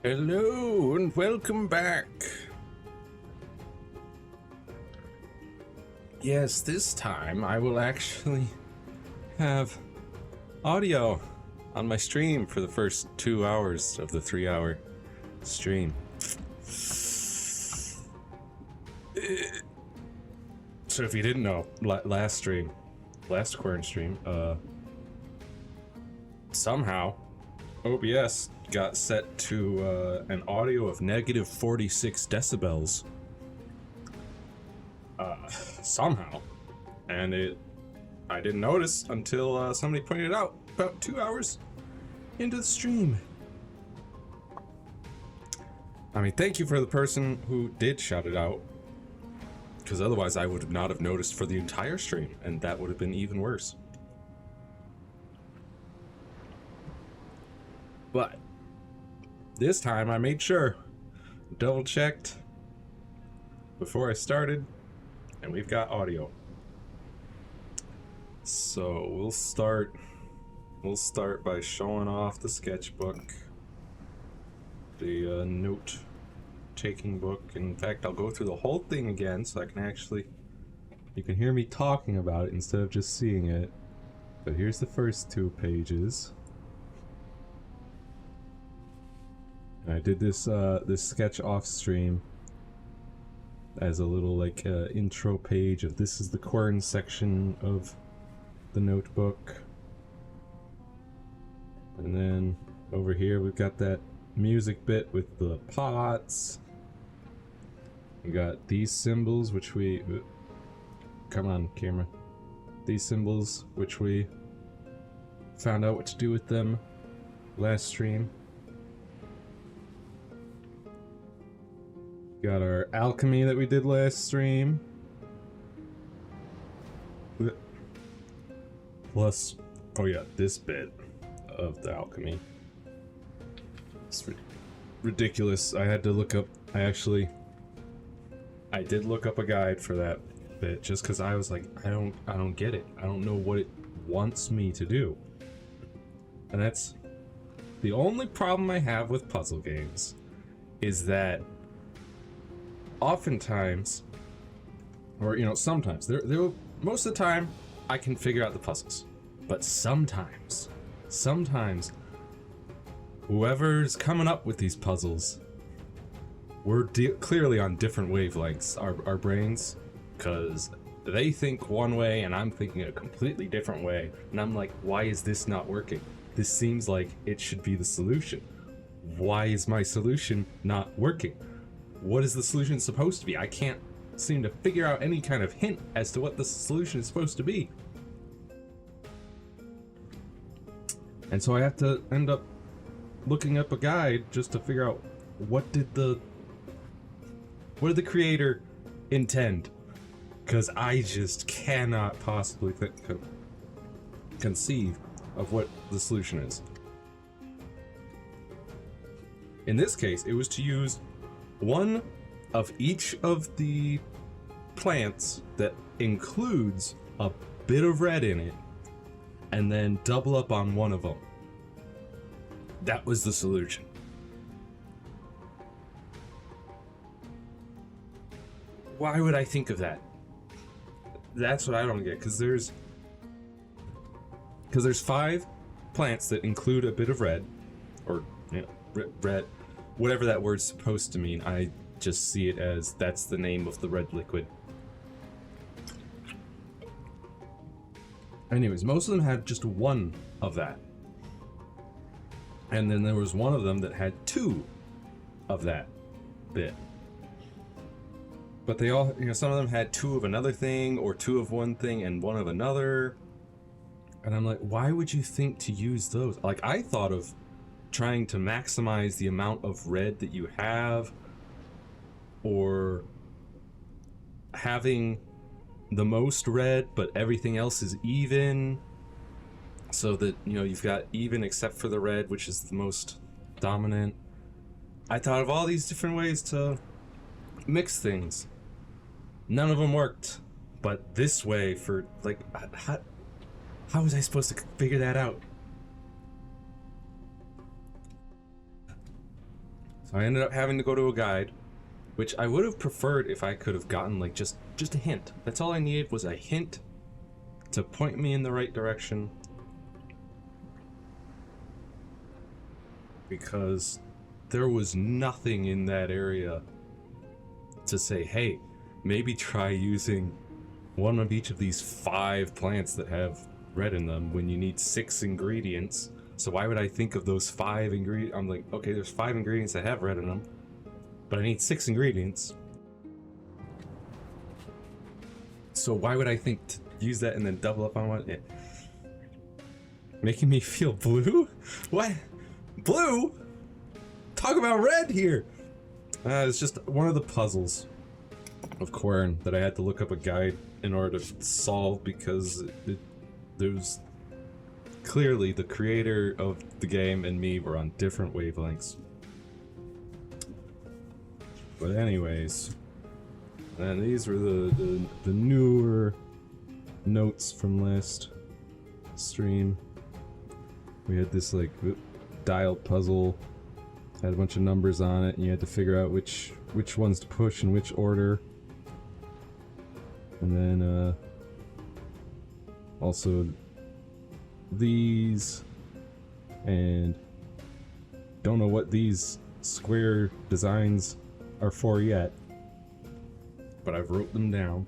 Hello and welcome back. Yes, this time I will actually have audio on my stream for the first 2 hours of the 3-hour stream. So if you didn't know, last Quern stream, somehow OBS got set to an audio of negative 46 decibels. Somehow. And I didn't notice until somebody pointed it out about 2 hours into the stream. I mean, thank you for the person who did shout it out, because otherwise I would not have noticed for the entire stream, and that would have been even worse. But this time I made sure, double checked before I started, and we've got audio. So we'll start by showing off the sketchbook, the note-taking book. In fact, I'll go through the whole thing again so I can you can hear me talking about it instead of just seeing it. But here's the first 2 pages. I did this sketch off stream as a little intro page of this is the Quern section of the notebook. And then over here we've got that music bit with the pots. We got these symbols which we come on camera. These symbols which we found out what to do with them last stream. Got our alchemy that we did last stream. Plus, oh yeah, this bit of the alchemy. It's ridiculous. I had to look up, I did look up a guide for that bit just because I was like, I don't get it. I don't know what it wants me to do. And that's the only problem I have with puzzle games, is that oftentimes, or sometimes, most of the time I can figure out the puzzles, but sometimes whoever's coming up with these puzzles, we're clearly on different wavelengths, our brains, because they think one way and I'm thinking a completely different way, and I'm like, why is this not working? This seems like it should be the solution. Why is my solution not working? What is the solution supposed to be? I can't seem to figure out any kind of hint as to what the solution is supposed to be. And so I have to end up looking up a guide just to figure out what did the creator intend? Because I just cannot possibly conceive of what the solution is. In this case, it was to use one of each of the plants that includes a bit of red in it, and then double up on one of them. That was the solution. Why would I think of that? That's what I don't get, because there's 5 plants that include a bit of red, or red, whatever that word's supposed to mean. I just see it as that's the name of the red liquid. Anyways, most of them had just one of that. And then there was one of them that had 2 of that bit. But they all, some of them had 2 of another thing, or 2 of one thing and 1 of another. And I'm like, why would you think to use those? Like, I thought of trying to maximize the amount of red that you have, or having the most red but everything else is even, so that you've got even except for the red, which is the most dominant. I thought of all these different ways to mix things. None of them worked, but this way, for like, how was I supposed to figure that out? So I ended up having to go to a guide, which I would have preferred if I could have gotten like just a hint. That's all I needed, was a hint to point me in the right direction. Because there was nothing in that area to say, hey, maybe try using one of each of these 5 plants that have red in them when you need 6 ingredients. So why would I think of those 5 ingredients? I'm like, okay, there's 5 ingredients that have red in them, but I need 6 ingredients. So why would I think to use that and then double up on one? Making me feel blue? What? Blue? Talk about red here! It's just one of the puzzles of Quern that I had to look up a guide in order to solve, because there's clearly the creator of the game and me were on different wavelengths. But anyways, and these were the newer notes from last stream. We had this like dial puzzle, had a bunch of numbers on it, and you had to figure out which ones to push in which order. And then also these, and don't know what these square designs are for yet, but I've wrote them down.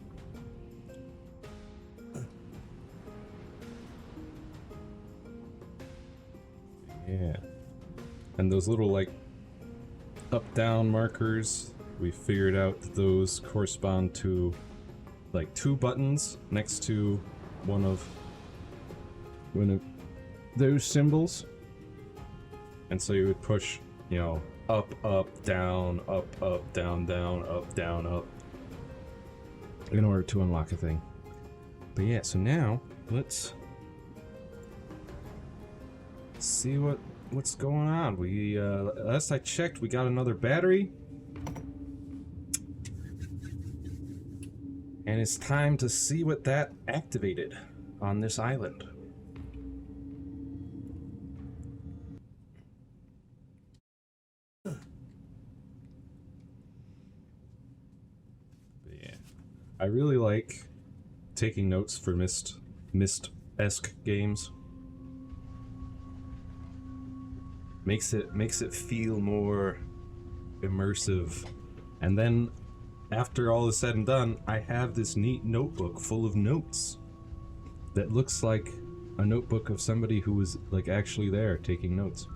Yeah. And those little like up-down markers, we figured out that those correspond to like 2 buttons next to one of those symbols. And so you would push, you know, up, up, down, down, up, in order to unlock a thing. But yeah, so now let's see what's going on. We last I checked, we got another battery. And it's time to see what that activated on this island. But yeah, I really like taking notes for Myst-esque games. Makes it feel more immersive. And then after all is said and done, I have this neat notebook full of notes that looks like a notebook of somebody who was like actually there taking notes.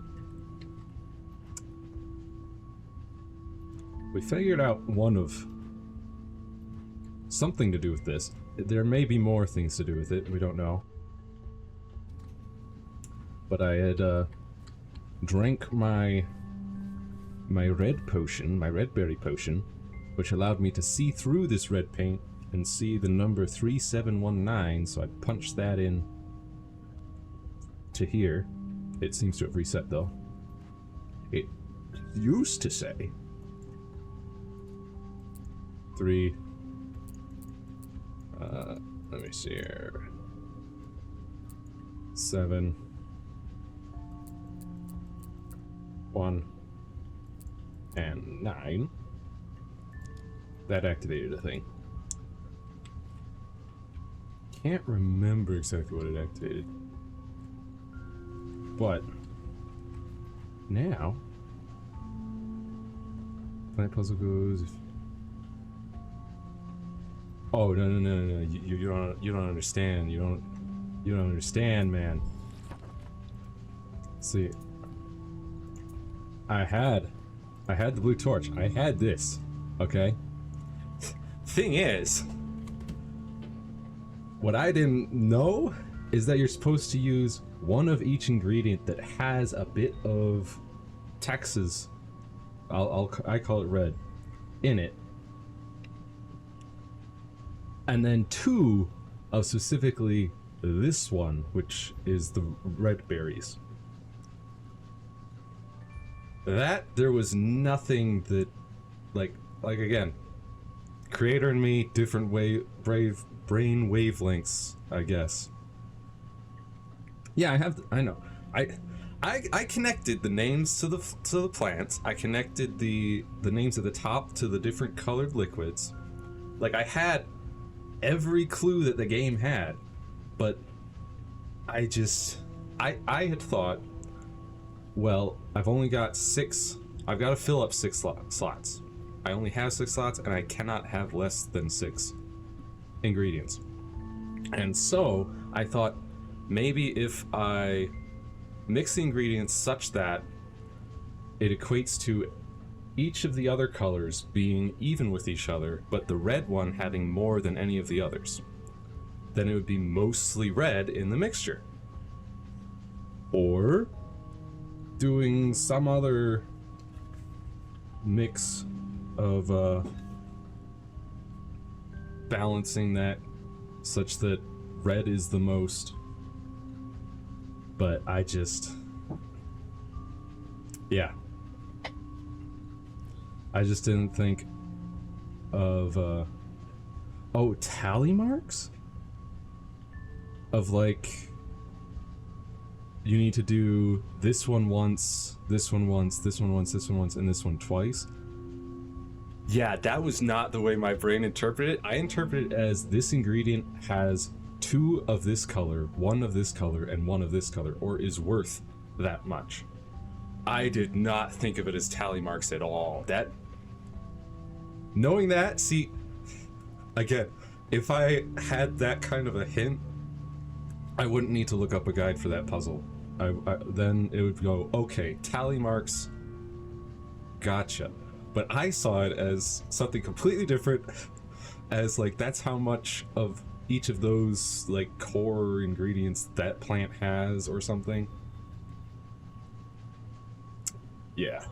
We figured out one of something to do with this. There may be more things to do with it, we don't know. But I had drank my red potion, my red berry potion, which allowed me to see through this red paint and see the number 3719, so I punched that in to here. It seems to have reset though. It used to say 3, let me see here, 7, 1, and 9. That activated a thing. Can't remember exactly what it activated. But now planet puzzle goes. Oh no! You don't understand. You don't understand, man. See, I had the blue torch. I had this. Okay. Thing is, what I didn't know is that you're supposed to use one of each ingredient that has a bit of Texas, I call it red, in it, and then 2 of specifically this one, which is the red berries. That there was nothing that, like again, creator and me, different brain wavelengths, I guess. Yeah, I know. I connected the names to the plants. I connected the names at the top to the different colored liquids. Like, I had every clue that the game had, but I had thought, well, I've only got 6. I've got to fill up 6 slots. I only have 6 slots, and I cannot have less than 6 ingredients. And so I thought, maybe if I mix the ingredients such that it equates to each of the other colors being even with each other, but the red one having more than any of the others, then it would be mostly red in the mixture. Or doing some other mix of balancing that such that red is the most. But I just, yeah, I just didn't think of tally marks of, like, you need to do this one once, this one once, this one once, this one once, and this one twice. Yeah, that was not the way my brain interpreted it. I interpreted it as this ingredient has 2 of this color, 1 of this color, and 1 of this color, or is worth that much. I did not think of it as tally marks at all. Knowing that, see, again, if I had that kind of a hint, I wouldn't need to look up a guide for that puzzle. Then it would go, okay, tally marks, gotcha. But I saw it as something completely different, as, like, that's how much of each of those, like, core ingredients that plant has or something. Yeah.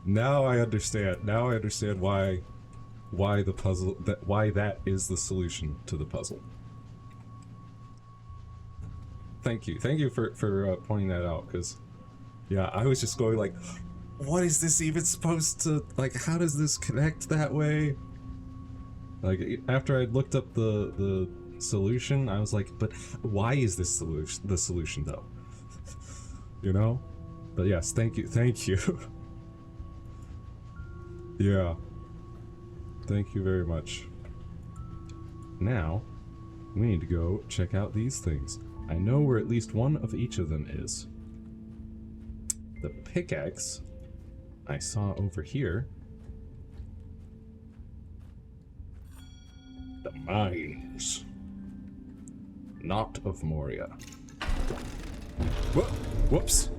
Now I understand. Now I understand why the puzzle, why that is the solution to the puzzle. Thank you for pointing that out, because yeah, I was just going like, what is this even supposed to, like, how does this connect that way? Like, after I looked up the solution, I was like, but why is this the solution though? You know? But yes, thank you. Yeah. Thank you very much. Now, we need to go check out these things. I know where at least one of each of them is. The pickaxe I saw over here. The mines. Not of Moria. Whoops.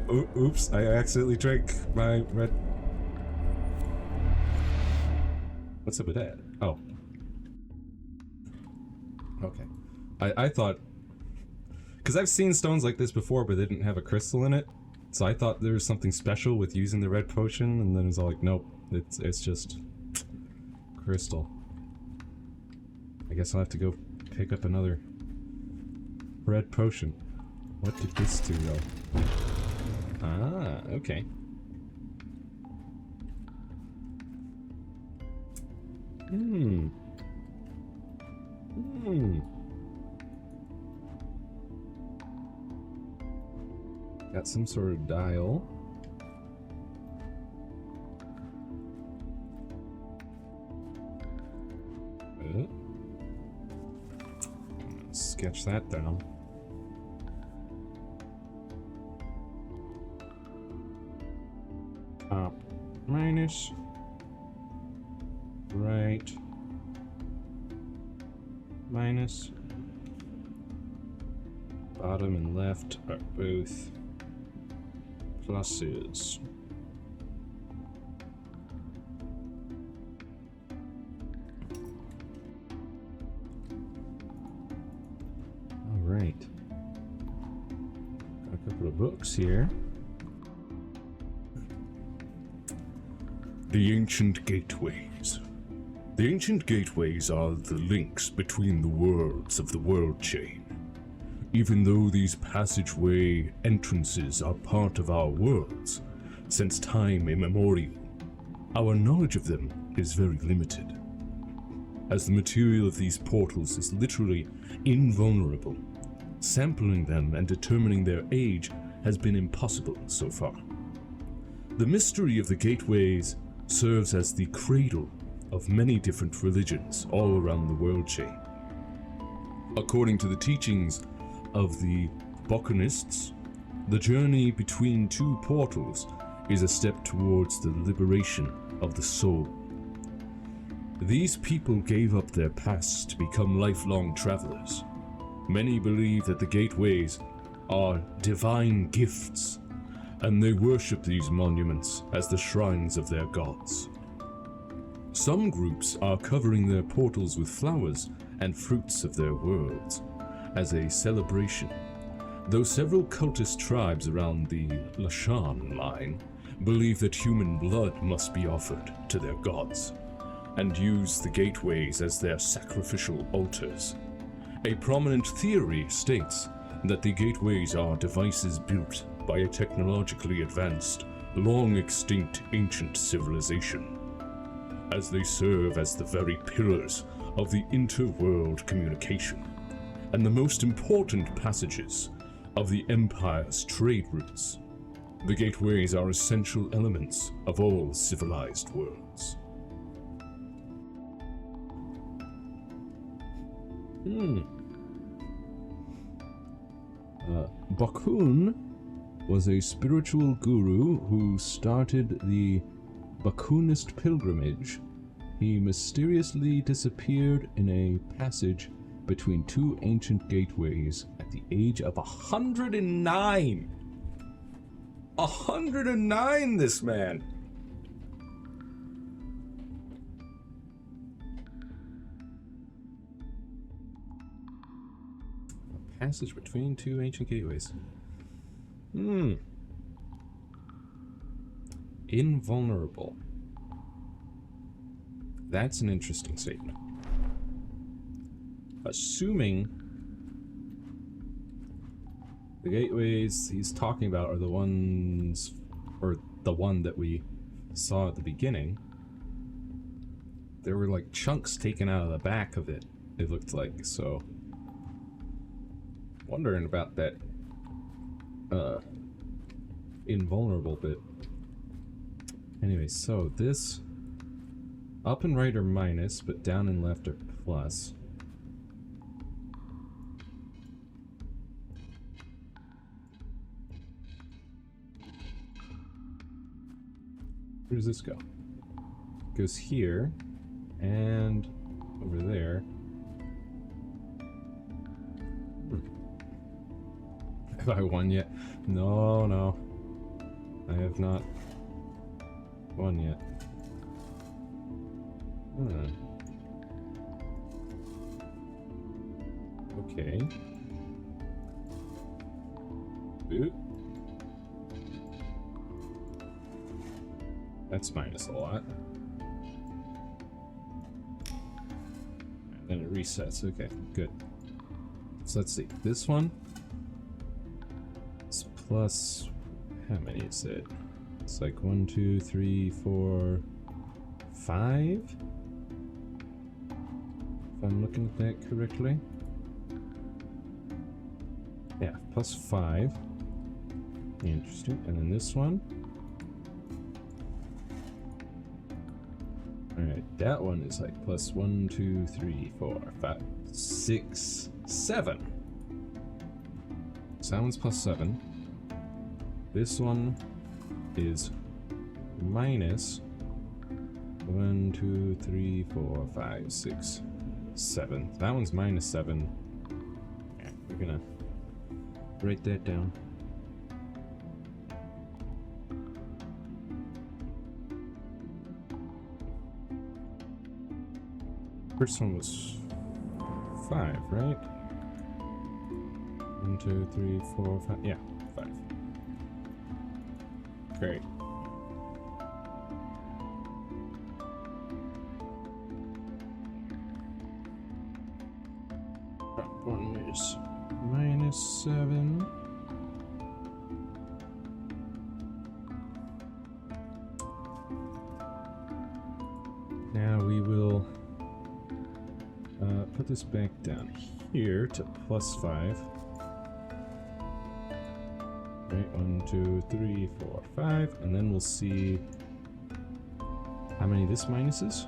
Oops, I accidentally drank my red... What's up with that? Oh. Okay. I thought... Because I've seen stones like this before, but they didn't have a crystal in it. So I thought there was something special with using the red potion, and then it was all like, nope, it's just crystal. I guess I'll have to go pick up another red potion. What did this do, though? Ah, okay. Got some sort of dial. Sketch that down. Top minus. Right. Minus. Bottom and left are both pluses. All right. Got a couple of books here. The Ancient Gateways. The Ancient Gateways are the links between the worlds of the world chain. Even though these passageway entrances are part of our worlds, since time immemorial, our knowledge of them is very limited. as the material of these portals is literally invulnerable. Sampling them and determining their age has been impossible so far. The mystery of the gateways serves as the cradle of many different religions all around the world chain. According to the teachings of the Bochanists, the journey between two portals is a step towards the liberation of the soul. These people gave up their past to become lifelong travelers. Many believe that the gateways are divine gifts, and they worship these monuments as the shrines of their gods. Some groups are covering their portals with flowers and fruits of their worlds as a celebration, though several cultist tribes around the Lashan line believe that human blood must be offered to their gods and use the gateways as their sacrificial altars. A prominent theory states that the gateways are devices built by a technologically advanced, long-extinct ancient civilization, as they serve as the very pillars of the interworld communication and the most important passages of the Empire's trade routes. The gateways are essential elements of all civilized worlds. Bakun was a spiritual guru who started the Bakunist pilgrimage. He mysteriously disappeared in a passage between two ancient gateways at the age of 109. 109, this man! A passage between two ancient gateways. Invulnerable. That's an interesting statement. Assuming the gateways he's talking about are the ones, or the one that we saw at the beginning, there were like chunks taken out of the back of it, it looked like, so wondering about that invulnerable bit. Anyway, so this up and right are minus, but down and left are plus. Where does this go? It goes here and over there. Have I won yet? No, no. I have not won yet. Okay. Boop. That's minus a lot. And then it resets. Okay, good. So let's see. This one is plus, how many is it? It's like 1, 2, 3, 4, 5? If I'm looking at that correctly. Yeah, plus 5. Interesting. And then this one. Alright, that one is like plus 1, 2, 3, 4, 5, 6, 7. So that one's plus 7. This one is minus 1, 2, 3, 4, 5, 6, 7. That one's minus 7. Yeah, we're gonna write that down. First one was 5, right? 1, 2, 3, 4, 5. Yeah, 5. Great. That one is minus 7. Now we will Put this back down here to +5. Right, 1, 2, 3, 4, 5, and then we'll see how many this minuses.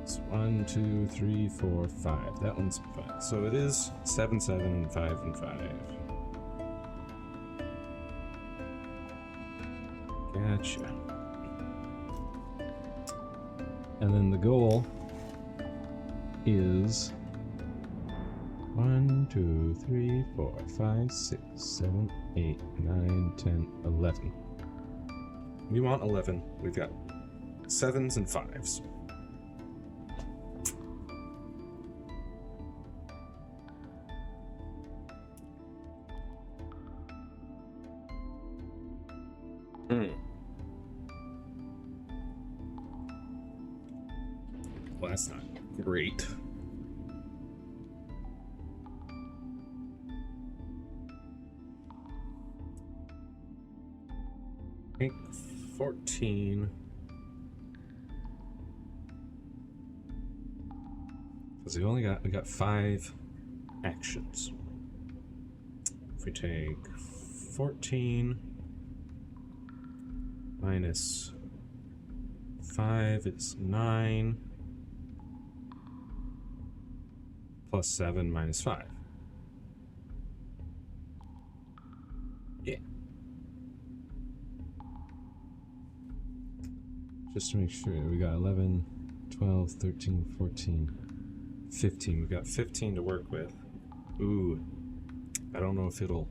It's 1, 2, 3, 4, 5. That one's 5. So it is 7, 7, and 5, and 5. Gotcha. And then the goal is 1, 2, 3, 4, 5, 6, 7, 8, 9, 10, 11. We want 11. We've got 7s and 5s. Well, that's not great. I think 14. Because we got 5 actions. If we take 14 minus 5, it's 9. Plus 7 minus 5. Yeah. Just to make sure, we got 11, 12, 13, 14, 15. We've got 15 to work with. Ooh. I don't know if it'll...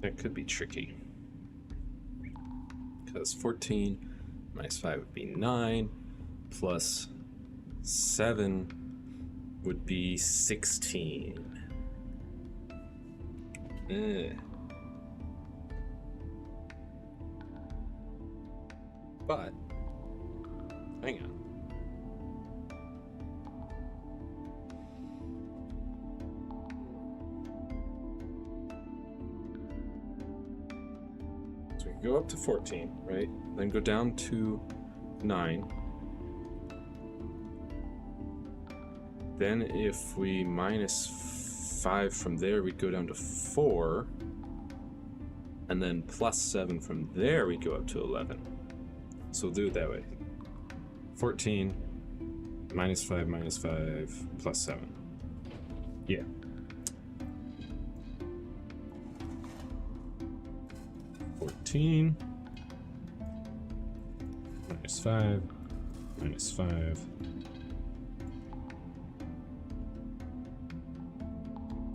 That could be tricky. Because 14 minus 5 would be 9, plus 7 would be 16. But, hang on. So we can go up to 14, right? Then go down to 9. Then if we minus 5 from there, we'd go down to 4. And then plus 7 from there, we'd go up to 11. So we'll do it that way. 14, minus 5, plus 7. Yeah. Minus 5,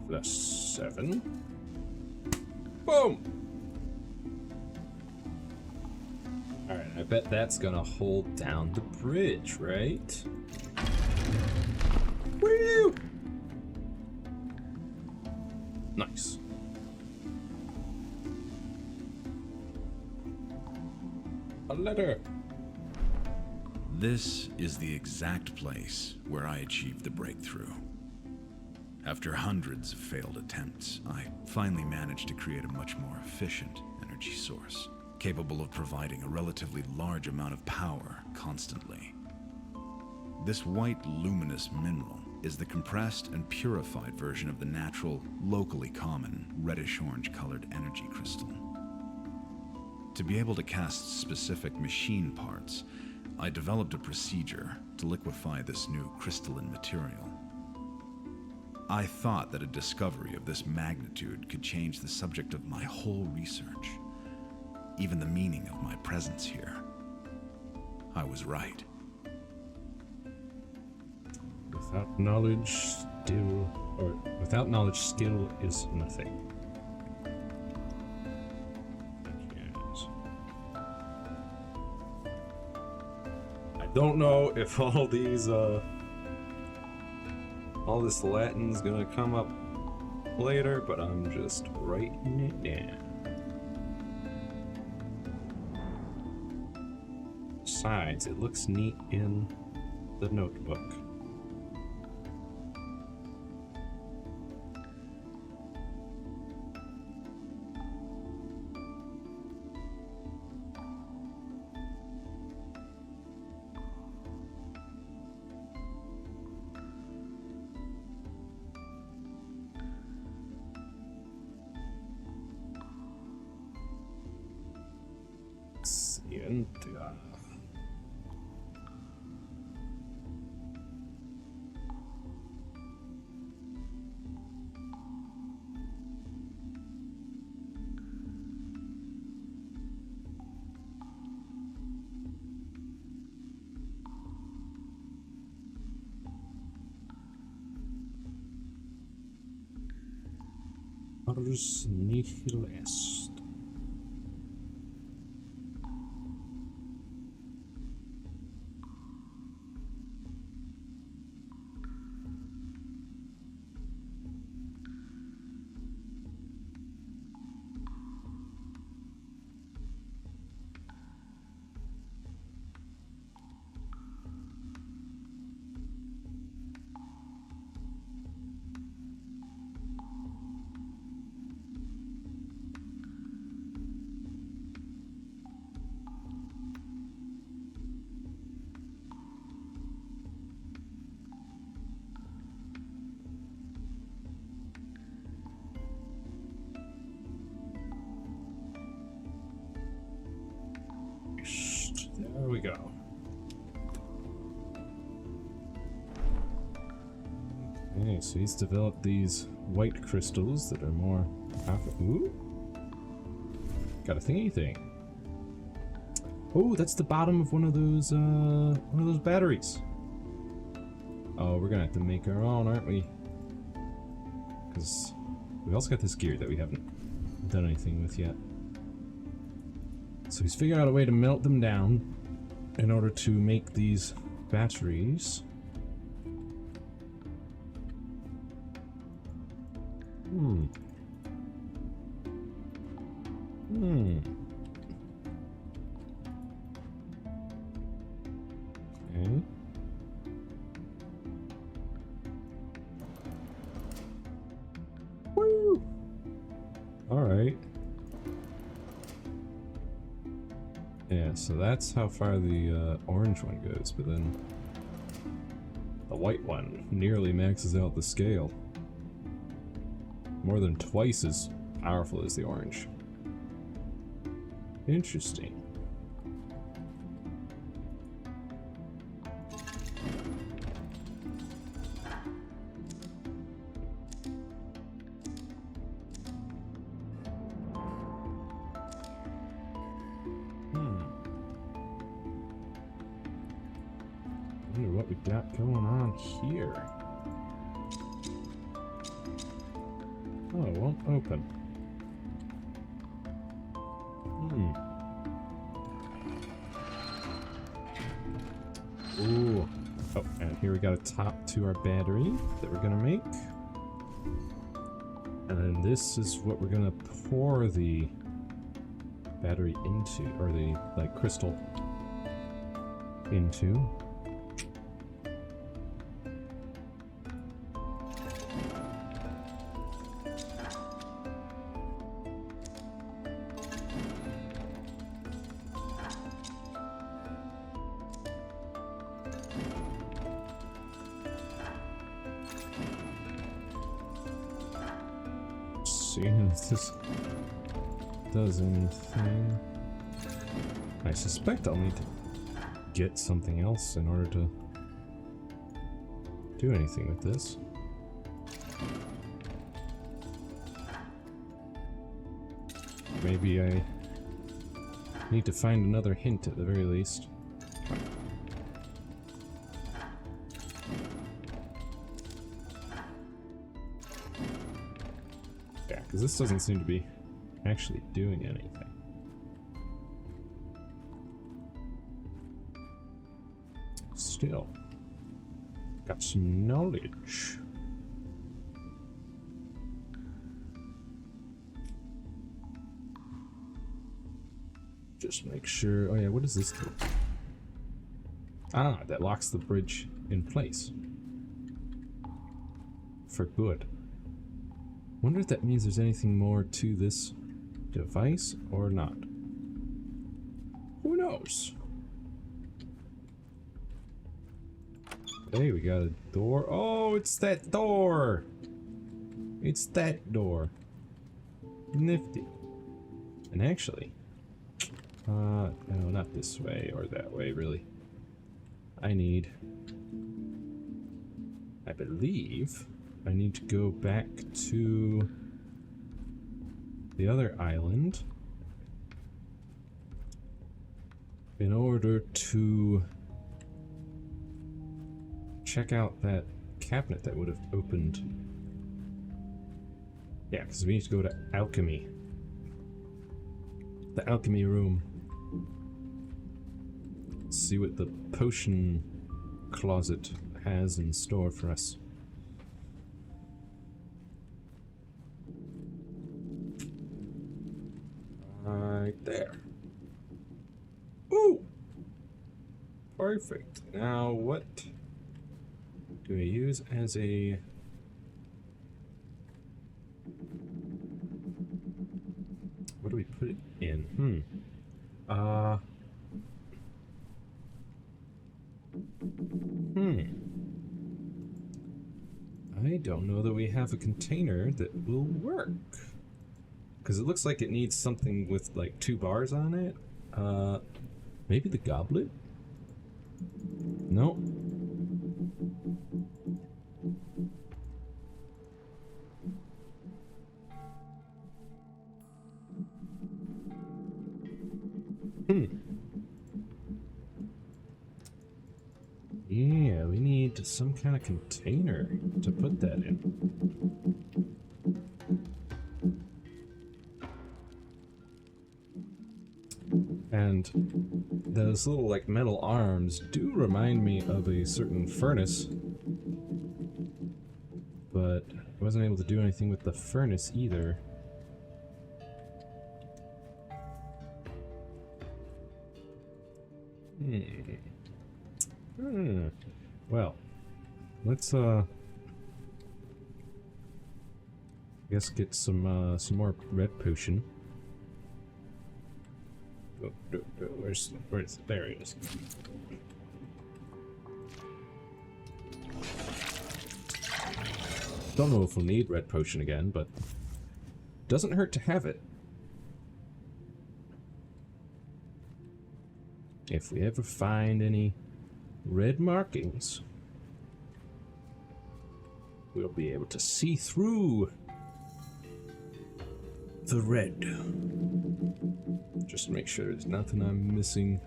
plus 7. Boom! Alright, I bet that's gonna hold down the bridge, right? Woo! Nice. A letter. This is the exact place where I achieved the breakthrough. After hundreds of failed attempts, I finally managed to create a much more efficient energy source, capable of providing a relatively large amount of power constantly. This white luminous mineral is the compressed and purified version of the natural, locally common, reddish-orange colored energy crystal. To be able to cast specific machine parts, I developed a procedure to liquefy this new crystalline material. I thought that a discovery of this magnitude could change the subject of my whole research, even the meaning of my presence here. I was right. Without knowledge, skill is nothing. I don't know if all these, all this Latin's gonna come up later, but I'm just writing it down. Besides, it looks neat in the notebook. Ars nihil est. There we go. Okay, so he's developed these white crystals that are more powerful. Ooh. Got a thingy thing. Oh, that's the bottom of one of those batteries. Oh, we're gonna have to make our own, aren't we? Because we also got this gear that we haven't done anything with yet. So he's figured out a way to melt them down in order to make these batteries. Hmm. Okay. Woo! Alright. Yeah, so that's how far the orange one goes, but then the white one nearly maxes out the scale. More than twice as powerful as the orange. Interesting. Wonder what we got going on here. Oh, it won't open. Ooh. Oh, and here we got a top to our battery that we're gonna make. And then this is what we're gonna pour the battery into, or the, like, crystal into. See if this does anything. I suspect I'll need to get something else in order to do anything with this. Maybe I need to find another hint at the very least. Yeah, because this doesn't seem to be actually doing anything. Still, got some knowledge. Just make sure. Oh yeah, what does this do? Ah, that locks the bridge in place. For good. Wonder if that means there's anything more to this device or not. Who knows? Hey, we got a door. Oh, it's that door! It's that door. Nifty. And actually, no, not this way or that way, really. I believe I need to go back to the other island in order to check out that cabinet that would have opened Yeah, because we need to go to alchemy. The alchemy room. See what the potion closet has in store for us. Right there. Ooh! Perfect. Now what do we use as a... What do we put it in? I don't know that we have a container that will work. Because it looks like it needs something with like 2 bars on it. Maybe the goblet? No. Yeah, we need some kind of container to put that in. And those little like metal arms do remind me of a certain furnace. But I wasn't able to do anything with the furnace either. Well, let's I guess get some more red potion. Where's there it is. Don't know if we'll need red potion again, but doesn't hurt to have it. If we ever find any red markings, we'll be able to see through the red. Just to make sure there's nothing I'm missing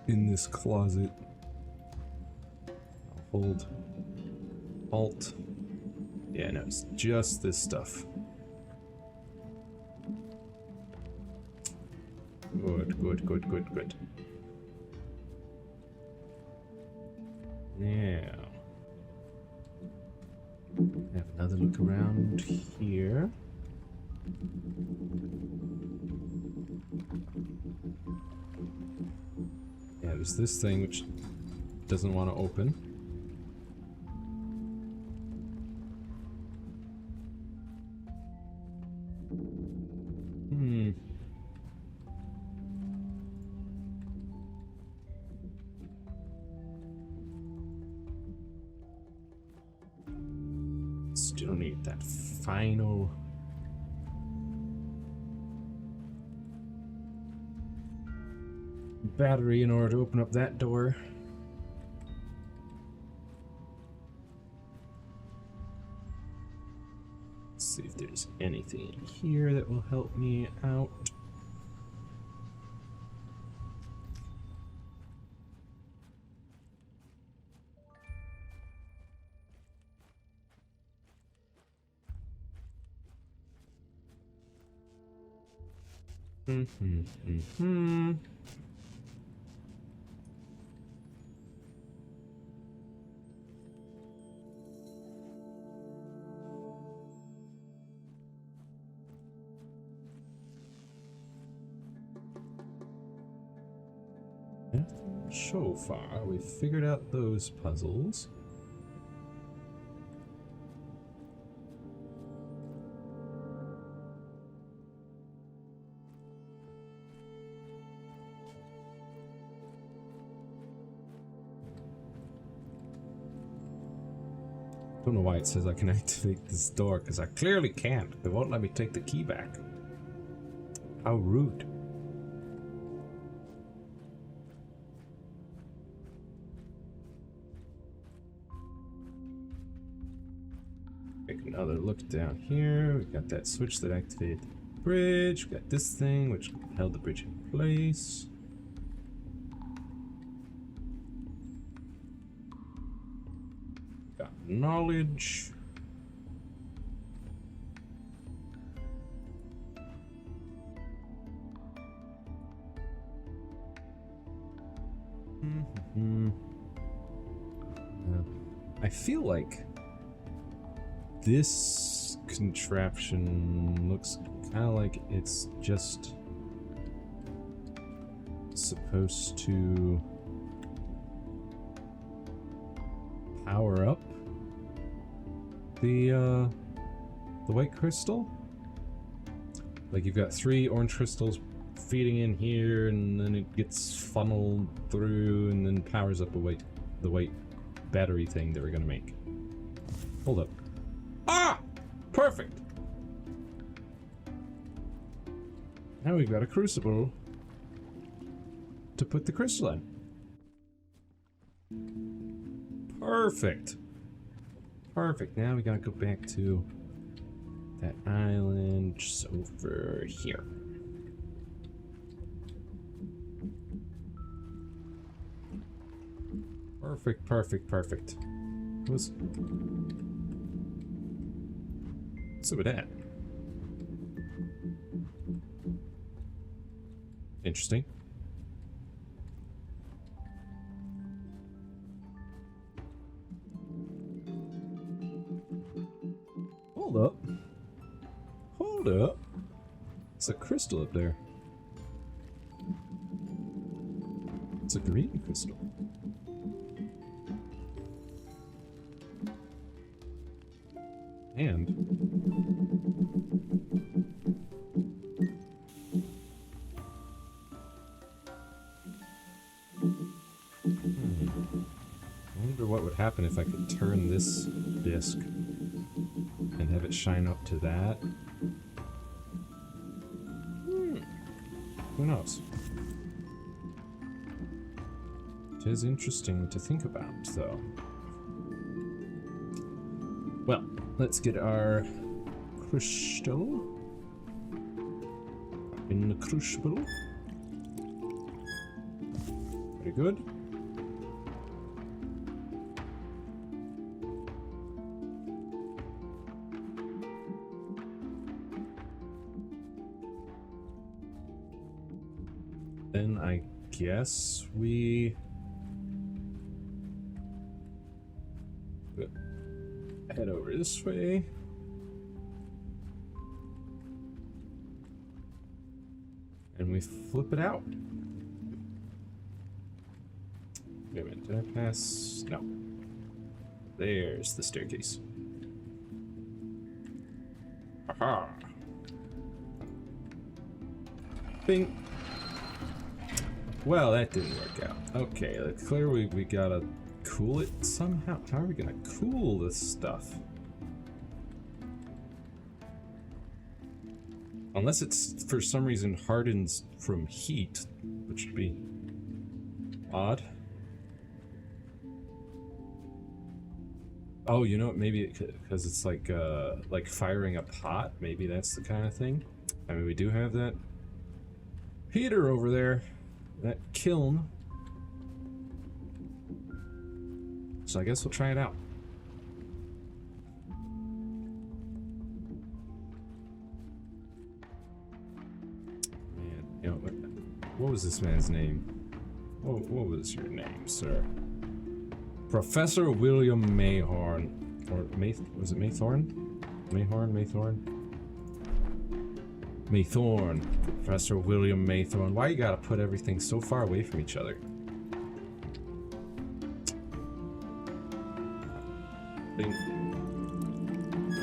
in this closet. I'll hold Alt. Yeah, no, it's just this stuff. Good. Now, have another look around here. Yeah, there's this thing which doesn't want to open. Still need that final battery in order to open up that door. Let's see if there's anything in here that will help me out. So far, we've figured out those puzzles. Don't know why it says I can activate this door, because I clearly can't. It won't let me take the key back. How rude. Take another look down here. We got that switch that activated the bridge. We got this thing which held the bridge in place. Got knowledge. I feel like this contraption looks kind of like it's just supposed to power up the white crystal. Like you've got 3 orange crystals feeding in here, and then it gets funneled through, and then powers up the white battery thing that we're gonna make. Hold up. Ah! Perfect! Now we've got a crucible to put the crystal in. Perfect. Perfect. Now we gotta go back to that island just over here. Perfect, perfect, perfect. What's up with that? Interesting. Hold up. Hold up. It's a crystal up there. It's a green crystal. And I wonder what would happen if I could turn this disc and have it shine up to that. Who knows? It is interesting to think about, though. Well, let's get our crystal in the crucible. Very good. Then I guess we head over this way. And we flip it out. Wait a minute, did I pass? No. There's the staircase. Aha! Bing! Well, that didn't work out. Okay, clearly we gotta cool it somehow. How are we gonna cool this stuff? Unless it's for some reason hardens from heat, which would be odd. Oh, you know what? Maybe because it's like firing a pot. Maybe that's the kind of thing. I mean, we do have that heater over there, that kiln. So I guess we'll try it out. Man, you know, what was this man's name? What was your name, sir? Professor William Mayhorn. Or was it Maythorn? Maythorn? Maythorn. Professor William Maythorn. Why you gotta put everything so far away from each other?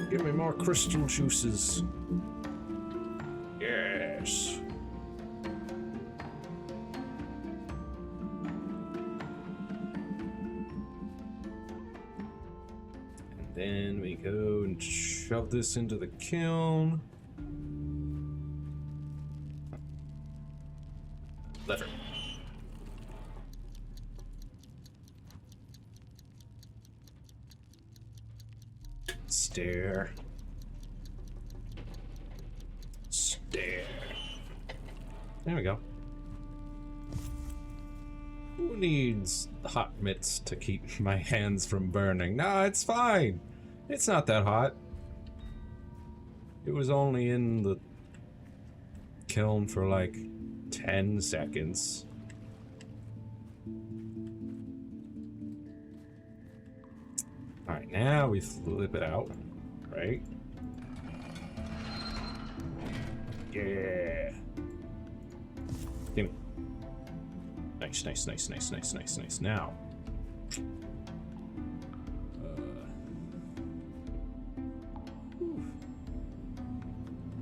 Give me more crystal juices. Yes. And then we go and shove this into the kiln. Lever. Stare. Stare. There we go. Who needs hot mitts to keep my hands from burning? Nah, it's fine. It's not that hot. It was only in the kiln for like 10 seconds. Alright, now we flip it out, right? Yeah. Gimme. Nice, nice, nice, nice, nice, nice, nice. Now.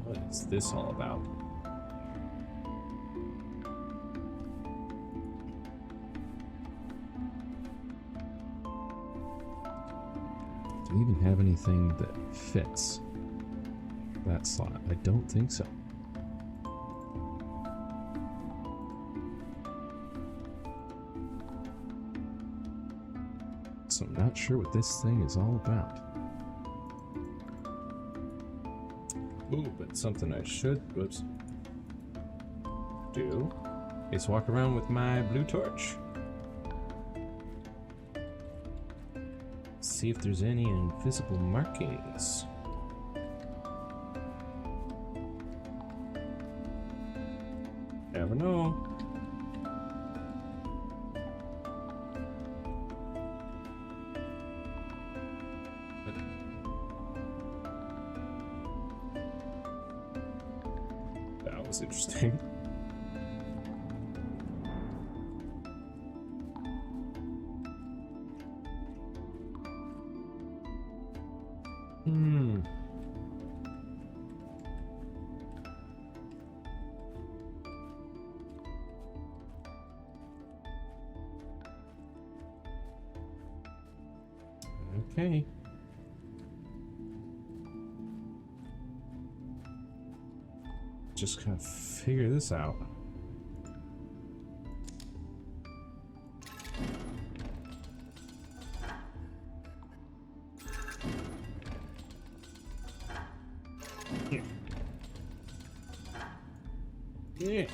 What is this all about? Do we even have anything that fits that slot? I don't think so. So I'm not sure what this thing is all about. Ooh, but something I should, whoops, do is walk around with my blue torch. See if there's any invisible markings. Never know. That was interesting. Okay. Just gotta figure this out. Yeah. Yeah.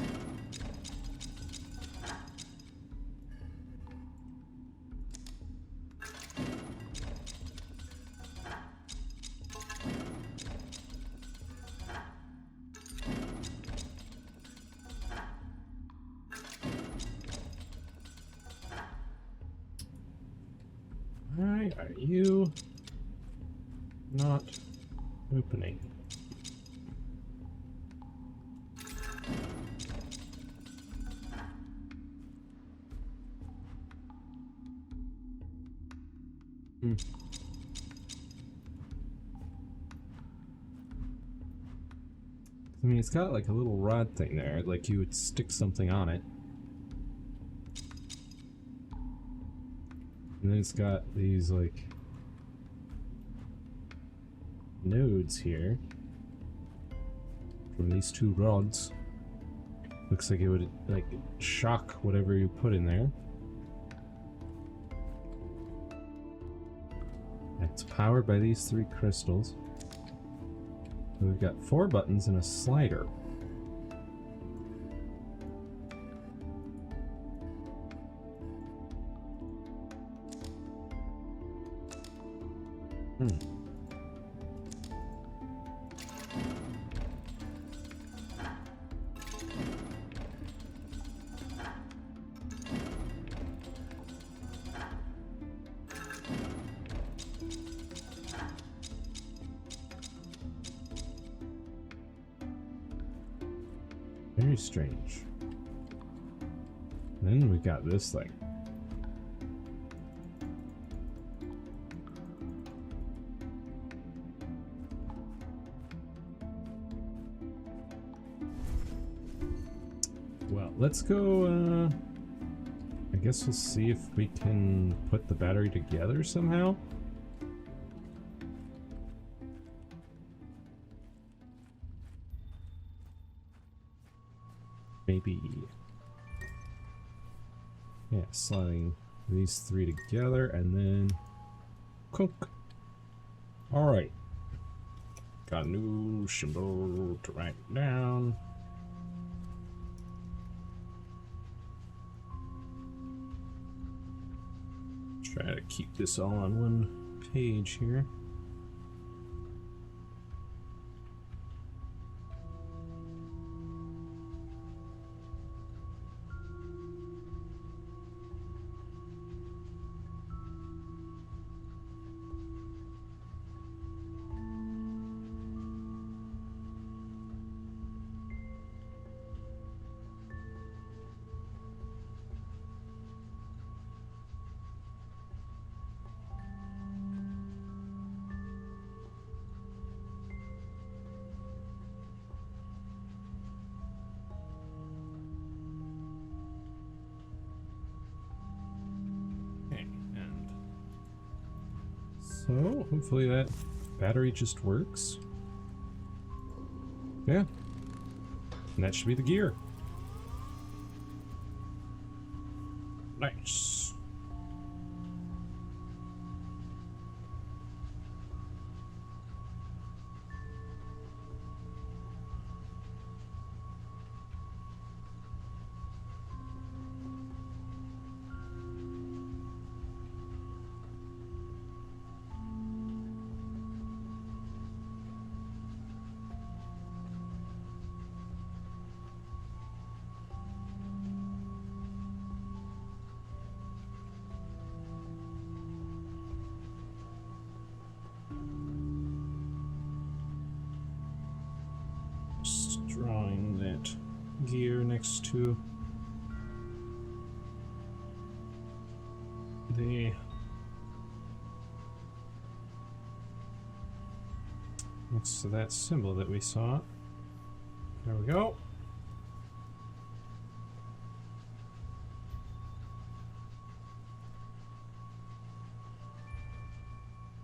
Why are you not opening? I mean, it's got like a little rod thing there, like you would stick something on it. And then it's got these like nodes here from these two rods. Looks like it would like shock whatever you put in there. It's powered by these three crystals. So we've got 4 buttons and a slider. Very strange. Then we got this thing. Well, let's go, I guess we'll see if we can put the battery together somehow. Maybe, yeah, sliding these 3 together and then cook. All right, got a new symbol to write down. Try to keep this all on one page here. So, hopefully that battery just works. Yeah. And that should be the gear. Nice. Just drawing that gear next to the next to that symbol that we saw. There we go.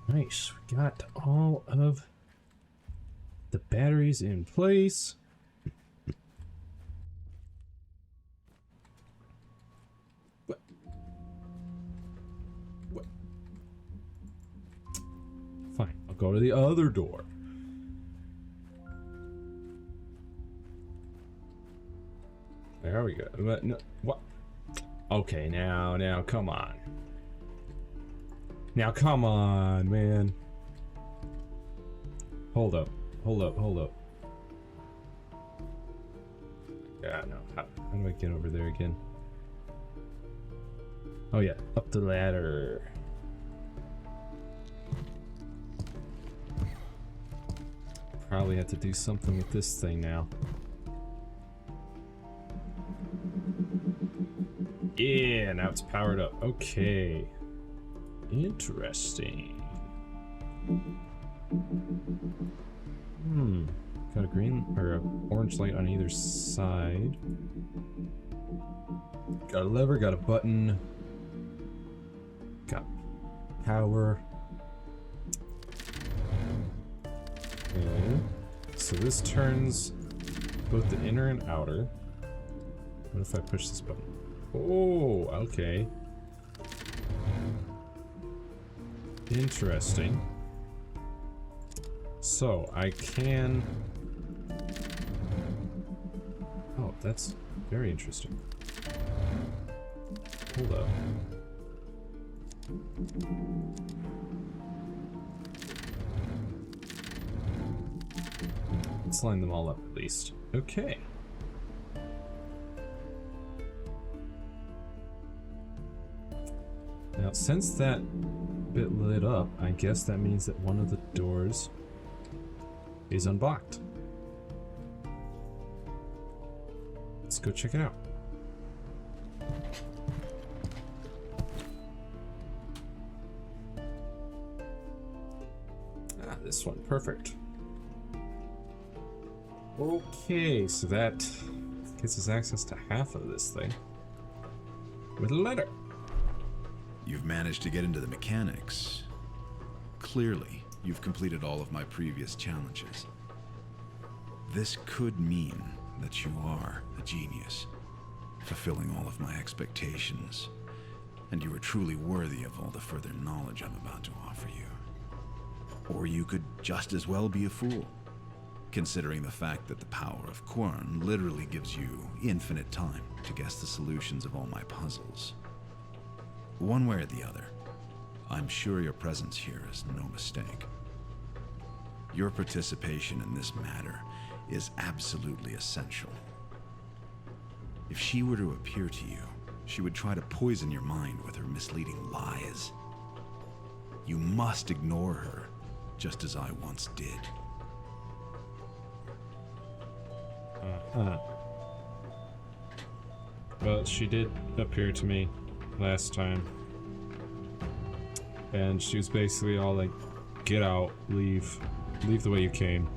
Nice. We got all of the batteries in place. What? What? Fine. I'll go to the other door. There we go. But no, what? Okay, now, come on. Now, come on, man. Hold up. Yeah, no. How do I get over there again? Oh, yeah. Up the ladder. Probably have to do something with this thing now. Yeah, now it's powered up. Okay. Interesting. Got a green or a orange light on either side. Got a lever, got a button. Got power. Okay. So this turns both the inner and outer. What if I push this button? Oh, okay. Interesting. So, I can... Oh, that's very interesting. Hold up. Let's line them all up at least. Okay. Now, since that bit lit up, I guess that means that one of the doors is unblocked. Let's go check it out. Ah, this one, perfect. Okay, so that gets us access to half of this thing with a letter. You've managed to get into the mechanics. Clearly, you've completed all of my previous challenges. This could mean that you are a genius, fulfilling all of my expectations, and you are truly worthy of all the further knowledge I'm about to offer you. Or you could just as well be a fool, considering the fact that the power of Quern literally gives you infinite time to guess the solutions of all my puzzles. One way or the other, I'm sure your presence here is no mistake. Your participation in this matter is absolutely essential. If she were to appear to you, she would try to poison your mind with her misleading lies. You must ignore her, just as I once did. Well, she did appear to me last time. And she was basically all like, get out, leave the way you came.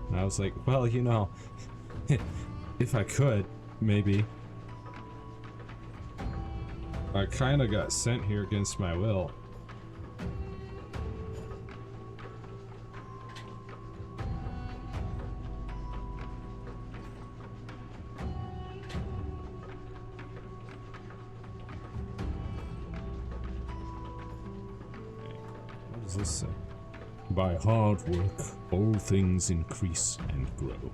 And I was like, well, you know, if I could, maybe. I kind of got sent here against my will. does this say? By hard work, all things increase and grow.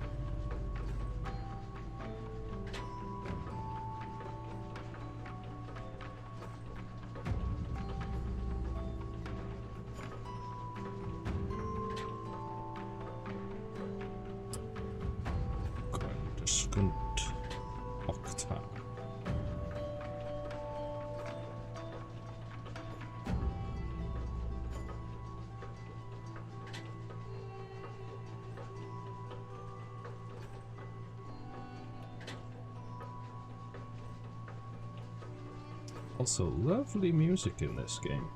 Also, lovely music in this game.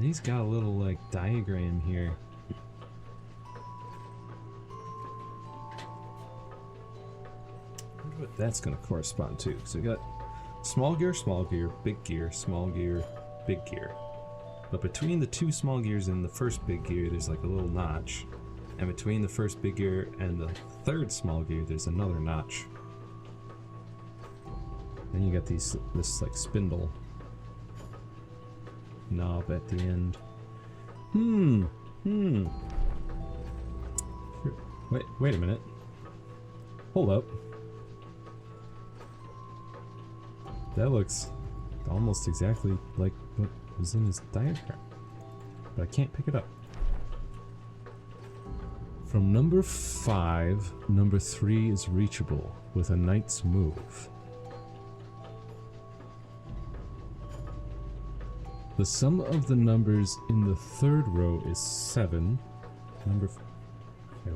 He's got a little, like, diagram here. I wonder what that's going to correspond to. So we got small gear, big gear, small gear, big gear. But between the two small gears and the first big gear, there's like a little notch. And between the first big gear and the third small gear, there's another notch. Then you got this like spindle knob at the end. Wait a minute. Hold up. That looks almost exactly like what was in his diagram. But I can't pick it up. From number 5, number 3 is reachable with a knight's move. The sum of the numbers in the third row is 7. Okay,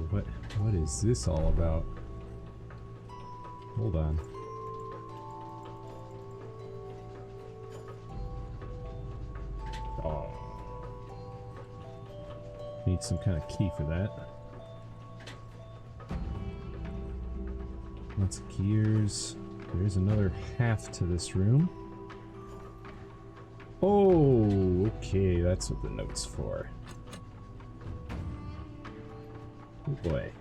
what is this all about? Hold on. Oh. Need some kind of key for that. Lots of gears. There's another half to this room. Oh, okay, that's what the note's for. Oh boy.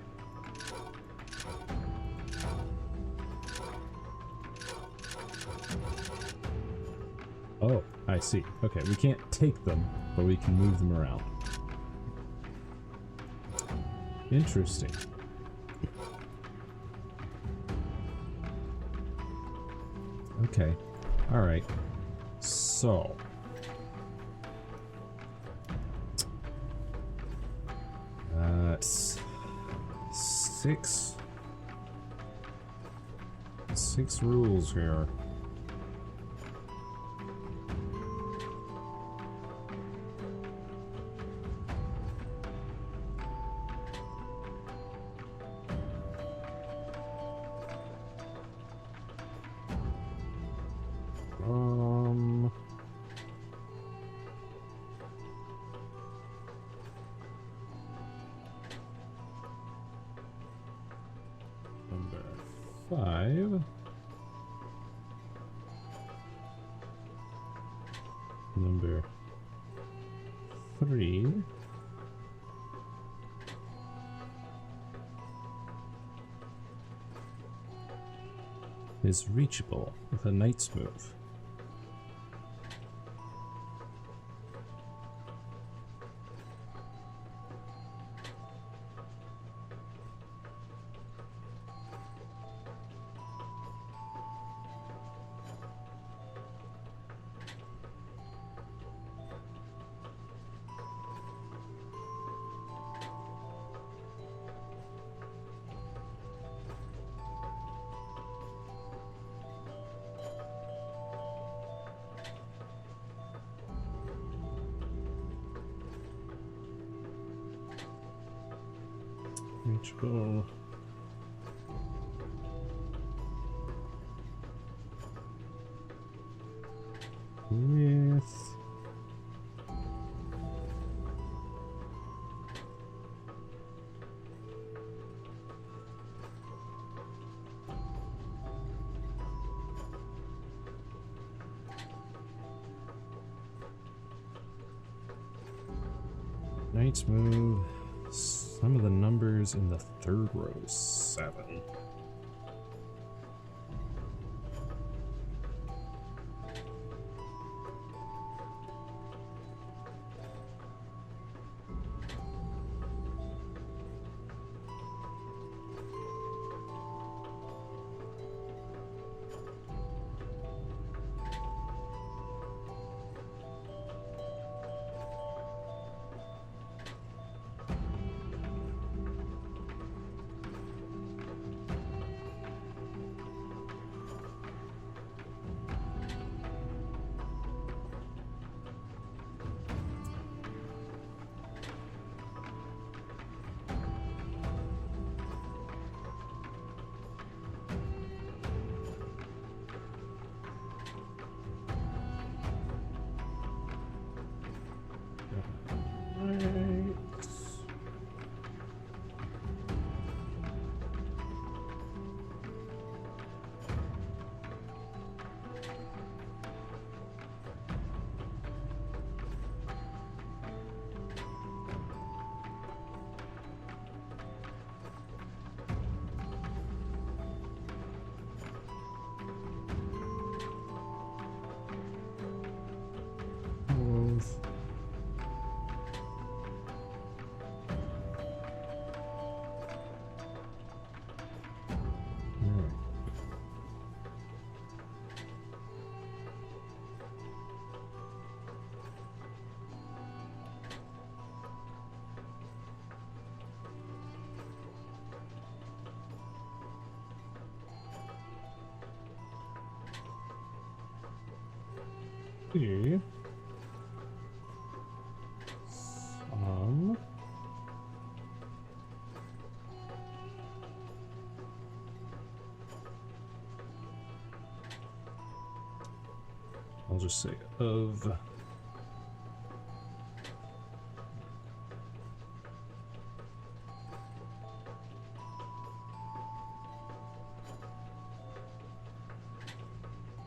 Oh, I see. Okay, we can't take them, but we can move them around. Interesting. Okay, alright. So... Six rules here. Number 5. Number 3. Is reachable with a knight's move. Reachable. With Knights move. Some of the numbers in the third row is 7. See. I'll just say of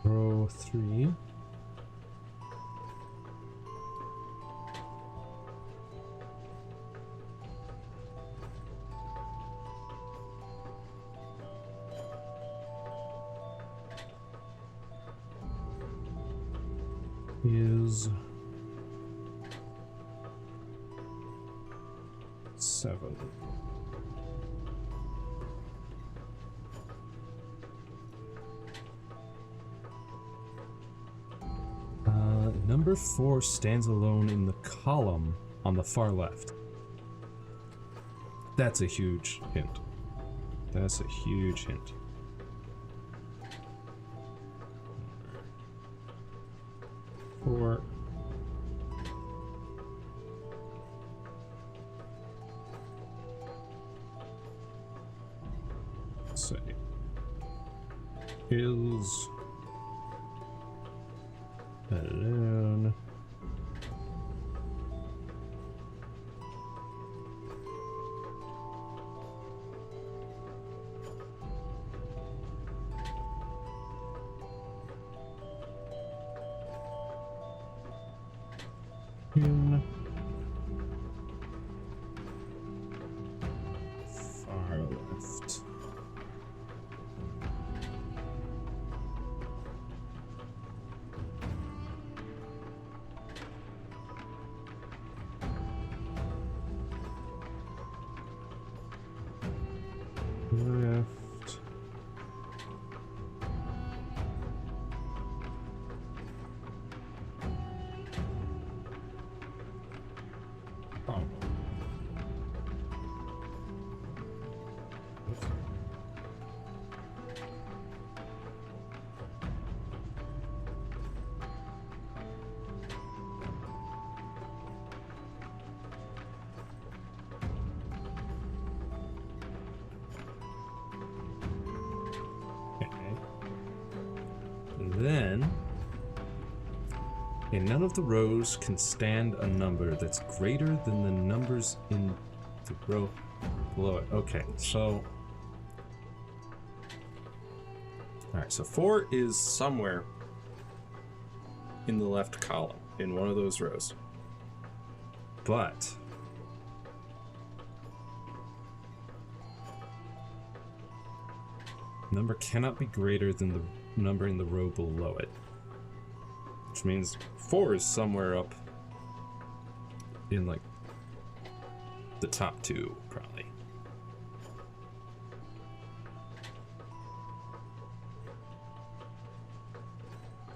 row 3. Is 7. Number 4 stands alone in the column on the far left. That's a huge hint. That's a huge hint. Four. Let's see. Is alone. In far left. Left. Oh. Then, none of the rows can stand a number that's greater than the numbers in the row below it. Okay, so... Alright, so 4 is somewhere in the left column, in one of those rows. But Number cannot be greater than the number in the row below it. Which means 4 is somewhere up in, like, the top 2, probably.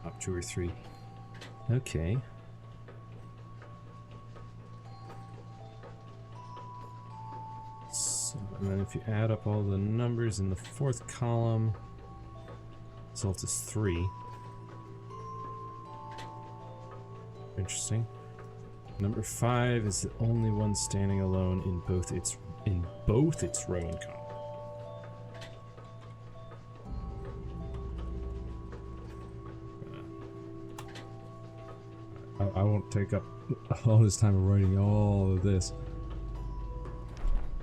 Top 2 or 3. Okay. So, and then if you add up all the numbers in the 4th column, result is 3. Interesting. Number 5 is the only one standing alone in both its row and column. I won't take up all this time of writing all of this.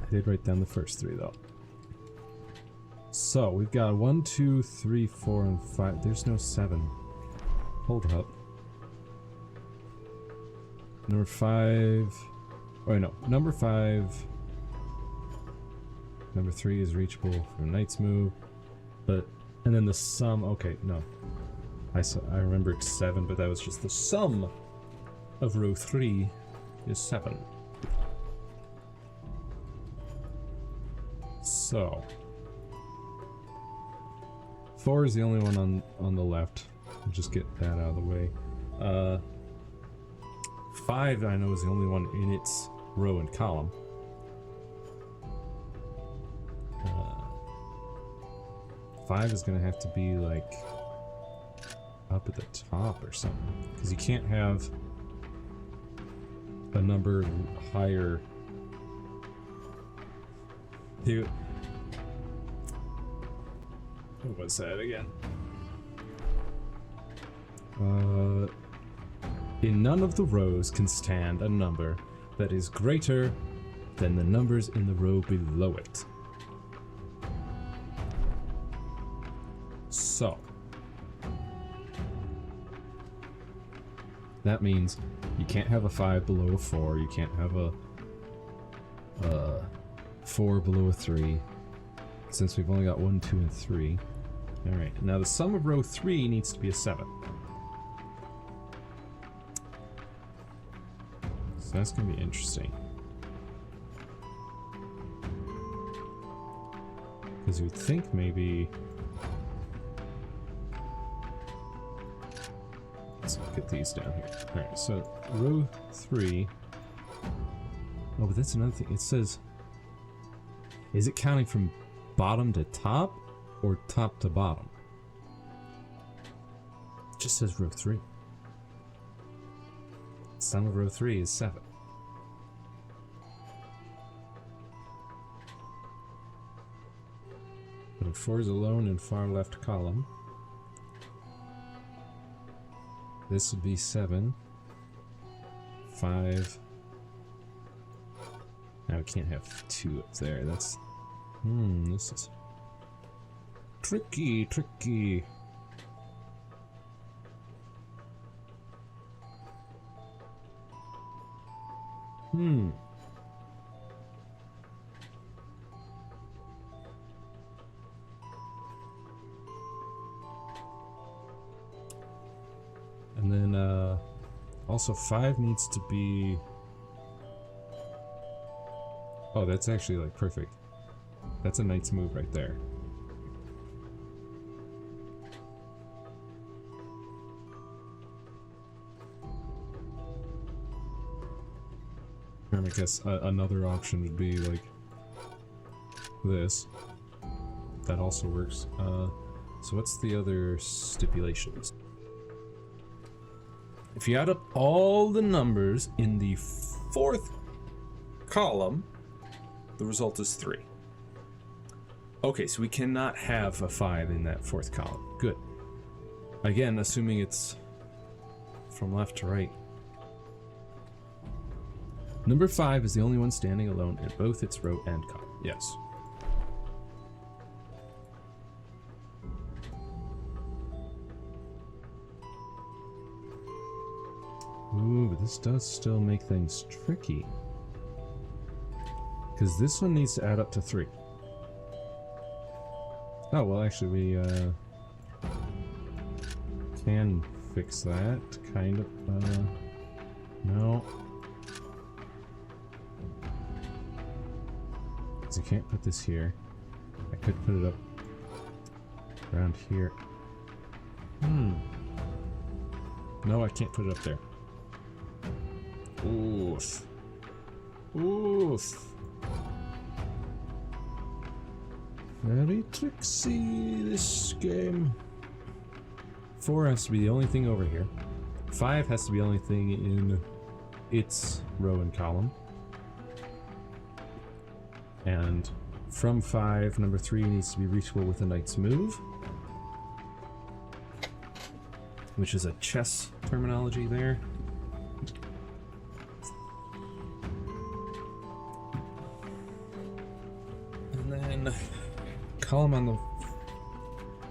I did write down the first 3 though. So we've got 1, 2, 3, 4, and 5. There's no 7. Hold up. Number 5. Oh no, number 5. Number 3 is reachable for Knight's move, but and then the sum. Okay, no, I remembered 7, but that was just the sum of row 3 is 7. So 4 is the only one on the left. I'll just get that out of the way. 5 I know is the only one in its row and column. 5 is gonna have to be like up at the top or something, because you can't have a number higher. What was that again? In none of the rows can stand a number that is greater than the numbers in the row below it. So that means you can't have a 5 below a 4, you can't have a 4 below a 3, since we've only got 1, 2, and 3. Alright, now the sum of row 3 needs to be a 7. So that's going to be interesting. Because you would think maybe... Let's get these down here. Alright, so row 3... Oh, but that's another thing. It says... Is it counting from bottom to top, or top to bottom? It just says row 3. Sum of row 3 is 7. But if 4 is alone in far left column, this would be 7. 5. Now we can't have 2 up there. That's... this is... tricky. And then, also 5 needs to be... Oh, that's actually, like, perfect. That's a knight's move right there. I guess another option would be, like, this. That also works. So what's the other stipulations? If you add up all the numbers in the 4th column, the result is 3. Okay, so we cannot have a 5 in that 4th column. Good. Again, assuming it's from left to right. Number 5 is the only one standing alone in both its row and column. Yes. Ooh, but this does still make things tricky. Because this one needs to add up to 3. Oh, well, actually, we can fix that, kind of. No. Because you can't put this here. I could put it up around here. No, I can't put it up there. Oof. Oof. Very tricksy, this game. 4 has to be the only thing over here. 5 has to be the only thing in its row and column. And from 5, number 3 needs to be reachable with a knight's move. Which is a chess terminology there. And then column on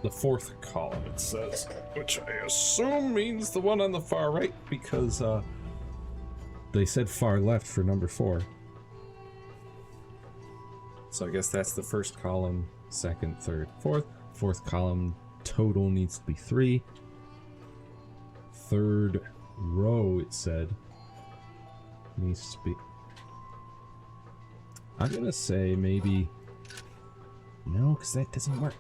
the 4th column, it says, which I assume means the one on the far right, because they said far left for number 4. So I guess that's the 1st column, 2nd, 3rd, 4th. 4th column total needs to be 3. 3rd row, it said, needs to be... I'm gonna say maybe... No, because that doesn't work.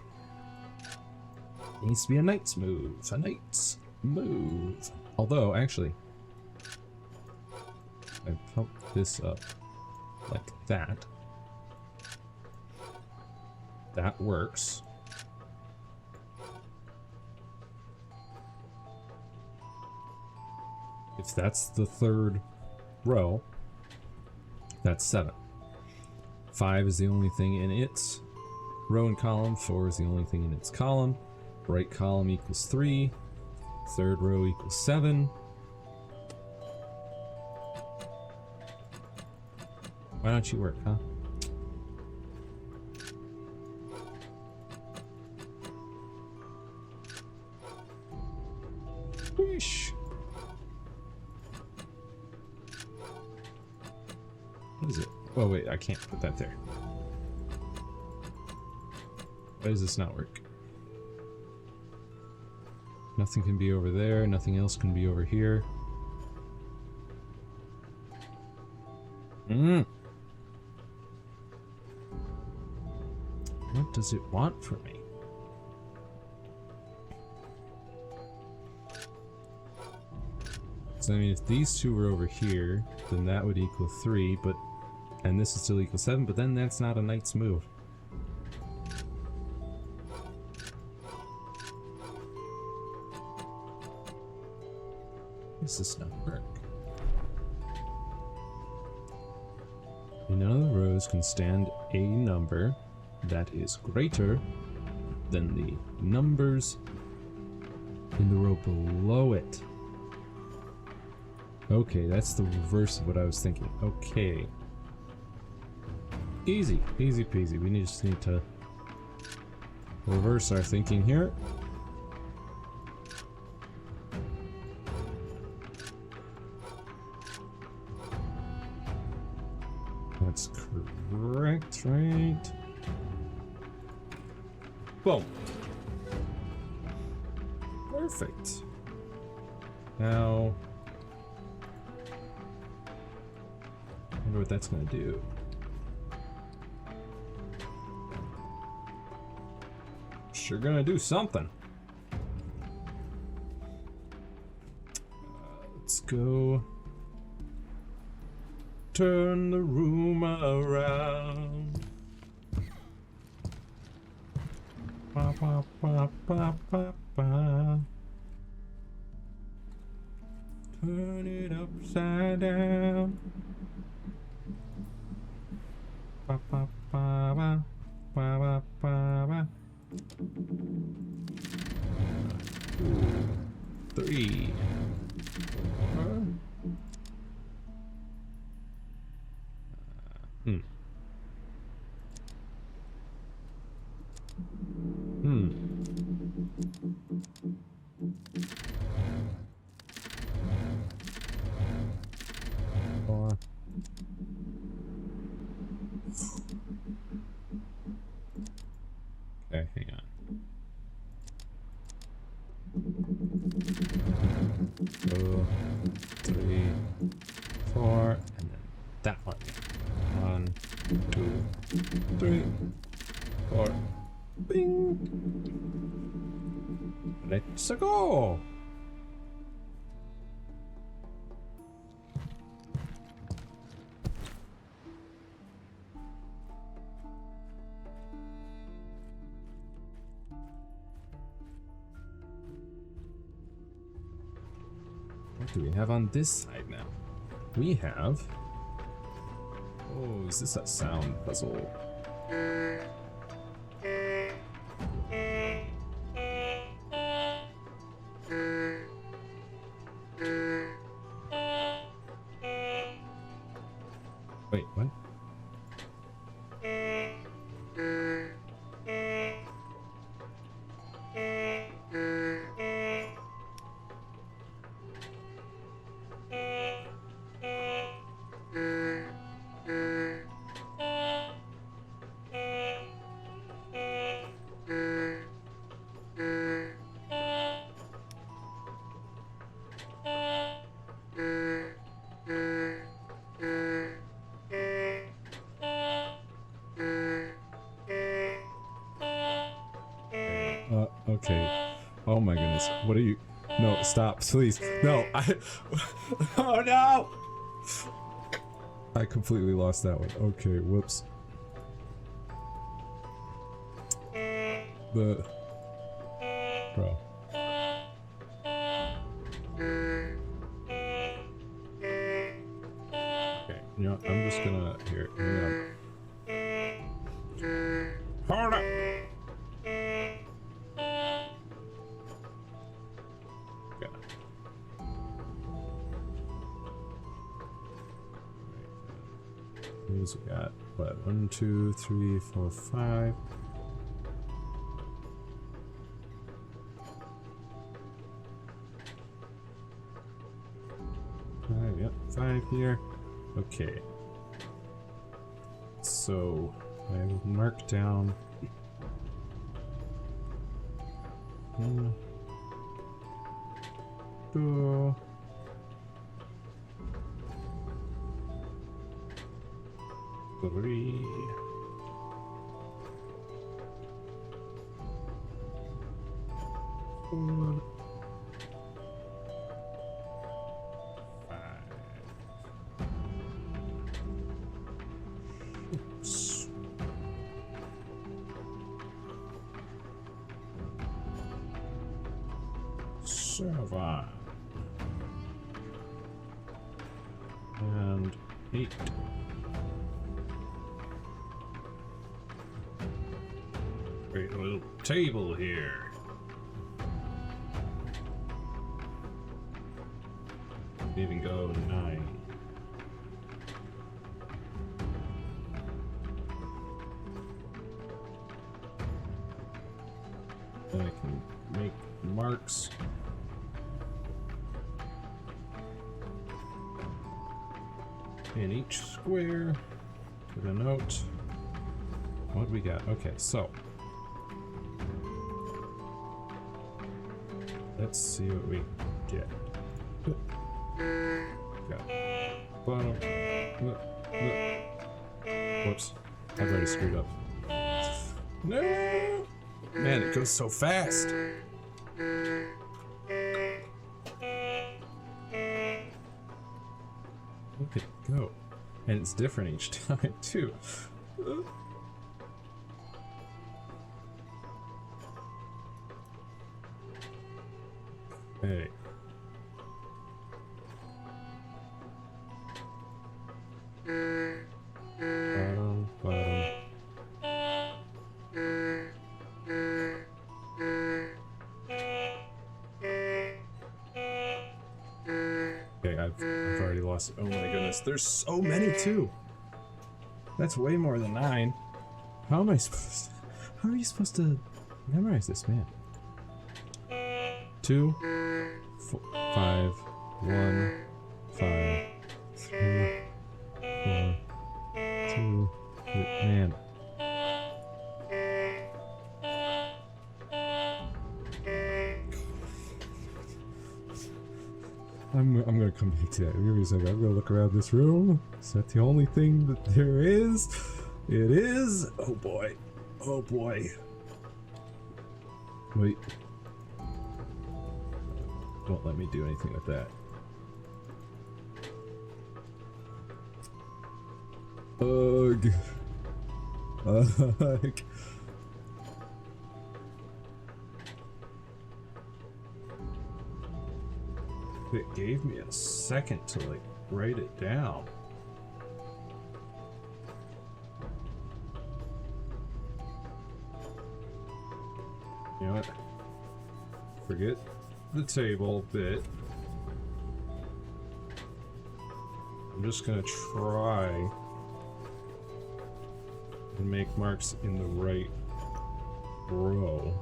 It needs to be a knight's move. A knight's move. Although, actually, I pump this up like that. That works. If that's the 3rd row, that's 7. 5 is the only thing in its row and column. 4 is the only thing in its column. Right column equals 3. 3rd row equals 7. Why don't you work, huh? Whoosh. What is it? Oh wait, I can't put that there. Why does this not work? Nothing can be over there, nothing else can be over here. What does it want from me? So I mean, if these two were over here, then that would equal 3, but... And this would still equal 7, but then that's not a knight's move. Does this not work? None of the rows can stand a number that is greater than the numbers in the row below it. Okay, that's the reverse of what I was thinking. Okay. Easy, easy peasy. We just need to reverse our thinking here. That's correct, right? Boom. Perfect. Now, I wonder what that's going to do. Sure going to do something. Let's go. Turn the room around. Ba, ba, ba, ba, ba, ba. Turn it upside down. Ba, ba, ba, ba, ba, ba, ba, ba. 3. Okay, hang on. That one. 1, 2, 3, 4. Bing! Let's go! What do we have on this side now? We have... Oh, is this a sound puzzle? Wait, what? Okay. Oh my goodness. What are you? No, stop, please. No, Oh no! I completely lost that one. Okay, whoops. Bro. Okay, you know what? I'm just gonna... Here, hold up! We got what? 1, 2, 3, 4, 5. Yep, 5 here. Okay. So I will mark down. 1, 2. 3. 4. 5. 6. 7. And 8. Great little table here. Even go 9. Then I can make marks. In each square. Put a note. What do we got? Okay, so. Let's see what we get. Got bottom. Whoops. I've already screwed up. No! Man, it goes so fast. Look at it go. And it's different each time, too. Hey. Bottom. Okay, I've already lost it. Oh my goodness, there's so many too. That's way more than 9. How am I supposed? How are you supposed to memorize this, man? 2, 4, 5, 1, 5, 3, 4, 2, 3. Man. I'm gonna come back to that. Give me a second. I'm gonna look around this room. Is that the only thing that there is? It is. Oh boy. Oh boy. Wait. Won't let me do anything with that. Ugh. Ugh. It gave me a second to like write it down. You know what? Forget the table bit. I'm just gonna try and make marks in the right row.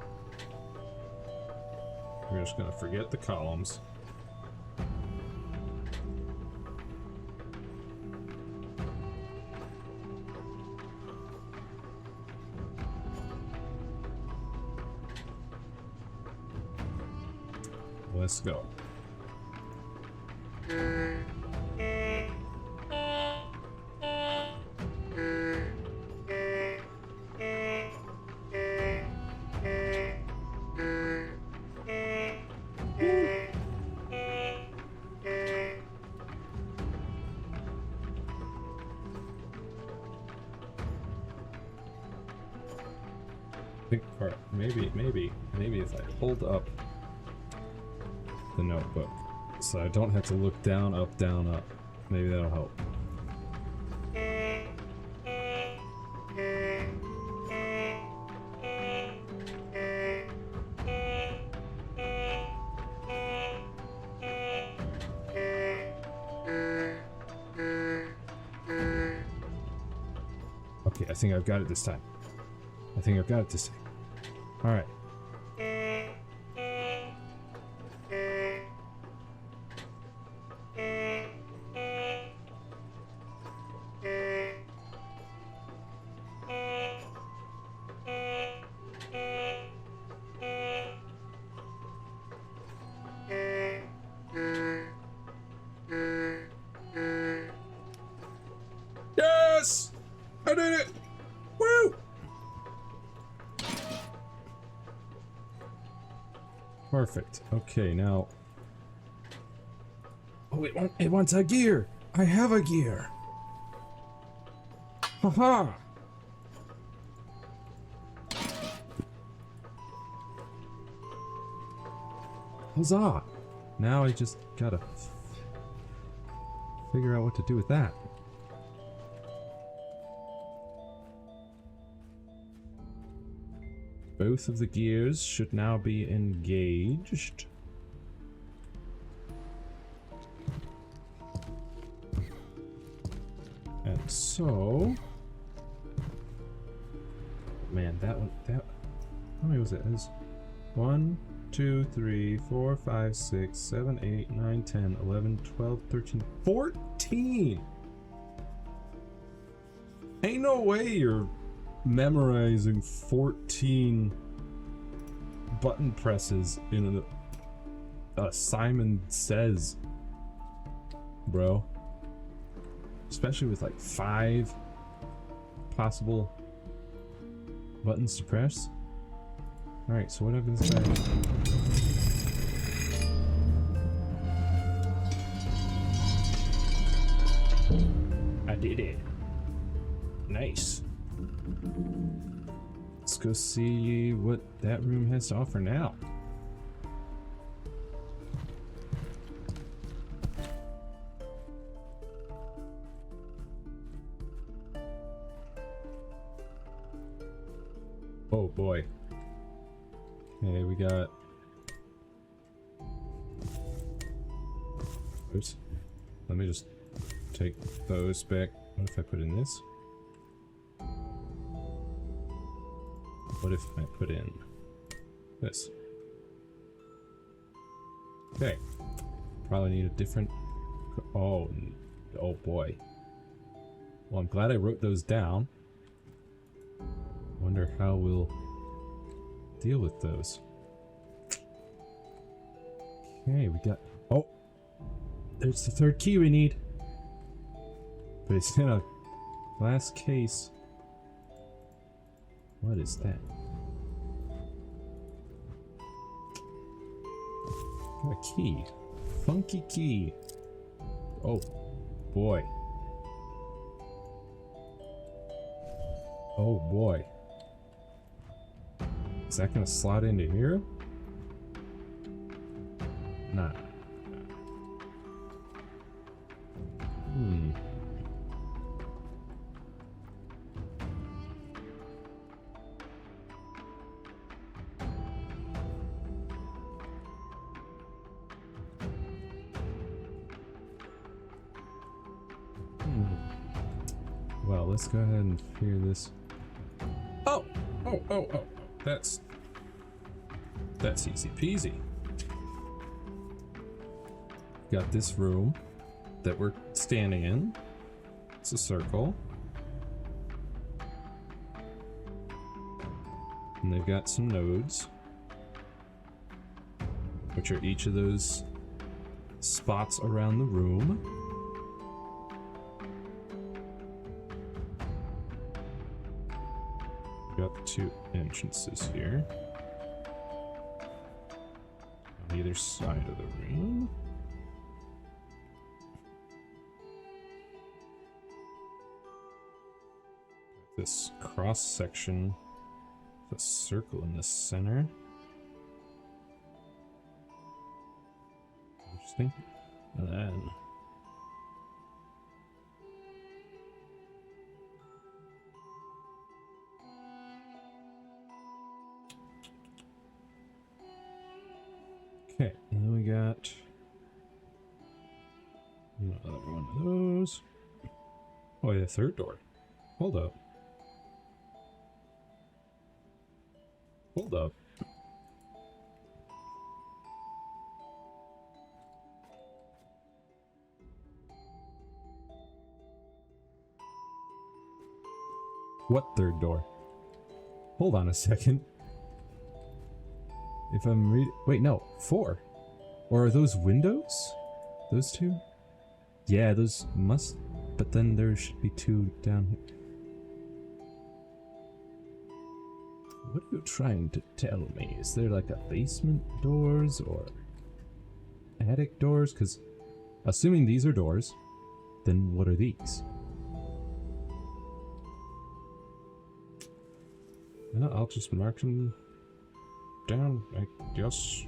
We're just gonna forget the columns. Let's go. I think, or maybe if I hold up the notebook so I don't have to look down, up, maybe that'll help. Okay, I think I've got it this time. All right. Yes! I did it! Woo! Perfect. Okay, now... Oh, it wants a gear! I have a gear! Haha! Huzzah! Now I just gotta figure out what to do with that. Both of the gears should now be engaged. And so... Man, that one... How many was it? It was 1, 2, 3, 4, 5, 6, 7, 8, 9, 10, 11, 12, 13, 14! Ain't no way you're memorizing 14 button presses in a Simon Says, bro. Especially with like 5 possible buttons to press. Alright, so what happens next? I did it. Nice. Let's go see what that room has to offer now. Oh boy. Okay, we got... Oops. Let me just take those back. What if I put in this? What if I put in this? Okay. Probably need a different... Oh boy. Well, I'm glad I wrote those down. Wonder how we'll deal with those. Okay, we got... Oh! there's the third key we need. But it's in a glass case. What is that? Got a key. Funky key. Oh, boy. Oh, boy. Is that gonna slot into here? Nah. Well, let's go ahead and figure this. Oh! Oh! That's easy peasy. Got this room that we're standing in. It's a circle. And they've got some nodes, which are each of those spots around the room. Got the two entrances here on either side of the room. Got this cross section with a circle in the center. Interesting. And then okay, and then we got another one of those. Oh, yeah, third door. Hold up. Hold up. What third door? Hold on a second. If I'm reading... Wait, no. 4. Or are those windows? Those two? Yeah, those must... But then there should be 2 down here. What are you trying to tell me? Is there like a basement doors or attic doors? Because assuming these are doors, then what are these? No, I'll just mark them down, I guess.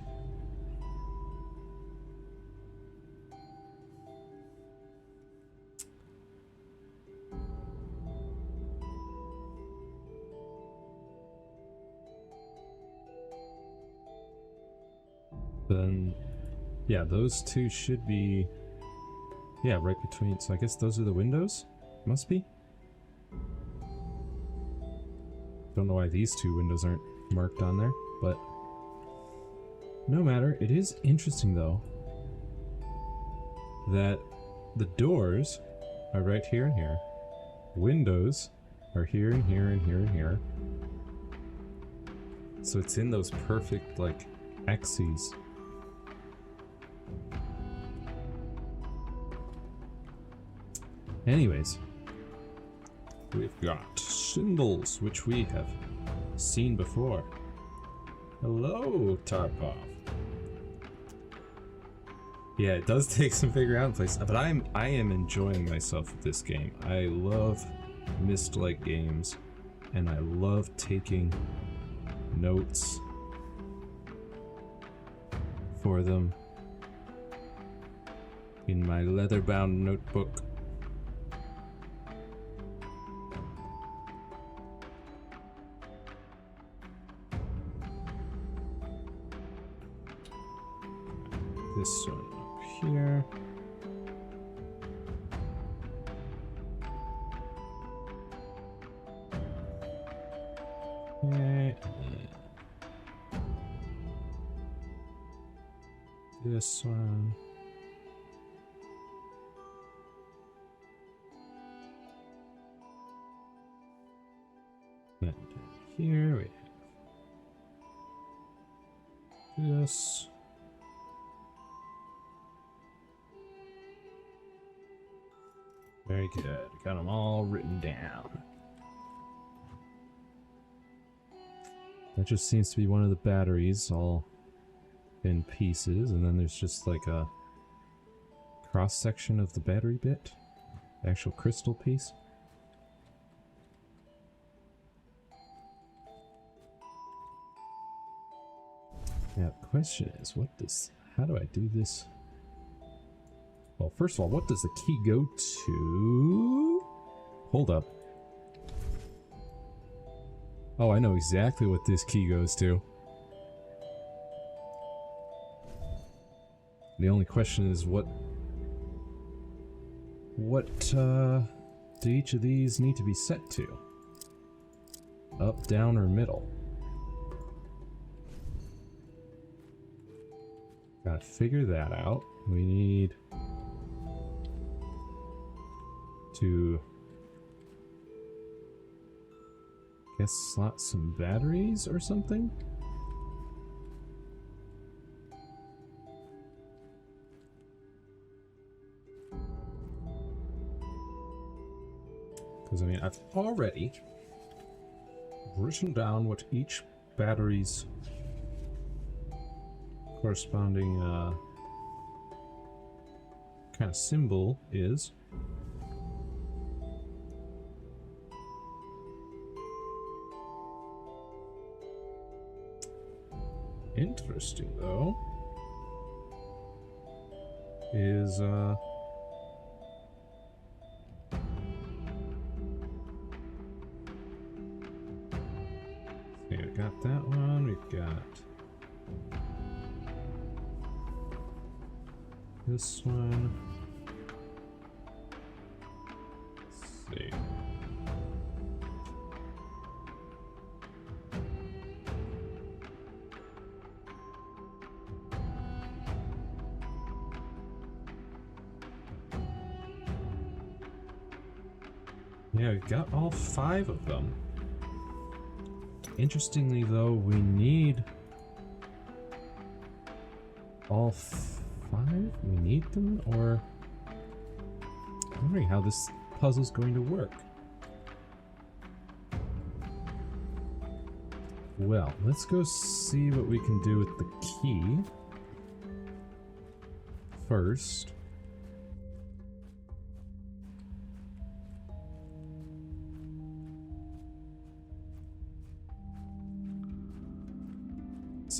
Then, yeah, those two should be, yeah, right between. So I guess those are the windows? Must be. Don't know why these 2 windows aren't marked on there, but no matter. It is interesting though that the doors are right here and here. Windows are here and here and here and here. So it's in those perfect like axes. Anyways, we've got symbols, which we have seen before. Hello, Tarkov. Yeah, it does take some figuring out in place, but I am enjoying myself with this game. I love Myst-like games, and I love taking notes for them in my leather-bound notebook. This one up here. Okay. This one. And here we have this. Very good. Got them all written down. That just seems to be one of the batteries, all in pieces, and then there's just like a cross section of the battery bit, the actual crystal piece. Now the question is, how do I do this? Well, first of all, what does the key go to? Hold up. Oh, I know exactly what this key goes to. The only question is what do each of these need to be set to? Up, down, or middle? Gotta figure that out. We need to, guess, slot some batteries or something? Because, I mean, I've already written down what each battery's corresponding kind of symbol is. Interesting, though, is okay, we got that one, we've got this one. Let's see. Yeah, we've got all 5 of them. Interestingly, though, we need all 5? We need them, or I'm wondering how this puzzle's going to work. Well, let's go see what we can do with the key first.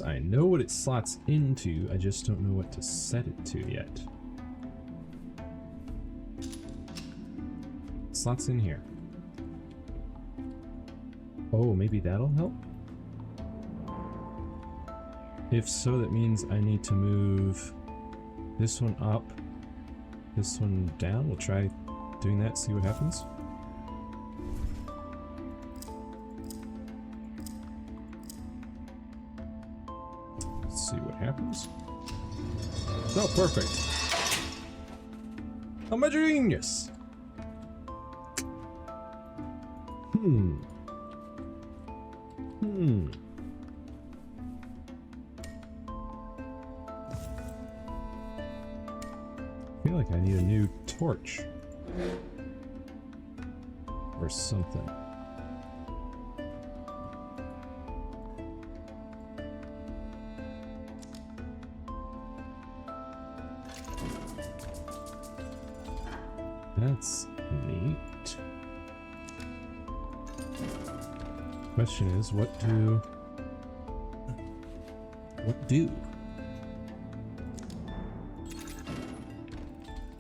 I know what it slots into, I just don't know what to set it to yet. It slots in here. Oh, maybe that'll help? If so, that means I need to move this one up, this one down. We'll try doing that, see what happens. See what happens. Oh, perfect. I'm a genius. I feel like I need a new torch. Or something. That's neat. Question is, what do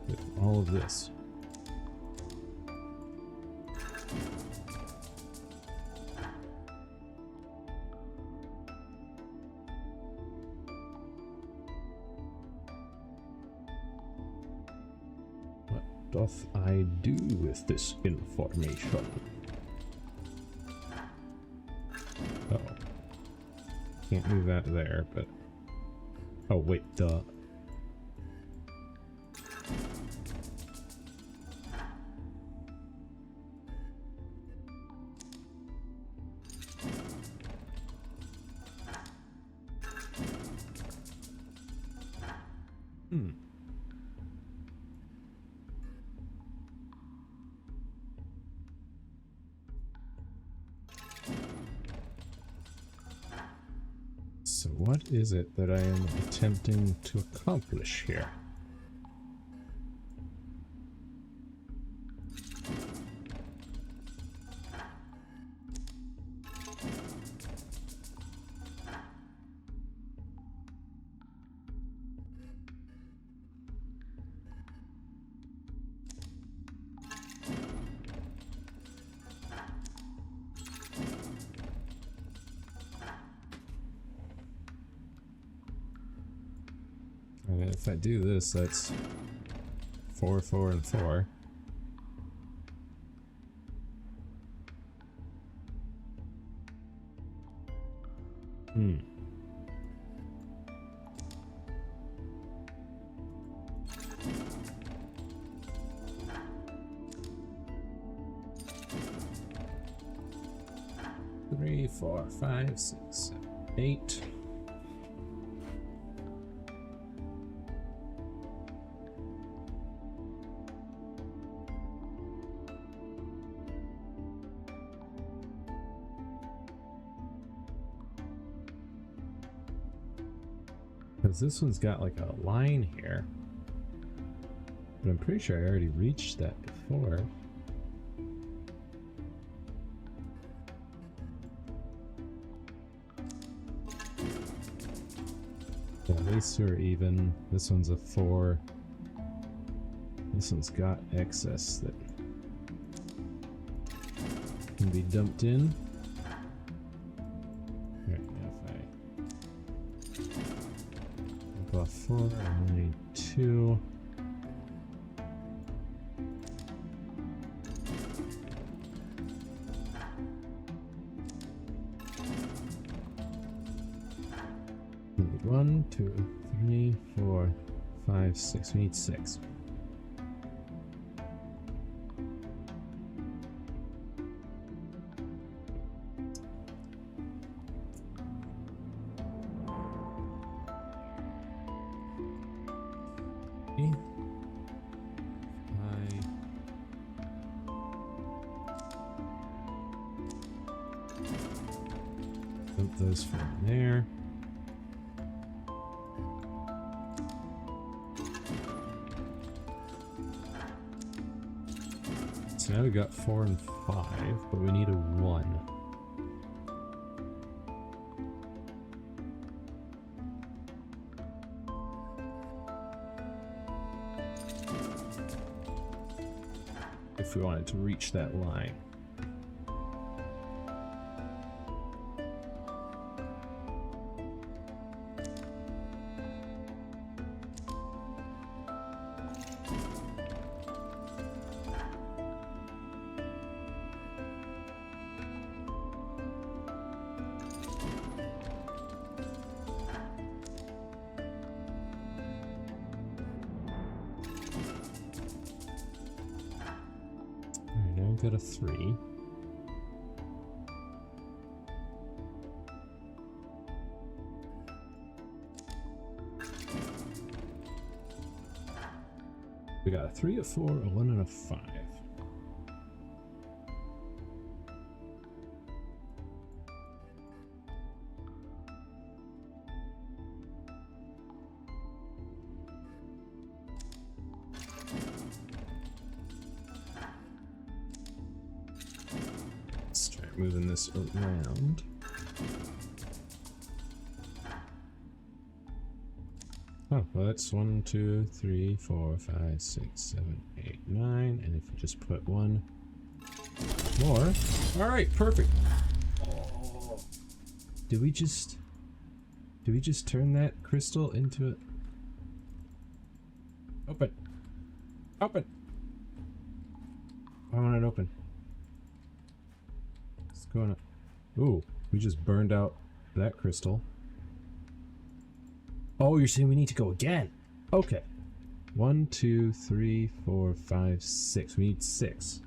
with all of this? Doth I do with this information? Uh oh. Can't move that there, but... Oh, wait, duh. So what is it that I am attempting to accomplish here? And if I do this, that's 4, 4, and 4. Hmm. Three, 4, 5, 6, 7, 8. Because this one's got like a line here. But I'm pretty sure I already reached that before. Yeah, these two are even. This one's a 4. This one's got excess that can be dumped in. Here, if I dump off 4, I only need 2. Need 1, 2, 3, 4, 5, 6. We need 6. Dump those from there. So now we got 4 and 5, but we need a 1. If we wanted to reach that line. Got a 3. We got a 3, a 4, a 1, and a 5. Moving this around. Oh, well, that's 1, 2, 3, 4, 5, 6, 7, 8, 9. And if you just put 1 more. Alright, perfect. Oh. Did we just turn that crystal into it? Open. Open. Why won't it open? Going up. Ooh, we just burned out that crystal. Oh, you're saying we need to go again? Okay. 1, 2, 3, 4, 5, 6. We need 6.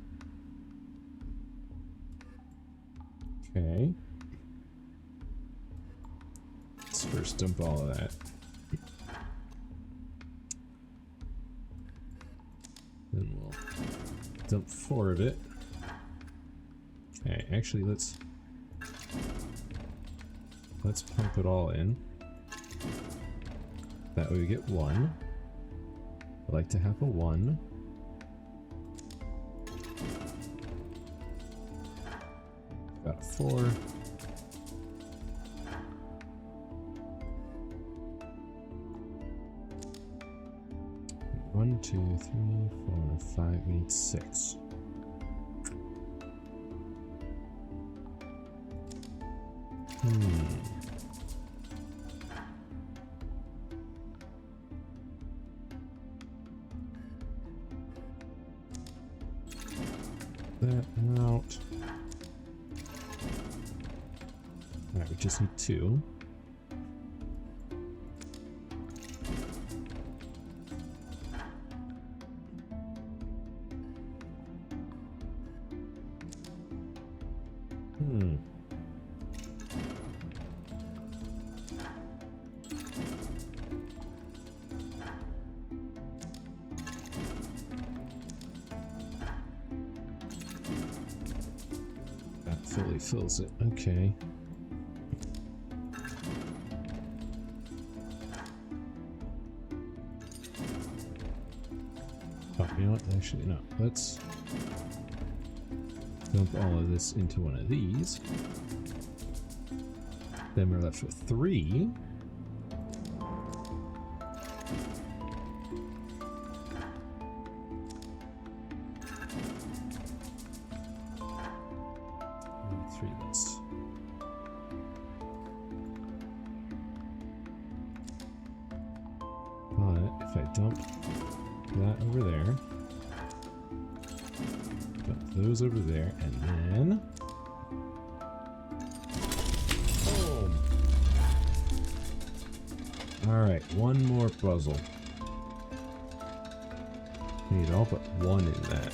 Okay. Let's first dump all of that. Then we'll dump 4 of it. Okay, actually, let's let's pump it all in. That way we get 1. I like to have a 1. Got a 4. One, 2, 3, 4, 5. We need 6. That out. Alright, we just need 2. That fully fills it. Okay. Oh, you know what? Actually, no. Let's dump all of this into one of these. Then we're left with 3. But if I dump that over there, dump those over there, and then boom. Alright, one more puzzle. Need all but 1 in that.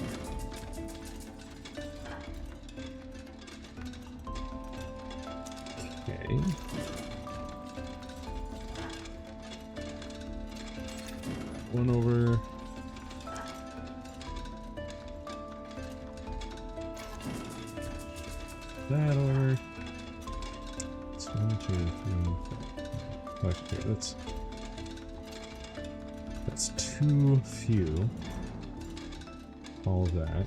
Okay. One over. That over. It's 1, 2, 3, 4. Okay, that's too few. All of that.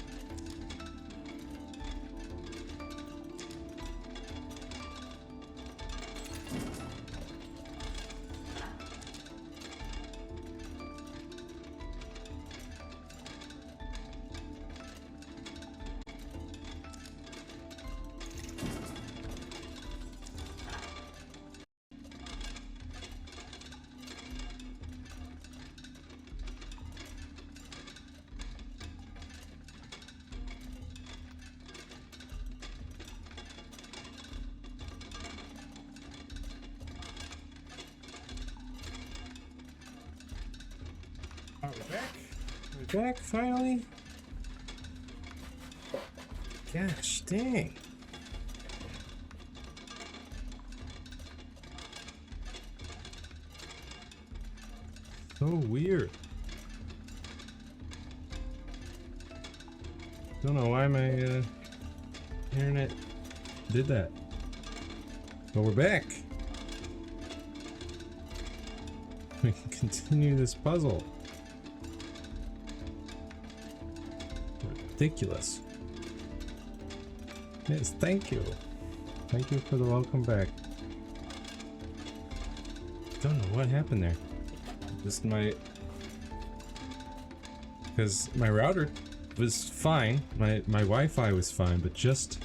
Are we back? We're back finally? Gosh dang. So weird. Don't know why my internet did that. But we're back. We can continue this puzzle. Ridiculous. Yes, thank you. Thank you for the welcome back. Don't know what happened there. Just because my router was fine, my Wi-Fi was fine, but just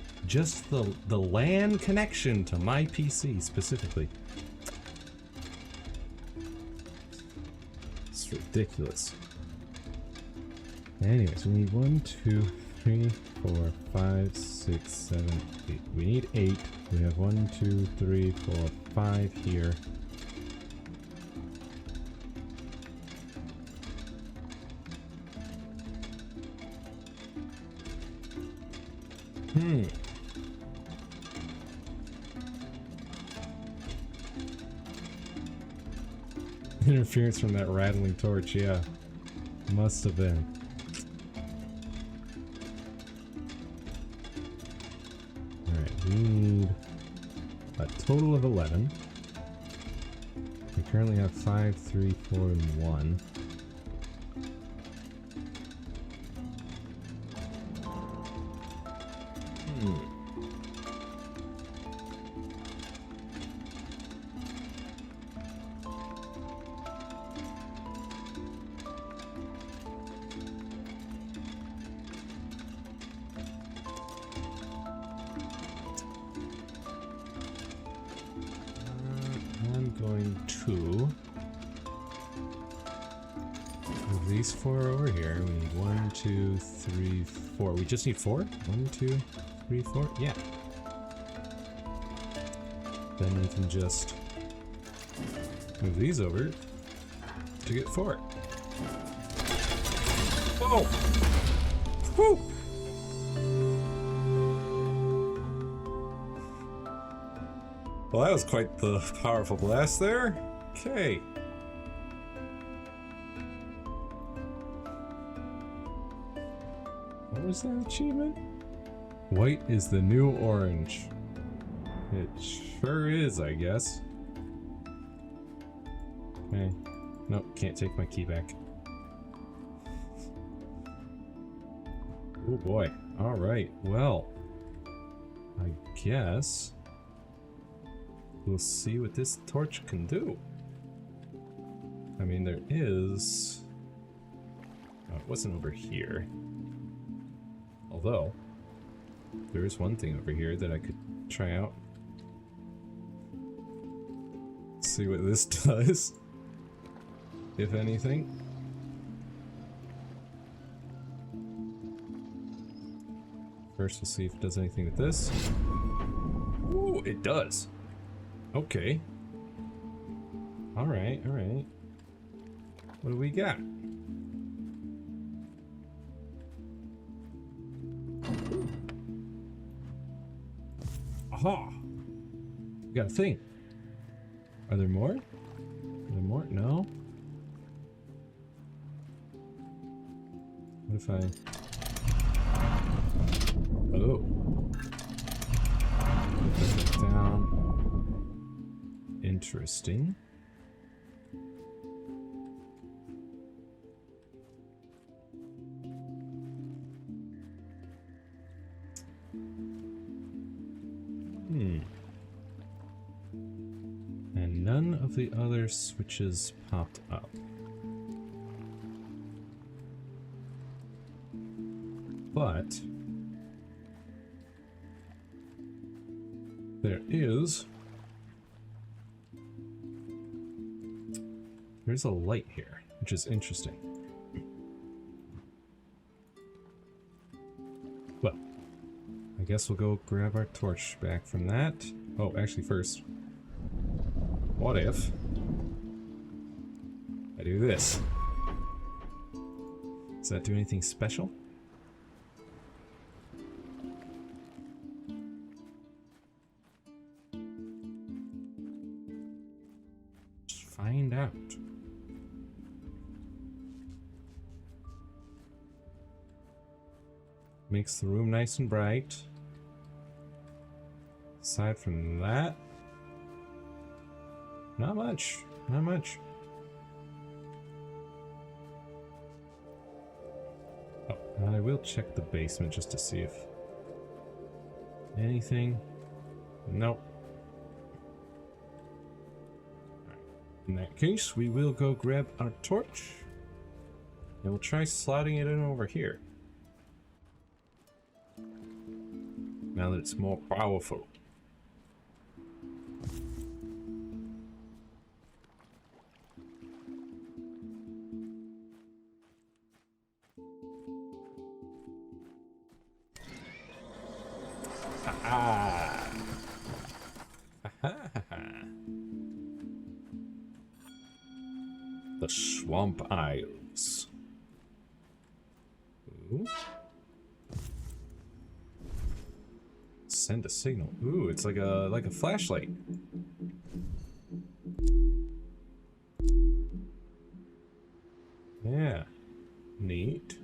the LAN connection to my PC specifically. It's ridiculous. Anyways, we need 1, 2, 3, 4, 5, 6, 7, 8. We need 8. We have 1, 2, 3, 4, 5 here. Interference from that rattling torch, yeah. Must have been. Alright, we need a total of 11. We currently have 5, 3, 4, and 1. I'm going to move these 4 over here. We need 1, 2, 3, 4. We just need 4? 1, 2, 3, 4? Yeah. Then we can just move these over to get 4. Whoa! Whew! Well, that was quite the powerful blast there. Okay. What was that achievement? White is the new orange. It sure is, I guess. Okay. Nope, can't take my key back. Oh boy. Alright, well. I guess we'll see what this torch can do. I mean, there is... Oh, it wasn't over here. Although, there is one thing over here that I could try out. See what this does. If anything. First, we'll see if it does anything with this. Ooh, it does. Okay. Alright, alright. What do we got? Aha! We got a thing. Are there more? Are there more? No? What if I... Oh. Put that down. Interesting. And none of the other switches popped up. But there's a light here, which is interesting. Well, I guess we'll go grab our torch back from that. Oh, actually first, what if I do this? Does that do anything special? Find out. Makes the room nice and bright. Aside from that, not much. Not much. Oh, I will check the basement just to see if anything. Nope. In that case, we will go grab our torch and we'll try slotting it in over here. Now that it's more powerful. Ha-ha! Ha-ha-ha-ha! The Swamp Isles. Ooh. Send a signal. Ooh, it's like a flashlight. Yeah. Neat.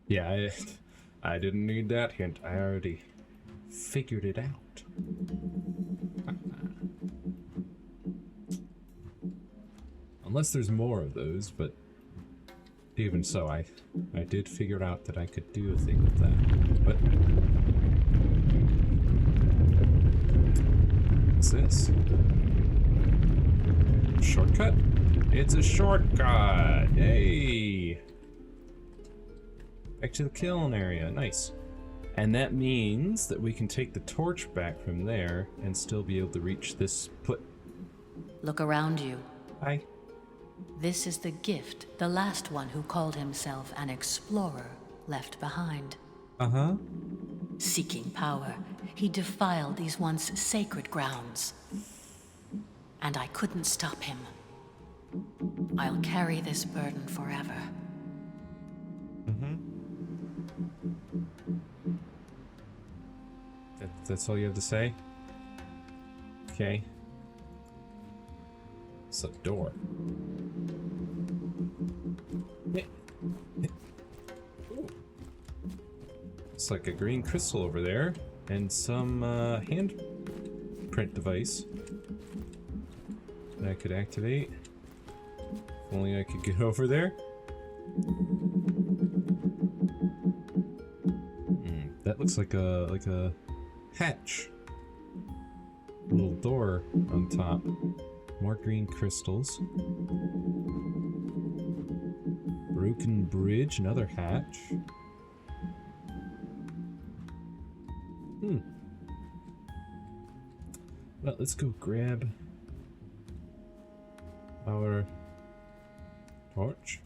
Yeah, I didn't need that hint. I already figured it out. Unless there's more of those, but even so, I did figure out that I could do a thing with that. But what's this? Shortcut? It's a shortcut! Hey! Back to the kiln area. Nice. And that means that we can take the torch back from there and still be able to reach this put. Look around you. Hi. This is the gift the last one who called himself an explorer left behind. Uh-huh. Seeking power, he defiled these once sacred grounds. And I couldn't stop him. I'll carry this burden forever. Mm-hmm. That's all you have to say? Okay. It's a door. It's like a green crystal over there, and some handprint device that I could activate. If only I could get over there. That looks like a hatch. Little door on top. More green crystals. Broken bridge, another hatch. Well, let's go grab our torch.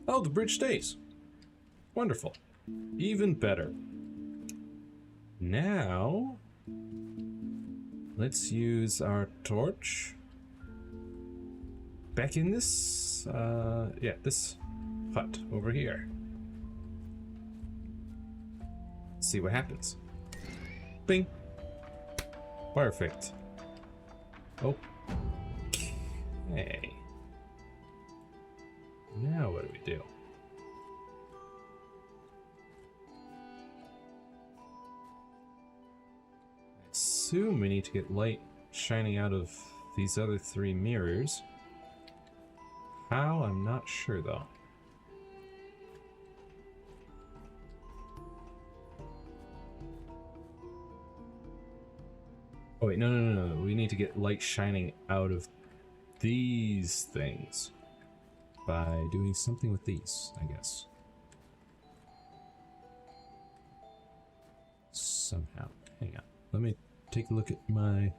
Oh, the bridge stays. Wonderful. Even better. Now, let's use our torch back in this, this hut over here. See what happens. Bing. Perfect. Okay. Now what do we do? I assume we need to get light shining out of these other three mirrors. How? I'm not sure though. Oh wait, no. We need to get light shining out of these things by doing something with these, I guess. Somehow. Hang on. Let me take a look at my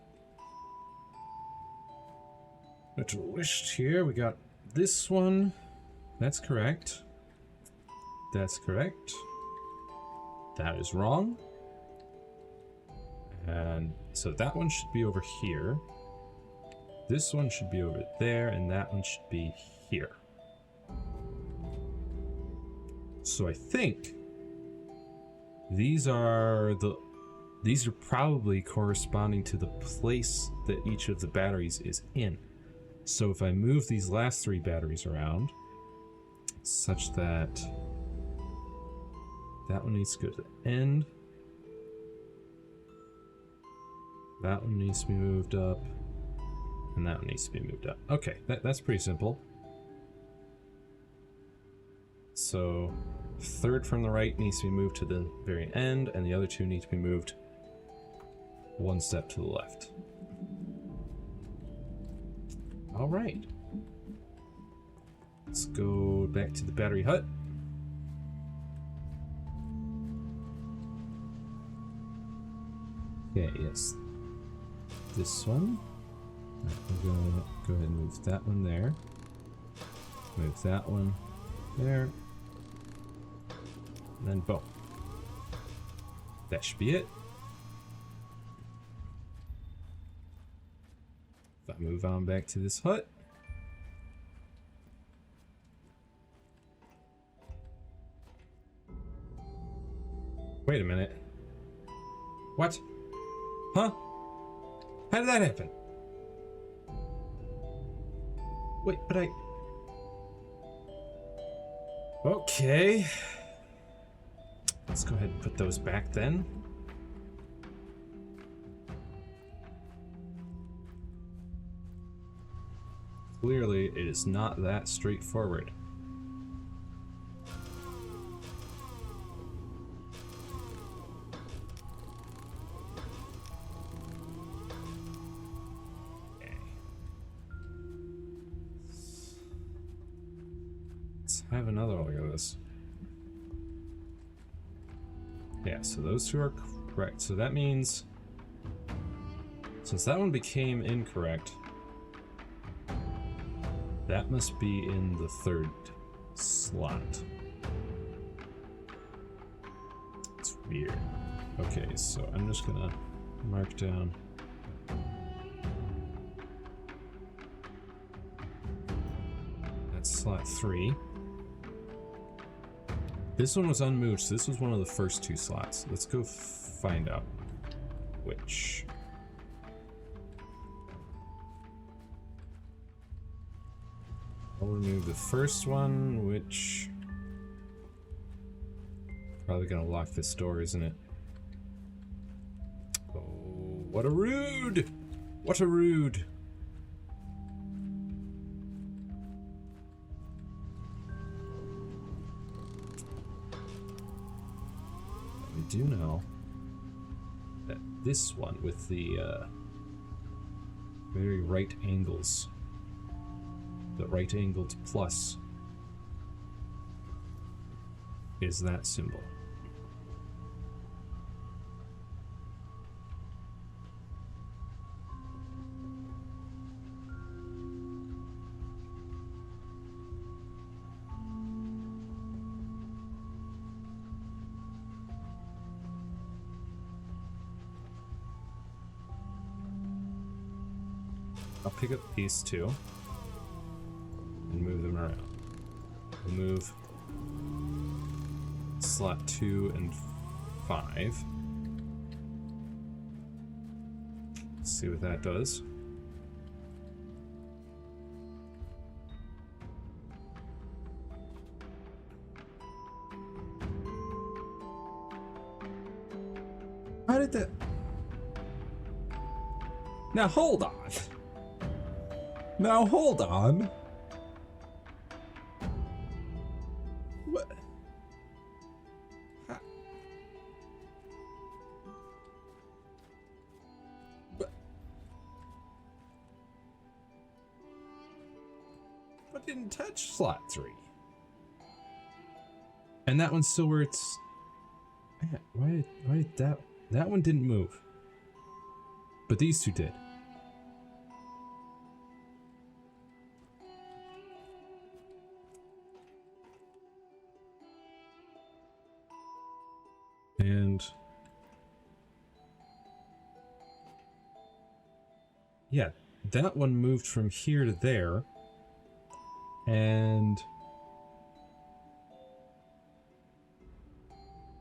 little list here. We got this one. That's correct. That's correct. That is wrong. And so that one should be over here. This one should be over there, and that one should be here. So I think these are probably corresponding to the place that each of the batteries is in. So if I move these last three batteries around, such that that one needs to go to the end, that one needs to be moved up, and that one needs to be moved up. Okay, that's pretty simple. So, third from the right needs to be moved to the very end, and the other two need to be moved one step to the left. All right. Let's go back to the battery hut. Okay, yes. This one. We're gonna go ahead and move that one there. Move that one there. And then boom. That should be it. If I move on back to this hut. Wait a minute. What? Huh? How did that happen? Wait, but I... Okay. Let's go ahead and put those back then. Clearly, it is not that straightforward. Okay. Let's have another look at this. Yeah, so those two are correct. So that means, since that one became incorrect, that must be in the third slot. It's weird. Okay, so I'm just gonna mark down. That's slot 3. This one was unmoved, so this was one of the first 2 slots. Let's go find out which. I'll remove the first one, which... Probably gonna lock this door, isn't it? Oh, what a rude! What a rude! We do know that this one with the very right angles, the right angled plus, is that symbol. I'll pick up these two and move them around. We'll move slot 2 and 5. Let's see what that does. How did that... Now hold on. Now hold on. What? What? What didn't touch slot 3? And that one's still where it's... Why did that one didn't move? But these two did. And yeah, that one moved from here to there, and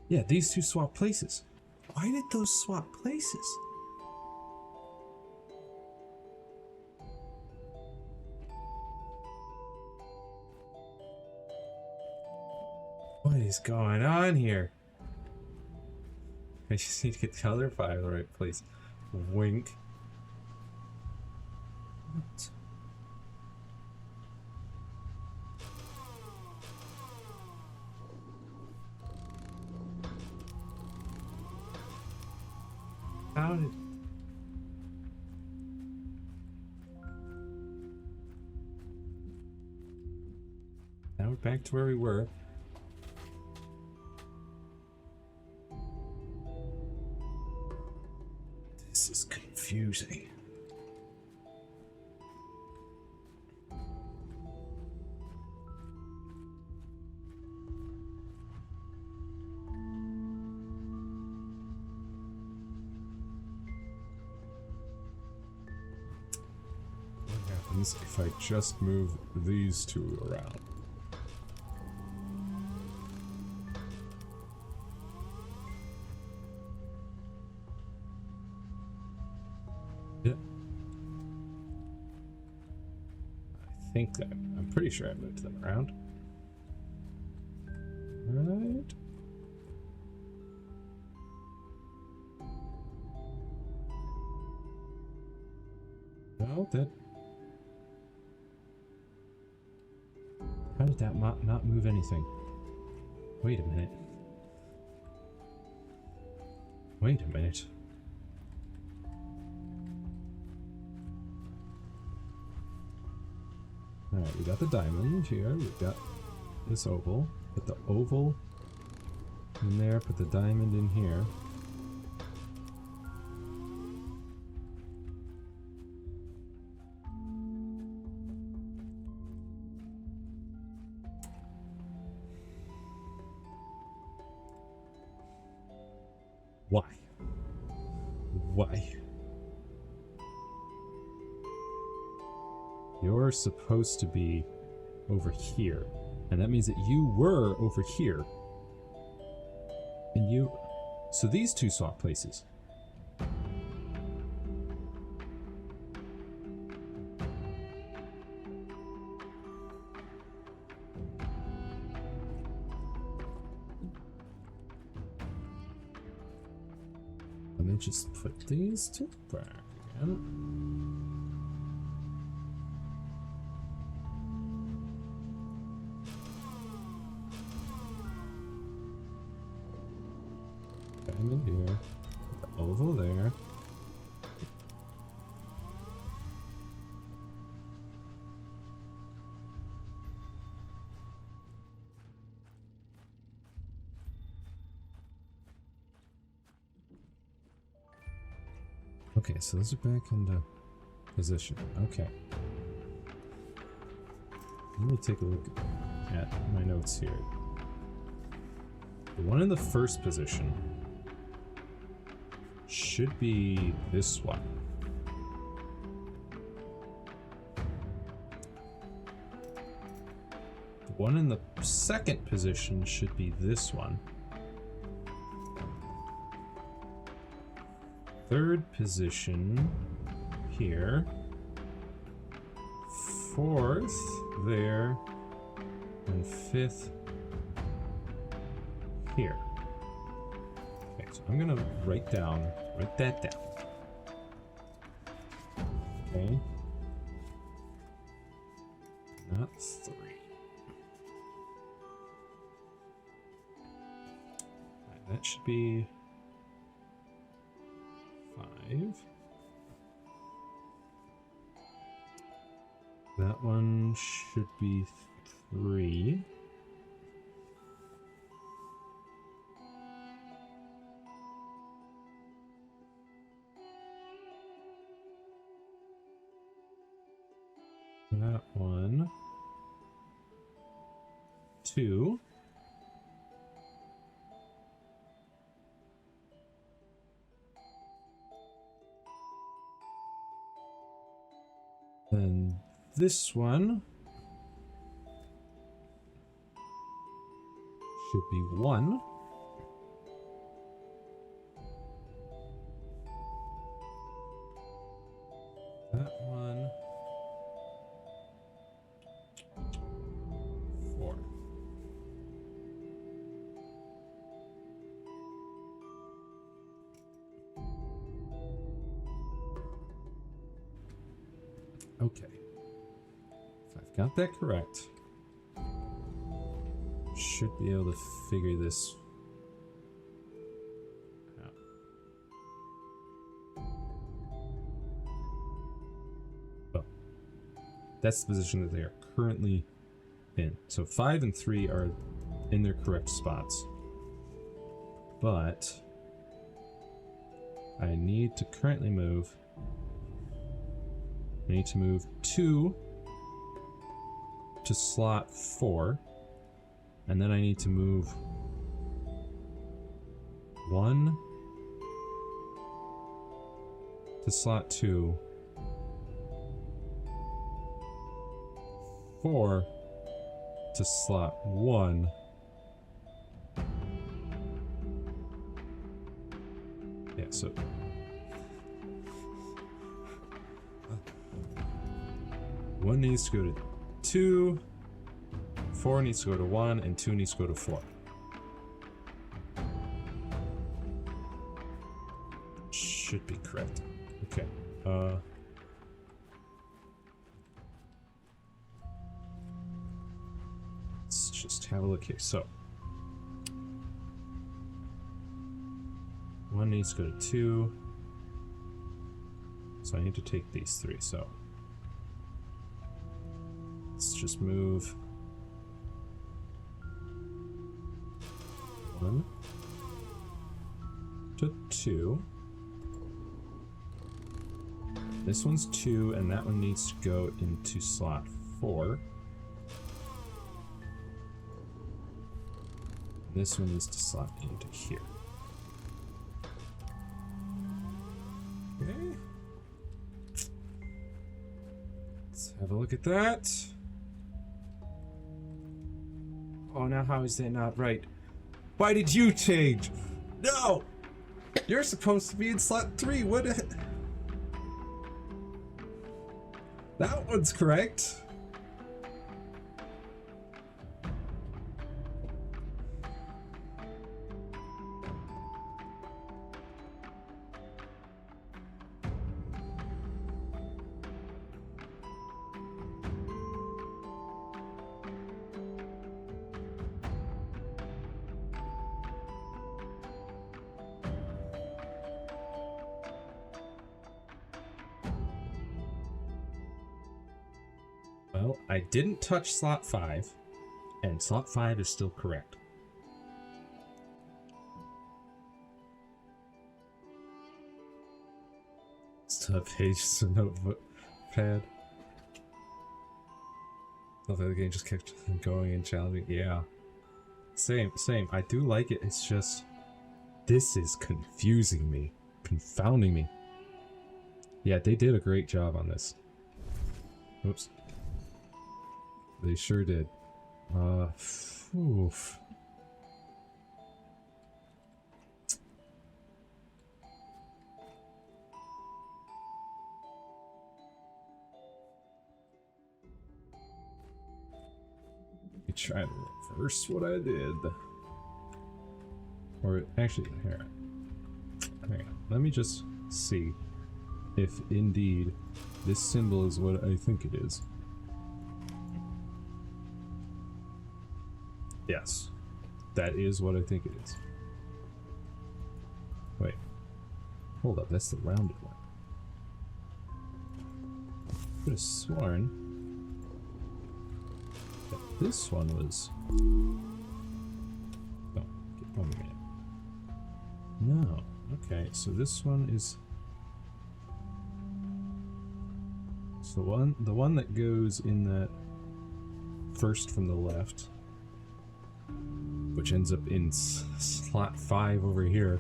yeah, these two swap places. Why did those swap places? What is going on here? I just need to get the other 5 in the right place. Wink. What? How did... Now we're back to where we were. This is confusing. What happens if I just move these two around? Yeah. I think that I'm pretty sure I moved them around. Right. No, that... did that not move anything? Wait a minute. Wait a minute. Alright, we got the diamond here. We've got this oval. Put the oval in there. Put the diamond in here. Why? Why? You're supposed to be over here. And that means that you were over here. And you... So these two swap places. Let me just put these two back again. Diamond here, the oval there. Okay, so those are back into position. Okay. Let me take a look at my notes here. The one in the first position should be this one. The one in the second position should be this one. Third position here. Fourth there. And fifth here. Okay, so I'm gonna write that down. Okay. Not 3. Right, that should be 5. That one should be 3. That one, 2. And this one should be 1. That one, 4. Okay. If I've got that correct, should be able to figure this out. Well, that's the position that they are currently in. So 5 and 3 are in their correct spots. But I need to currently move. I need to move 2 to slot 4. And then I need to move 1 to slot 2. 4 to slot 1. Yeah, so... One needs to go to 2, 4 needs to go to 1, and 2 needs to go to 4. Should be correct. Okay. just have a look here. So, 1 needs to go to 2. So I need to take these 3, so let's just move 1 to 2. This one's 2, and that one needs to go into slot 4. This one needs to slot into here. Okay. Let's have a look at that. Oh, now how is that not right? Why did you change? No! You're supposed to be in slot 3. What? That one's correct. Well, I didn't touch slot 5, and slot 5 is still correct. Still have pages of notepad. Love how the game just kept going and challenging. Yeah. Same. I do like it. It's just, this is confusing me. Confounding me. Yeah, they did a great job on this. Oops. They sure did. Oof. Let me try to reverse what I did. Or actually, here. Hang on. Let me just see if indeed this symbol is what I think it is. Yes, that is what I think it is. Wait, hold up, that's the rounded one. I could have sworn that this one was... Oh, give 1 minute. No, okay, so this one is... So the one that goes in that first from the left, which ends up in slot 5 over here,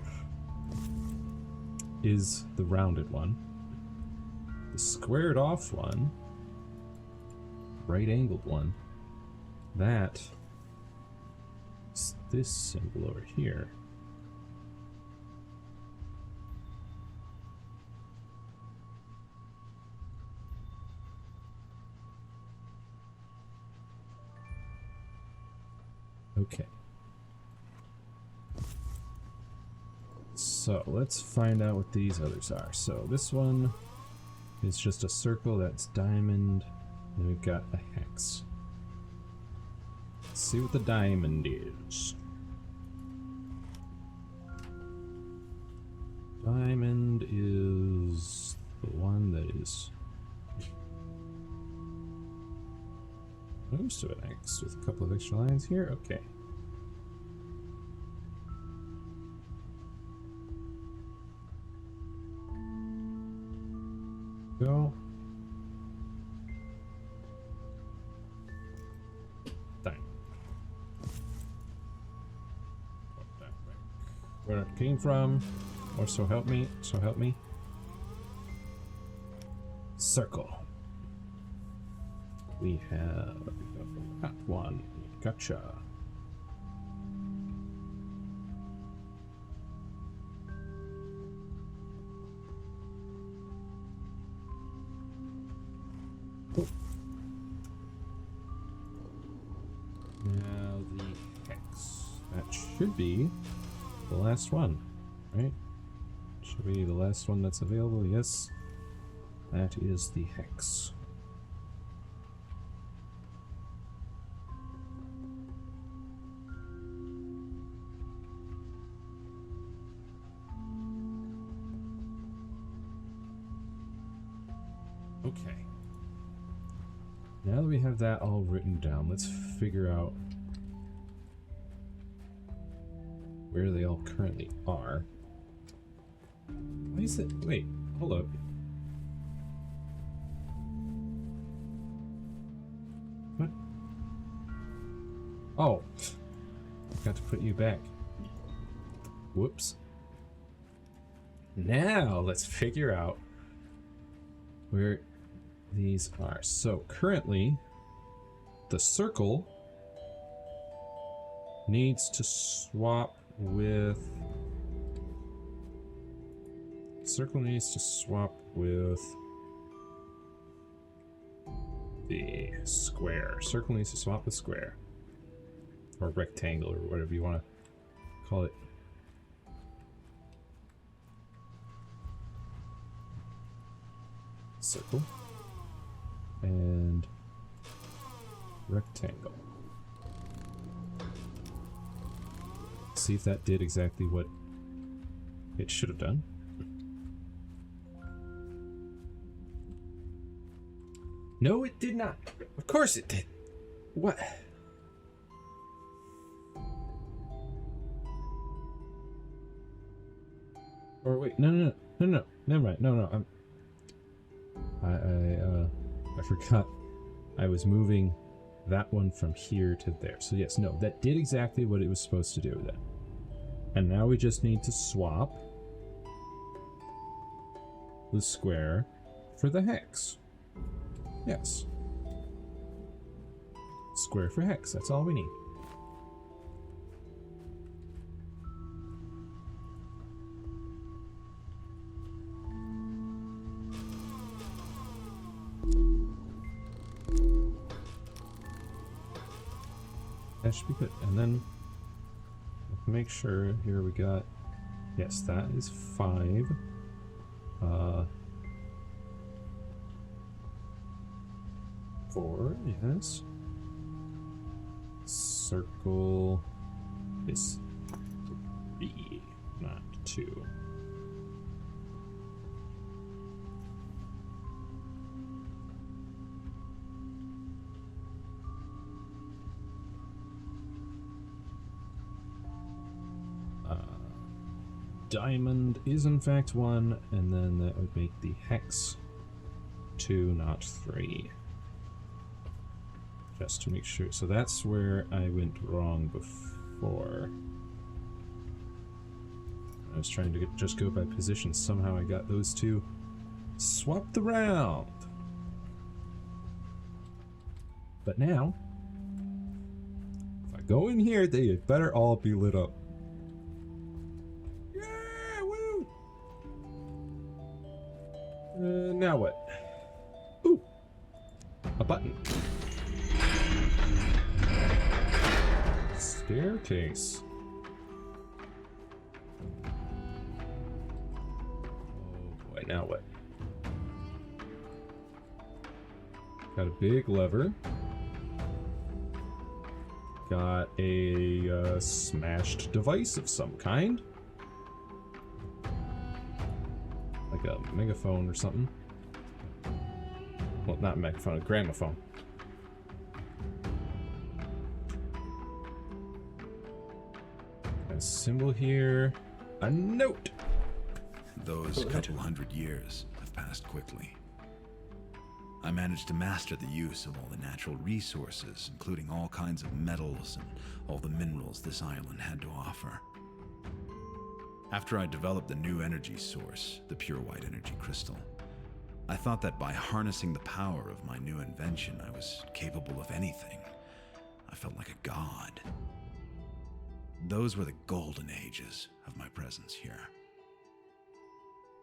is the rounded one. The squared off one, right angled one, that is this symbol over here. Okay. So let's find out what these others are. So this one is just a circle, that's diamond, and we've got a hex. Let's see what the diamond is. Diamond is the one that is close to an X with a couple of extra lines here. Okay. Go. Done. Where it came from, or so help me, Circle. We have that one. Gotcha. Now the hex. That should be the last one, right? Should be the last one that's available. Yes, that is the hex. Okay. Now that we have that all written down, let's figure out where they all currently are. Why is it? Wait, hold up. What? Oh, I got to put you back. Whoops. Now let's figure out where these are. So currently, the circle needs to swap with... Circle needs to swap with the square. Circle needs to swap with square. Or rectangle, or whatever you want to call it. Circle. And rectangle. See if that did exactly what it should have done. No, it did not. Of course it did. What? Or wait, no. Never mind. No. I forgot. I was moving that one from here to there. So yes, no, that did exactly what it was supposed to do then. And now we just need to swap the square for the hex. Yes. Square for hex, that's all we need. That should be good. And then make sure here we got, yes, that is 5. 4, yes. Circle is 3, not 2. Diamond is in fact 1, and then that would make the hex 2, not 3. Just to make sure. So that's where I went wrong before. I was trying to just go by position. Somehow I got those two swapped around. But now, if I go in here, they better all be lit up. Yeah, woo! Now what? Ooh, a button. Staircase. Oh boy, now what? Got a big lever. Got a smashed device of some kind. Like a megaphone or something. Well, not a megaphone, a gramophone. A symbol here. A note! Those couple hundred years have passed quickly. I managed to master the use of all the natural resources, including all kinds of metals and all the minerals this island had to offer. After I developed the new energy source, the pure white energy crystal, I thought that by harnessing the power of my new invention, I was capable of anything. I felt like a god. Those were the golden ages of my presence here.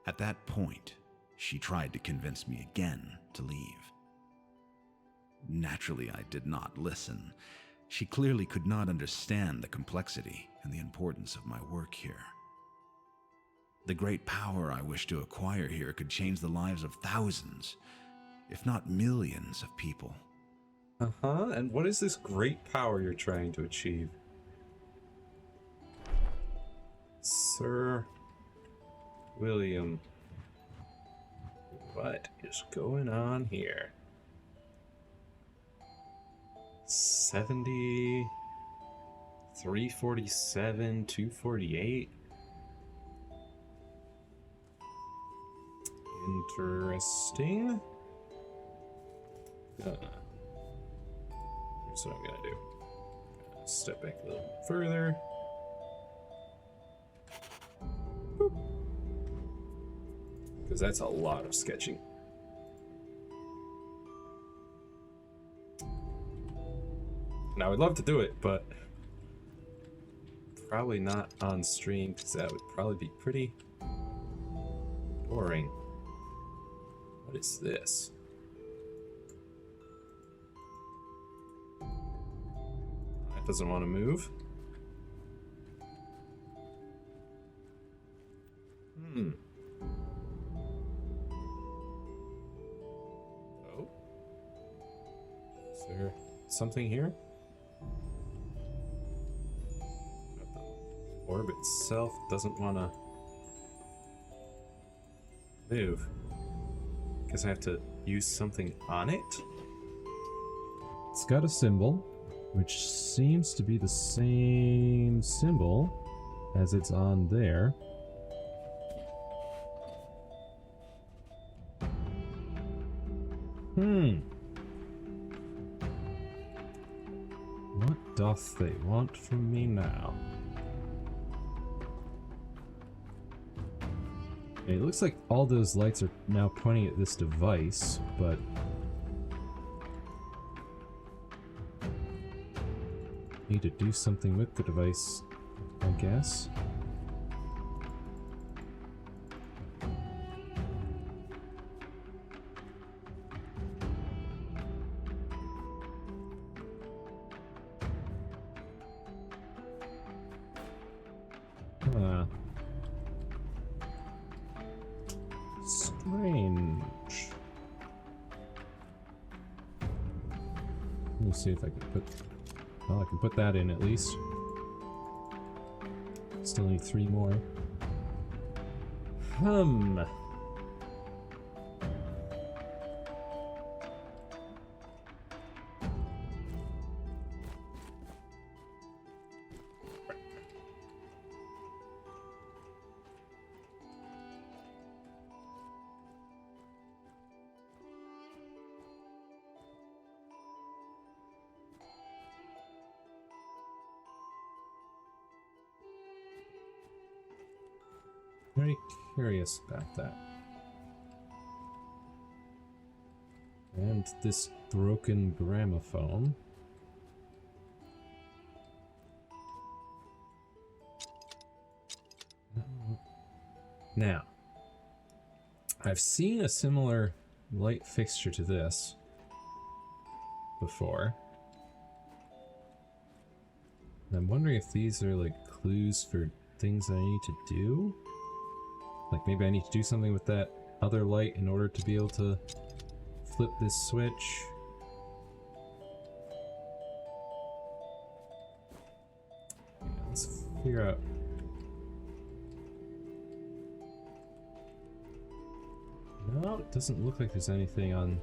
At that point, she tried to convince me again to leave. Naturally, I did not listen. She clearly could not understand the complexity and the importance of my work here. The great power I wished to acquire here could change the lives of thousands, if not millions of people. Uh-huh, and what is this great power you're trying to achieve? Sir William. What is going on here? 70, 347, 248. Interesting. Here's what I'm gonna do. Step back a little further. Because that's a lot of sketching. And I would love to do it, but probably not on stream because that would probably be pretty boring. What is this? That doesn't want to move. Oh. Is there something here? The orb itself doesn't want to move. Guess I have to use something on it? It's got a symbol, which seems to be the same symbol as it's on there. What doth they want from me now? It looks like all those lights are now pointing at this device, but need to do something with the device, I guess. Strange. Let me see if I can put... Well, I can put that in at least. Still need 3 more. Very curious about that. And this broken gramophone. Now, I've seen a similar light fixture to this before. And I'm wondering if these are like clues for things I need to do. Like maybe I need to do something with that other light in order to be able to flip this switch. Yeah, let's figure out. No, it doesn't look like there's anything on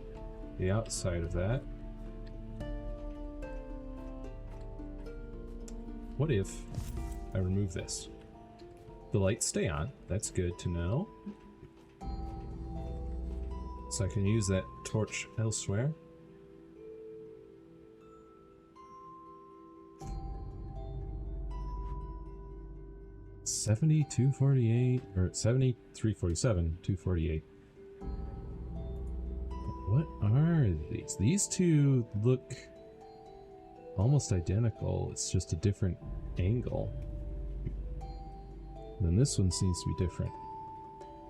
the outside of that. What if I remove this? The lights stay on. That's good to know. So I can use that torch elsewhere. $72.48 or $73.47, $2.48. What are these? These two look almost identical. It's just a different angle. Then this one seems to be different.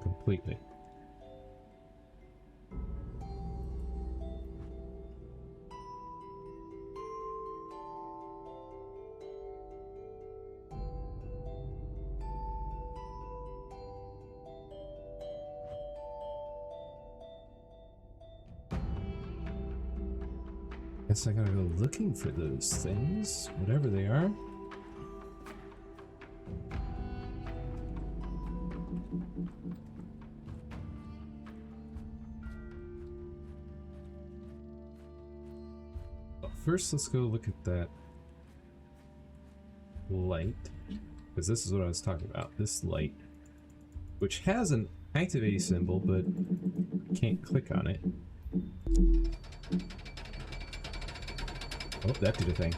Completely. Guess I gotta go looking for those things, whatever they are. first let's go look at that light. Because this is what I was talking about. This light. Which has an activate symbol, but can't click on it. Oh, that did a thing.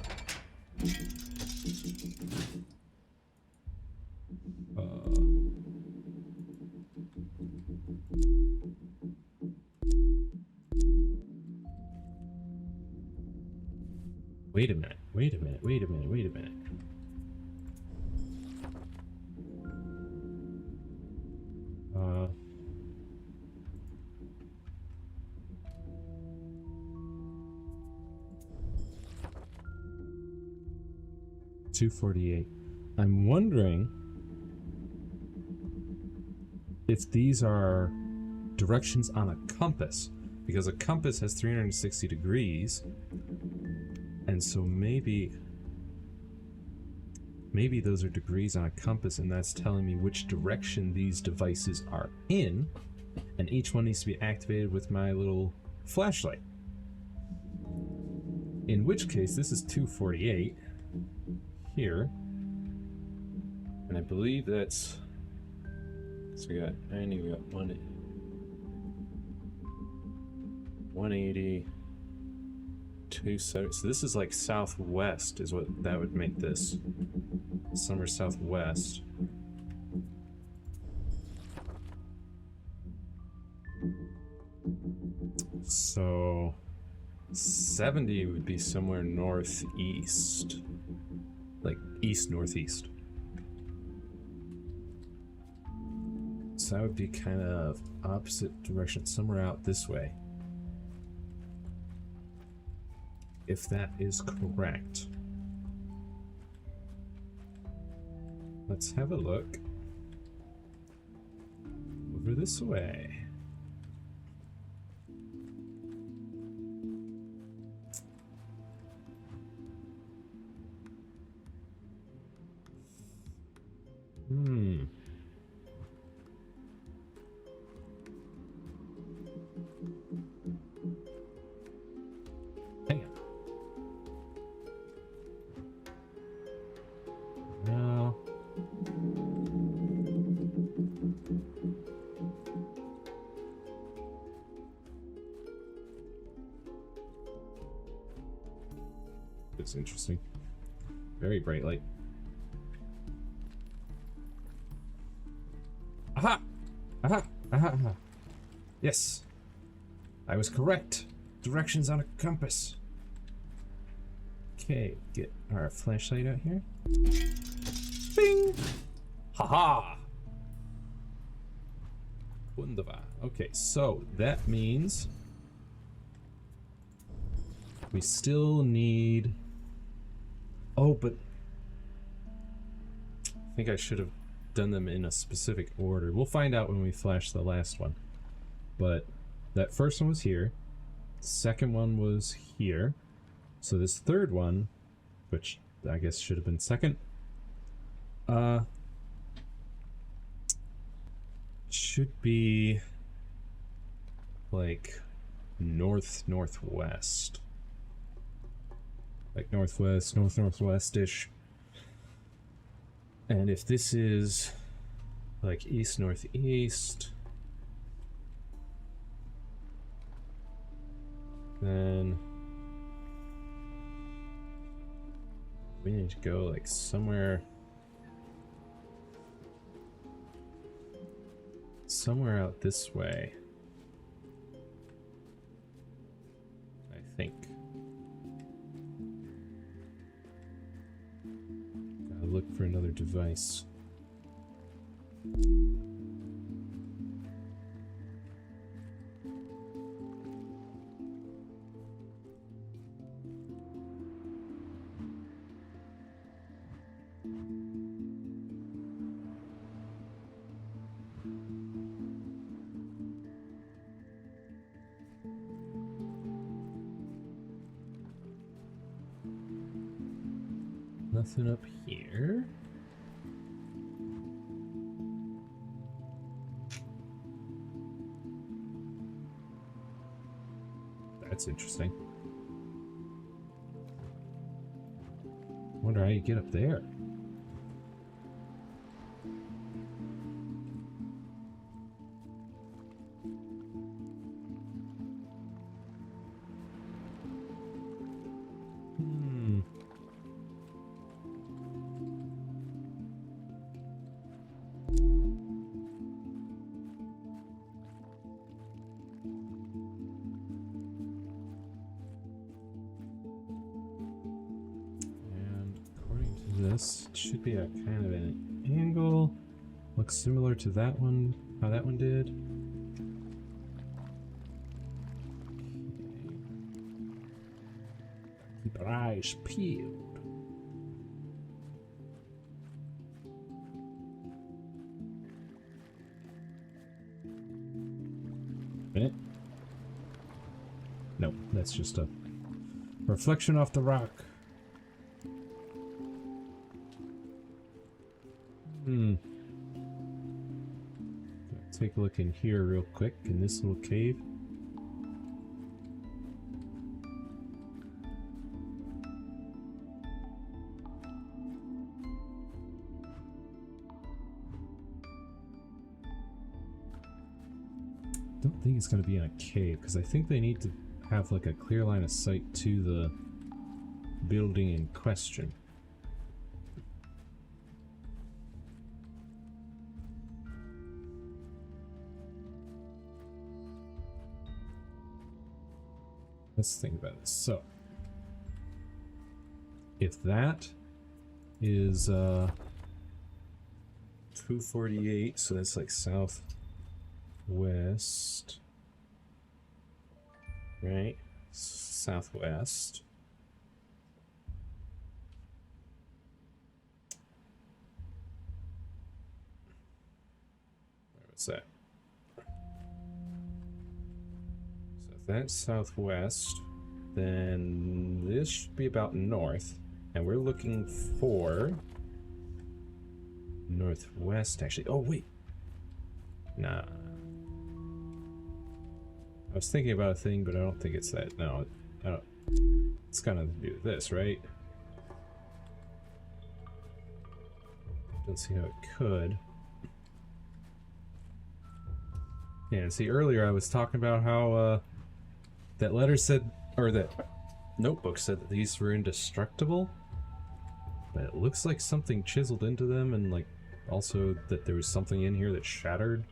Wait a minute, wait a minute, wait a minute, wait a minute. $248. I'm wondering if these are directions on a compass, because a compass has 360 degrees, and so maybe those are degrees on a compass, and that's telling me which direction these devices are in, and each one needs to be activated with my little flashlight. In which case, this is 248 here, and I believe that's, so we got 90, we got 180, 270. So this is like southwest is what that would make this. Somewhere southwest. So 70 would be somewhere northeast. Like east-northeast. So that would be kind of opposite direction, somewhere out this way. If that is correct. Let's have a look. Over this way. Hang on. No. It's interesting. Very bright light. Aha! Aha! Aha! Aha! Yes! I was correct! Directions on a compass. Okay, get our flashlight out here. Bing! Haha! Wunderbar. Okay, so that means we still need... Oh, but I think I should have done them in a specific order. We'll find out when we flash the last one. But that first one was here. Second one was here. So this third one, which I guess should have been second, should be like northwest. Like northwest, northwest-ish. And if this is like east-northeast, then we need to go like somewhere out this way, I think. Gotta look for another device. Nothing up here. That's interesting. you get up there. This should be a kind of an angle. Looks similar to that one, how that one did. Okay. Keep our eyes peeled. Eh? No, that's just a reflection off the rock. Take a look in here real quick in this little cave. Don't think it's going to be in a cave because I think they need to have like a clear line of sight to the building in question. Let's think about this. So, if that is 248, so that's like southwest, right? Southwest. What's that? If that's southwest, then this should be about north, and we're looking for northwest, actually. Oh, wait. Nah. I was thinking about a thing, but I don't think it's that. No, I don't. It's gonna do this, right? Don't see how it could. Yeah, and see, earlier I was talking about how, that letter said, or that notebook said that these were indestructible, but it looks like something chiseled into them, and like also that there was something in here that shattered.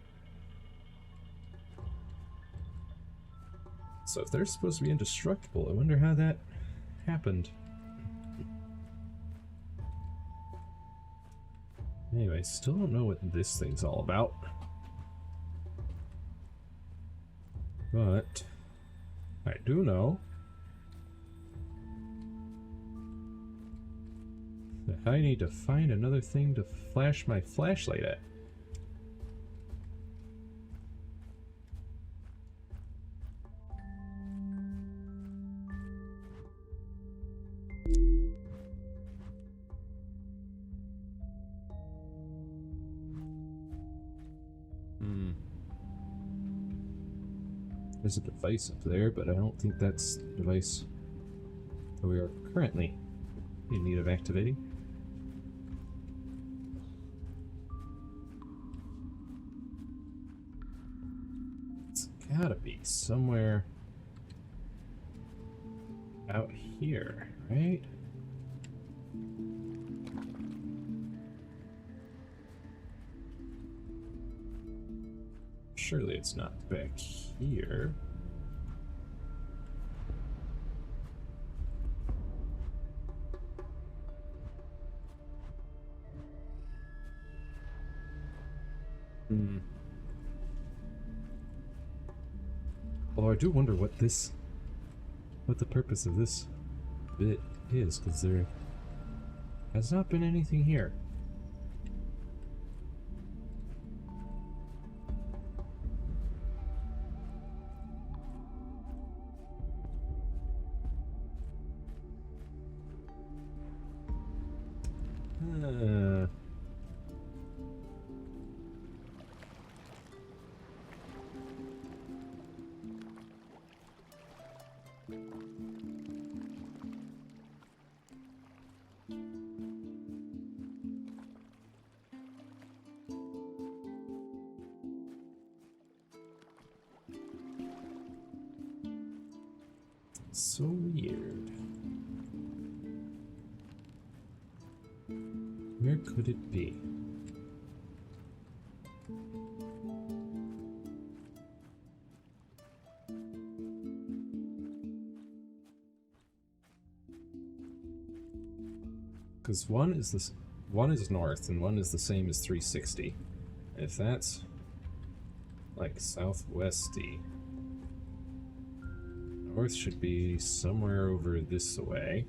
So if they're supposed to be indestructible, I wonder how that happened. Anyway, still don't know what this thing's all about. But I do know that I need to find another thing to flash my flashlight at. There's a device up there, but I don't think that's the device that we are currently in need of activating. It's gotta be somewhere out here, right? Surely it's not back here. Although I do wonder what the purpose of this bit is, because there has not been anything here. So weird. Where could it be? Because one is north and one is the same as 360. If that's like southwesty, north should be somewhere over this way.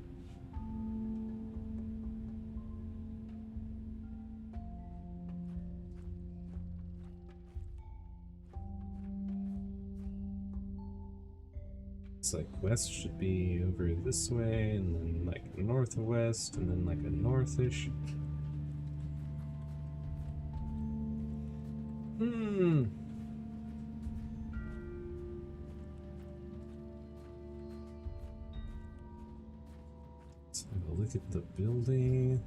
It's like west should be over this way, and then like northwest, and then like a northish. Let's have a look at the building.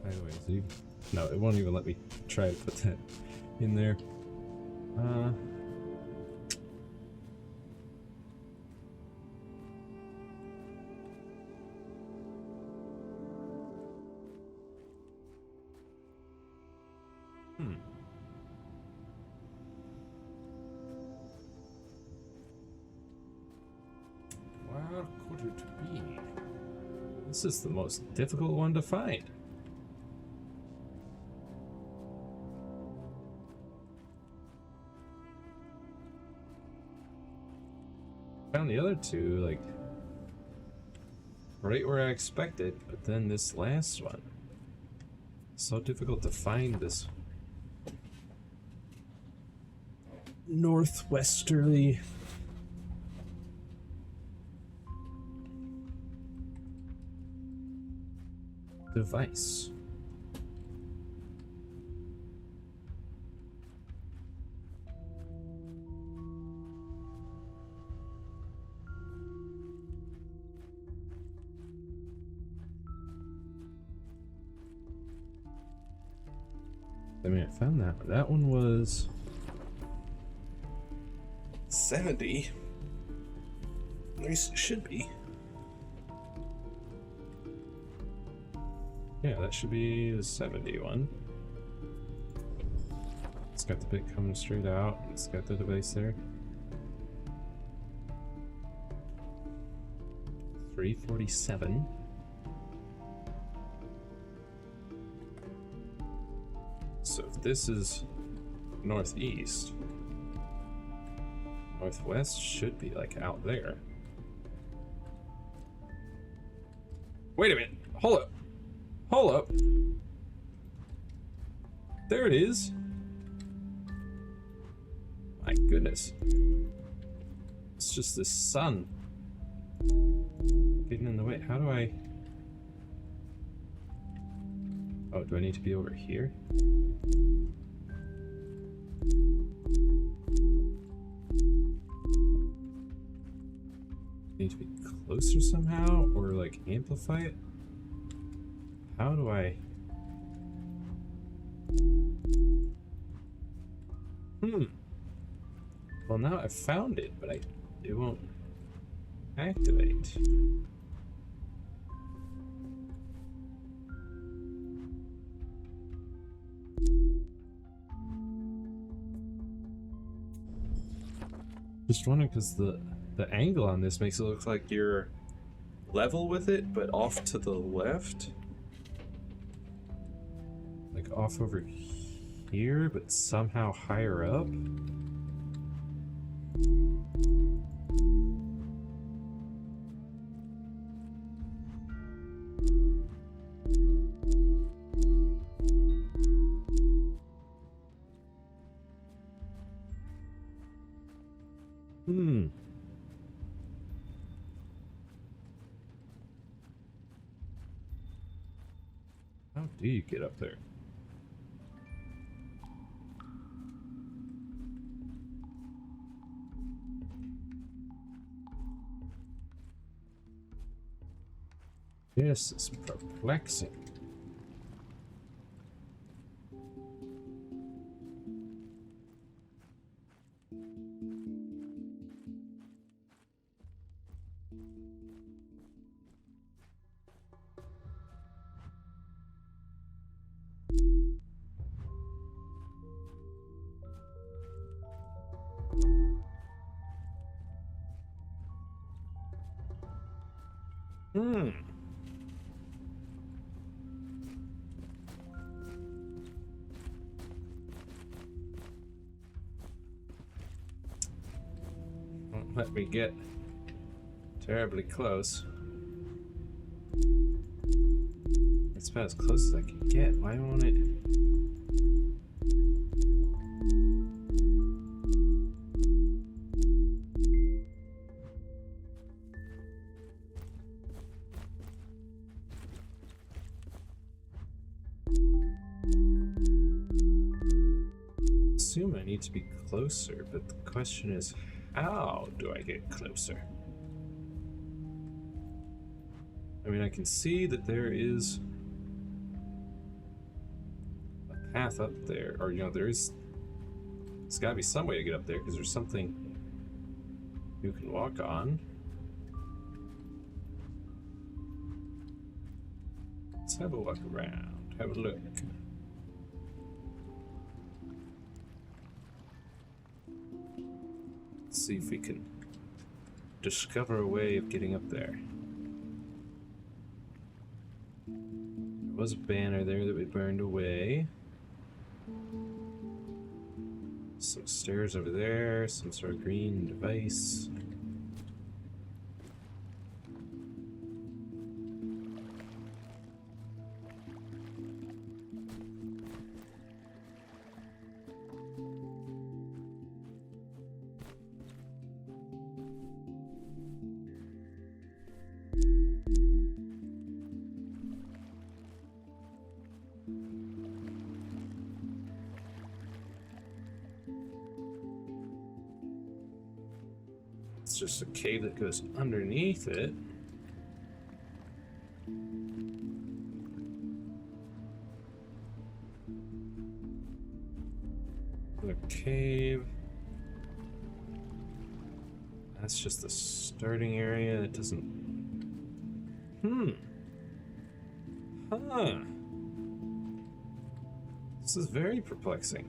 Highways. No, it won't even let me try to put that in there. Where could it be? This is the most difficult one to find. Found the other two, like, right where I expected, but then this last one, so difficult to find this northwesterly device. I mean, I found that one. That one was 70. At least it should be. Yeah, that should be the 71. It's got the bit coming straight out. It's got the device there. 347. So if this is northeast, northwest should be like out there. Wait a minute. Hold up. Hold up. There it is. My goodness. It's just the sun getting in the way. How do I... Oh, do I need to be over here? Need to be closer somehow, or like amplify it? How do I... Well, now I've found it, but it won't activate. Just wondering, because the angle on this makes it look like you're level with it, but off to the left. Like off over here, but somehow higher up. How do you get up there? This is perplexing. Hmm. Won't let me get terribly close. It's about as close as I can get. Why won't it? Assume I need to be closer, but the question is, how do I get closer? I mean, I can see that there is a path up there, or, you know, there's gotta be some way to get up there, because there's something you can walk on. Let's have a walk around, have a look. Let's see if we can discover a way of getting up there. There was a banner there that we burned away. Some stairs over there, some sort of green device. It's just a cave that goes underneath it. Another cave. That's just the starting area. It doesn't... Huh. This is very perplexing.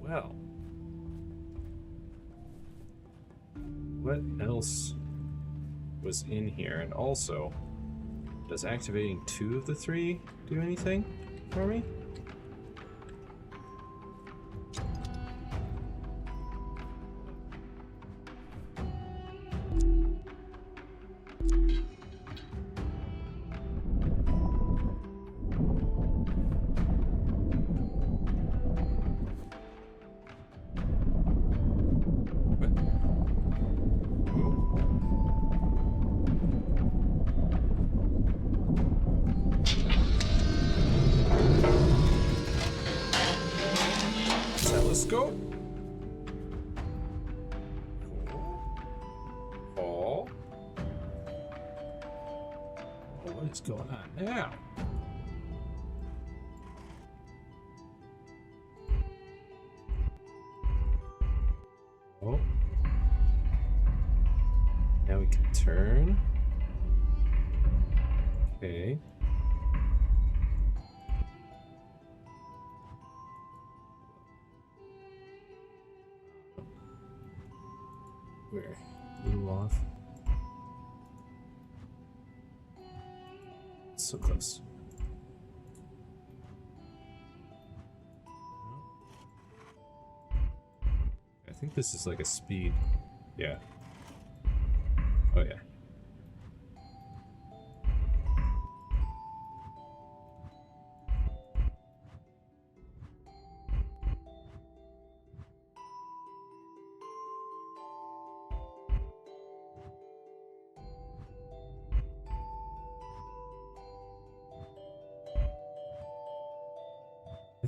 Well, what else was in here? And also, does activating 2 of the 3 do anything for me? Telescope? Cool. Oh, what is going on now? Oh. Now we can turn. Okay. We're a little off. So close. I think this is like a speed. Yeah. Oh yeah.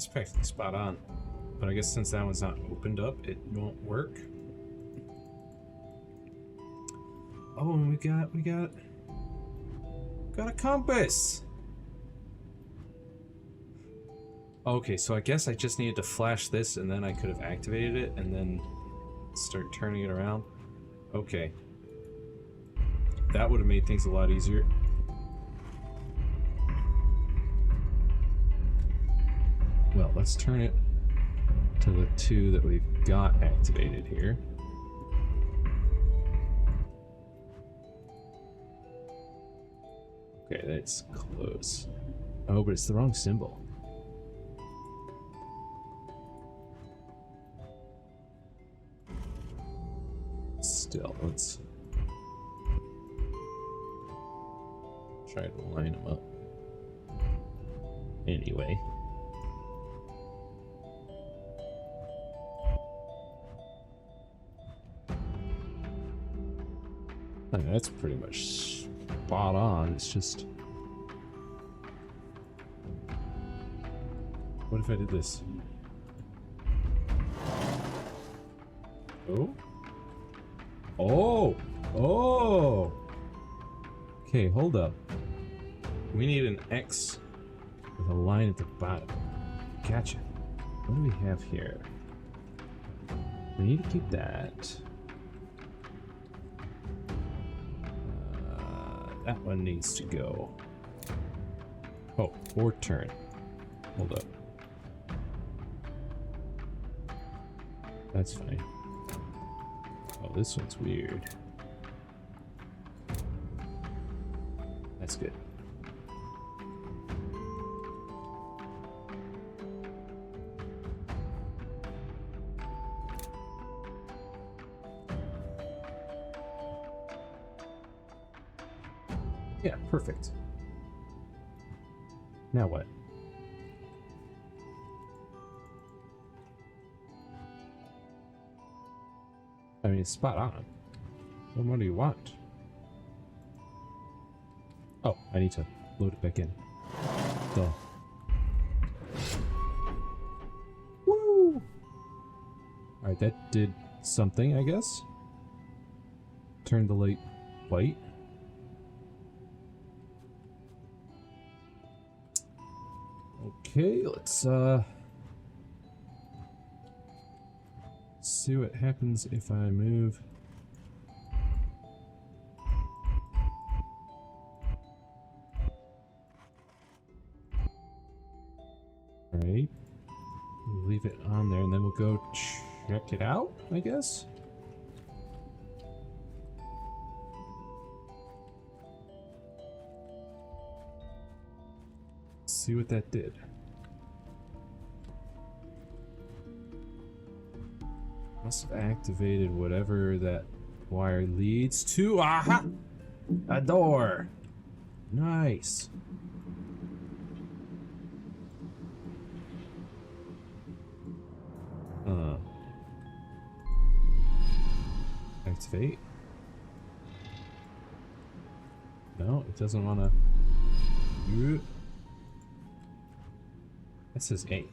It's practically spot on. But I guess since that one's not opened up, it won't work. Oh, and we got a compass. Okay, so I guess I just needed to flash this and then I could have activated it and then start turning it around. Okay. That would have made things a lot easier. Well, let's turn it to the two that we've got activated here. Okay, that's close. Oh, but it's the wrong symbol. Still, let's try to line them up. Anyway. I mean, that's pretty much spot on. It's just... What if I did this? Oh? Oh! Oh! Okay, hold up. We need an X with a line at the bottom. Gotcha. What do we have here? We need to keep that. That one needs to go. Oh, or turn. Hold up. That's fine. Oh, this one's weird. That's good. Yeah, perfect. Now what? I mean, it's spot on. What more do you want? Oh, I need to load it back in. Duh. Woo! Alright, that did something, I guess. Turned the light white. Okay, let's see what happens if I move. Alright. Leave it on there and then we'll go check it out, I guess. See what that did. Must have activated whatever that wire leads to. Aha! A door! Nice. Activate. No, it doesn't want to. That says A.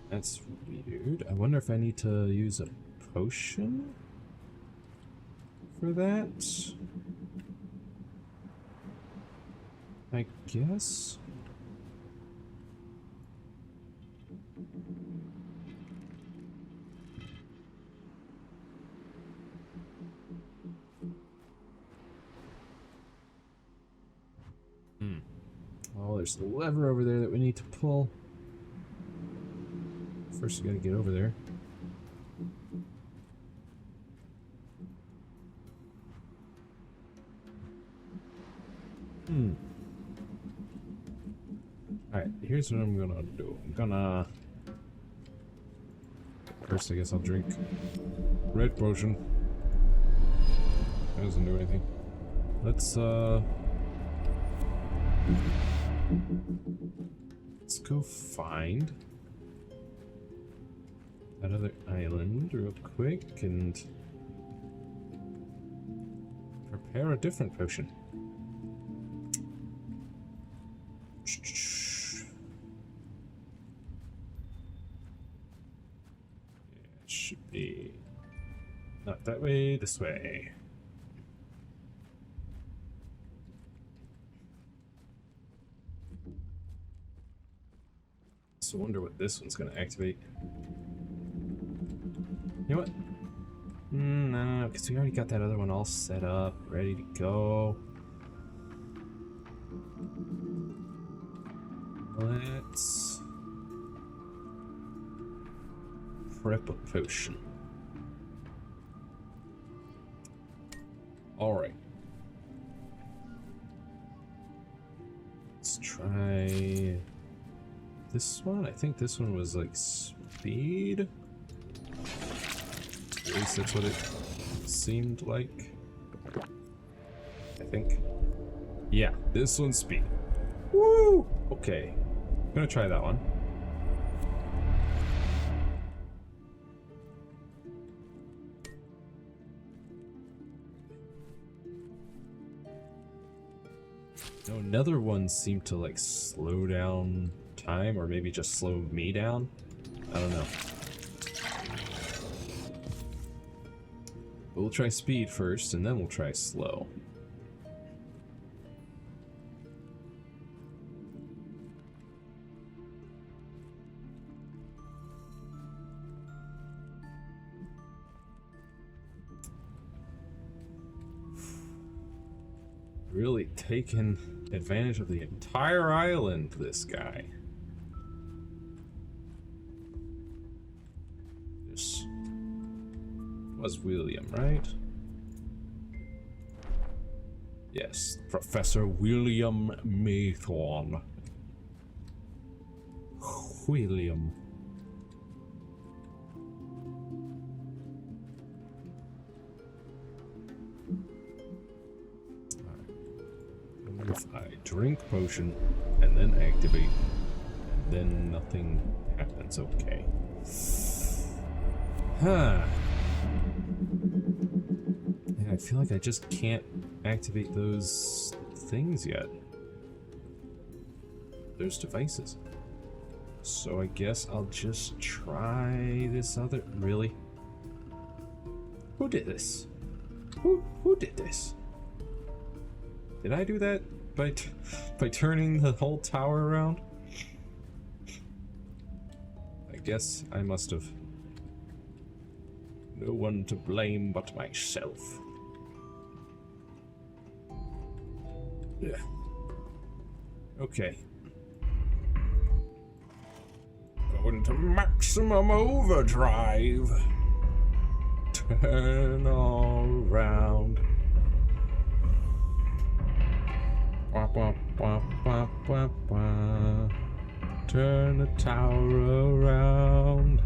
That's weird. I wonder if I need to use a potion for that. I guess. Oh, there's the lever over there that we need to pull. First, we gotta get over there. Alright, here's what I'm gonna do. I'm gonna... First, I guess I'll drink red potion. That doesn't do anything. Let's go find that other island real quick and prepare a different potion. It should be not that way, this way. So I wonder what this one's gonna activate. You know what? No, because we already got that other one all set up, ready to go. Let's prep a potion. Alright. Let's try this one. I think this one was like speed. At least that's what it seemed like. I think. Yeah, this one's speed. Woo! Okay. I'm gonna try that one. No, another one seemed to like slow down time, or maybe just slow me down. I don't know. We'll try speed first, and then we'll try slow. Really taking advantage of the entire island, this guy. This was William, right? Yes, Professor William Maythorn. William. If I drink potion and then activate, and then nothing happens, okay. Huh. Yeah, I feel like I just can't activate those things yet. Those devices. So I guess I'll just try this other... Really? Who did this? Who did this? Did I do that by turning the whole tower around? I guess I must have. No one to blame but myself. Yeah. Okay. Going to maximum overdrive. Turn all around. Wah, wah, wah, wah, wah, wah. Turn the tower around.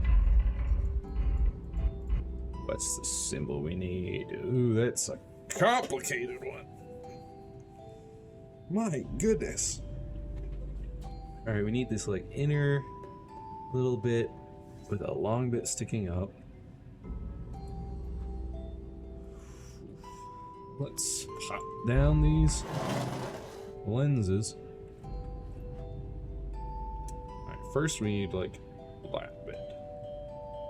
What's the symbol we need? Ooh, that's a complicated one. My goodness. Alright, we need this like inner little bit with a long bit sticking up. Let's pop down these lenses. Alright, first we need like black bit.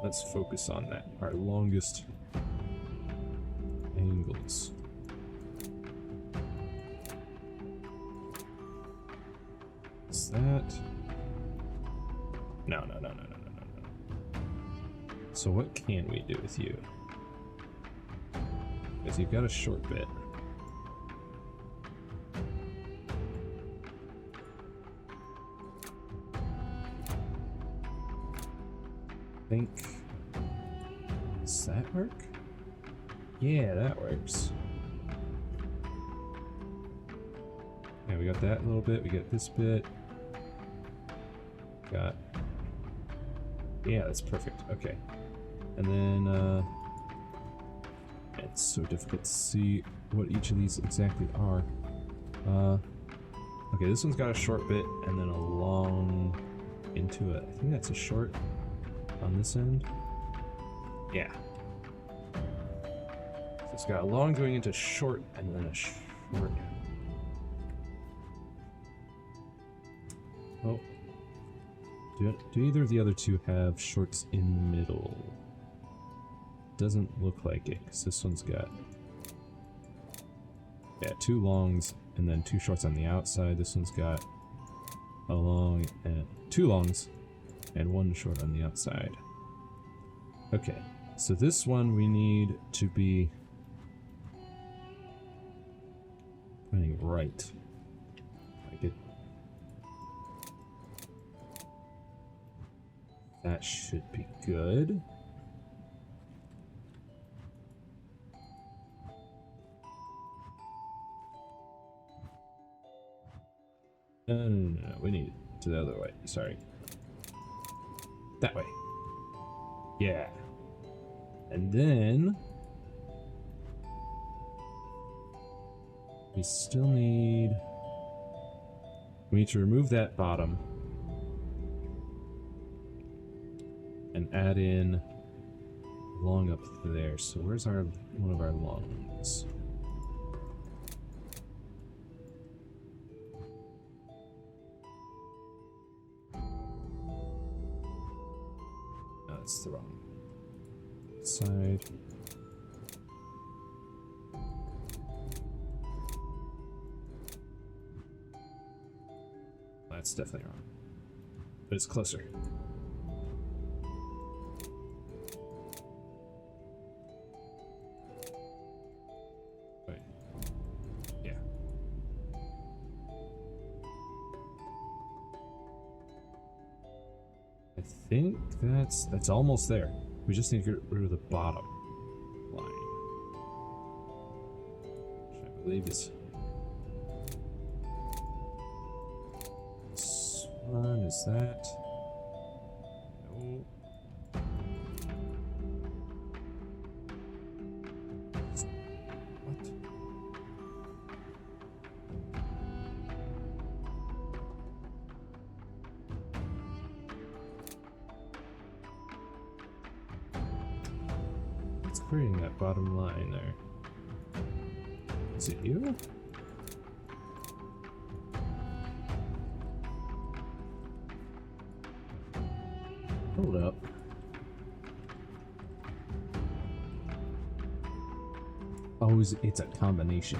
Let's focus on that. Our longest angles. Is that? No. So what can we do with you? Because you've got a short bit. Think. Does that work? Yeah, that works. Yeah, we got that little bit. We got this bit. Got. Yeah, that's perfect. Okay. And then, it's so difficult to see what each of these exactly are. Okay, this one's got a short bit and then a long into it. I think that's a short on this end. Yeah. So it's got a long going into short and then a short. Oh. Do either of the other two have shorts in the middle? Doesn't look like it, because this one's got... Yeah, 2 longs and then 2 shorts on the outside. This one's got a long and 2 longs and 1 short on the outside. Okay, so this one we need to be playing right. Like it. That should be good. No, we need it to the other way. Sorry. That way. Yeah. And then we still need... We need to remove that bottom and add in long up there. So where's our one of our longs? No, that's the wrong side. That's definitely wrong, but it's closer. Wait. Yeah. I think that's almost there. We just need to get rid of the bottom line, which I believe is this one. Is that? No. What? What's creating that bottom line there? Is it you? Hold up. Oh, it's a combination.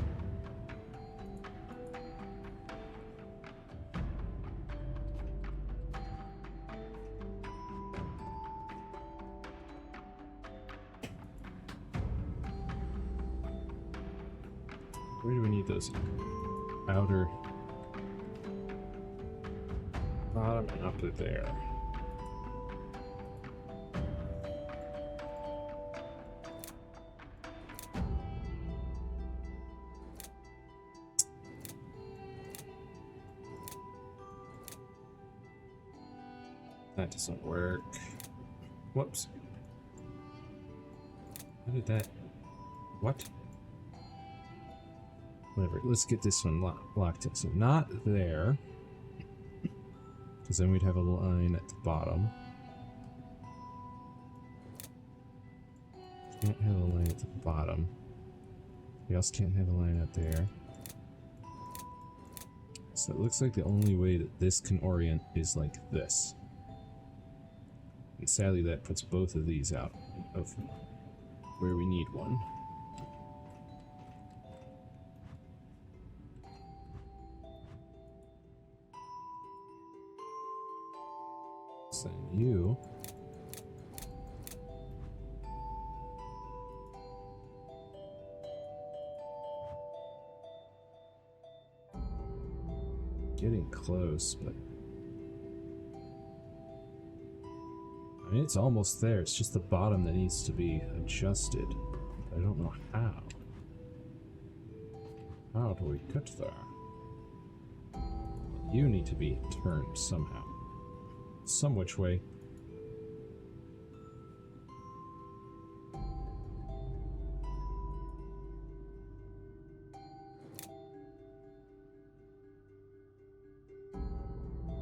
Where do we need those? Outer bottom and up there. That doesn't work. Whoops. How did that... What? Whatever. Let's get this one locked in. So not there. Because then we'd have a line at the bottom. Can't have a line at the bottom. We also can't have a line out there. So it looks like the only way that this can orient is like this. And sadly that puts both of these out of where we need one. So you getting close, but I mean it's almost there. It's just the bottom that needs to be adjusted. I don't know how. How do we get there? You need to be turned somehow. Some which way.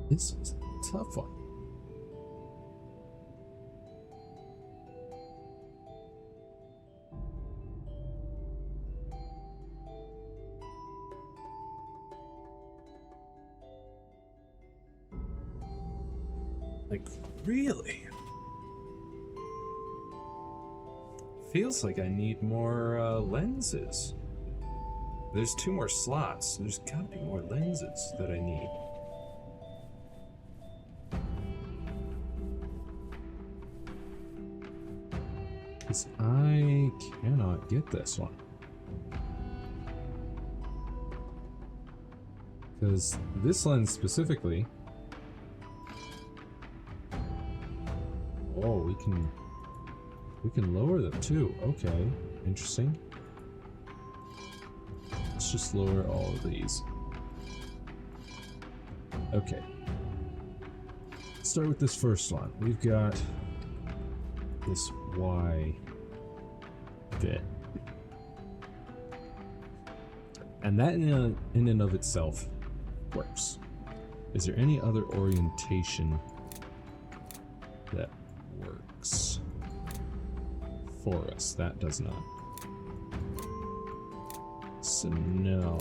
This is a tough one. Like, really? Feels like I need more lenses. There's 2 more slots. There's gotta be more lenses that I need. Because I cannot get this one. Because this lens specifically... Oh, we can lower them too. Okay, interesting. Let's just lower all of these. Okay. Let's start with this first one. We've got this Y bit. And that in and of itself works. Is there any other orientation that works for us? That does not. So no.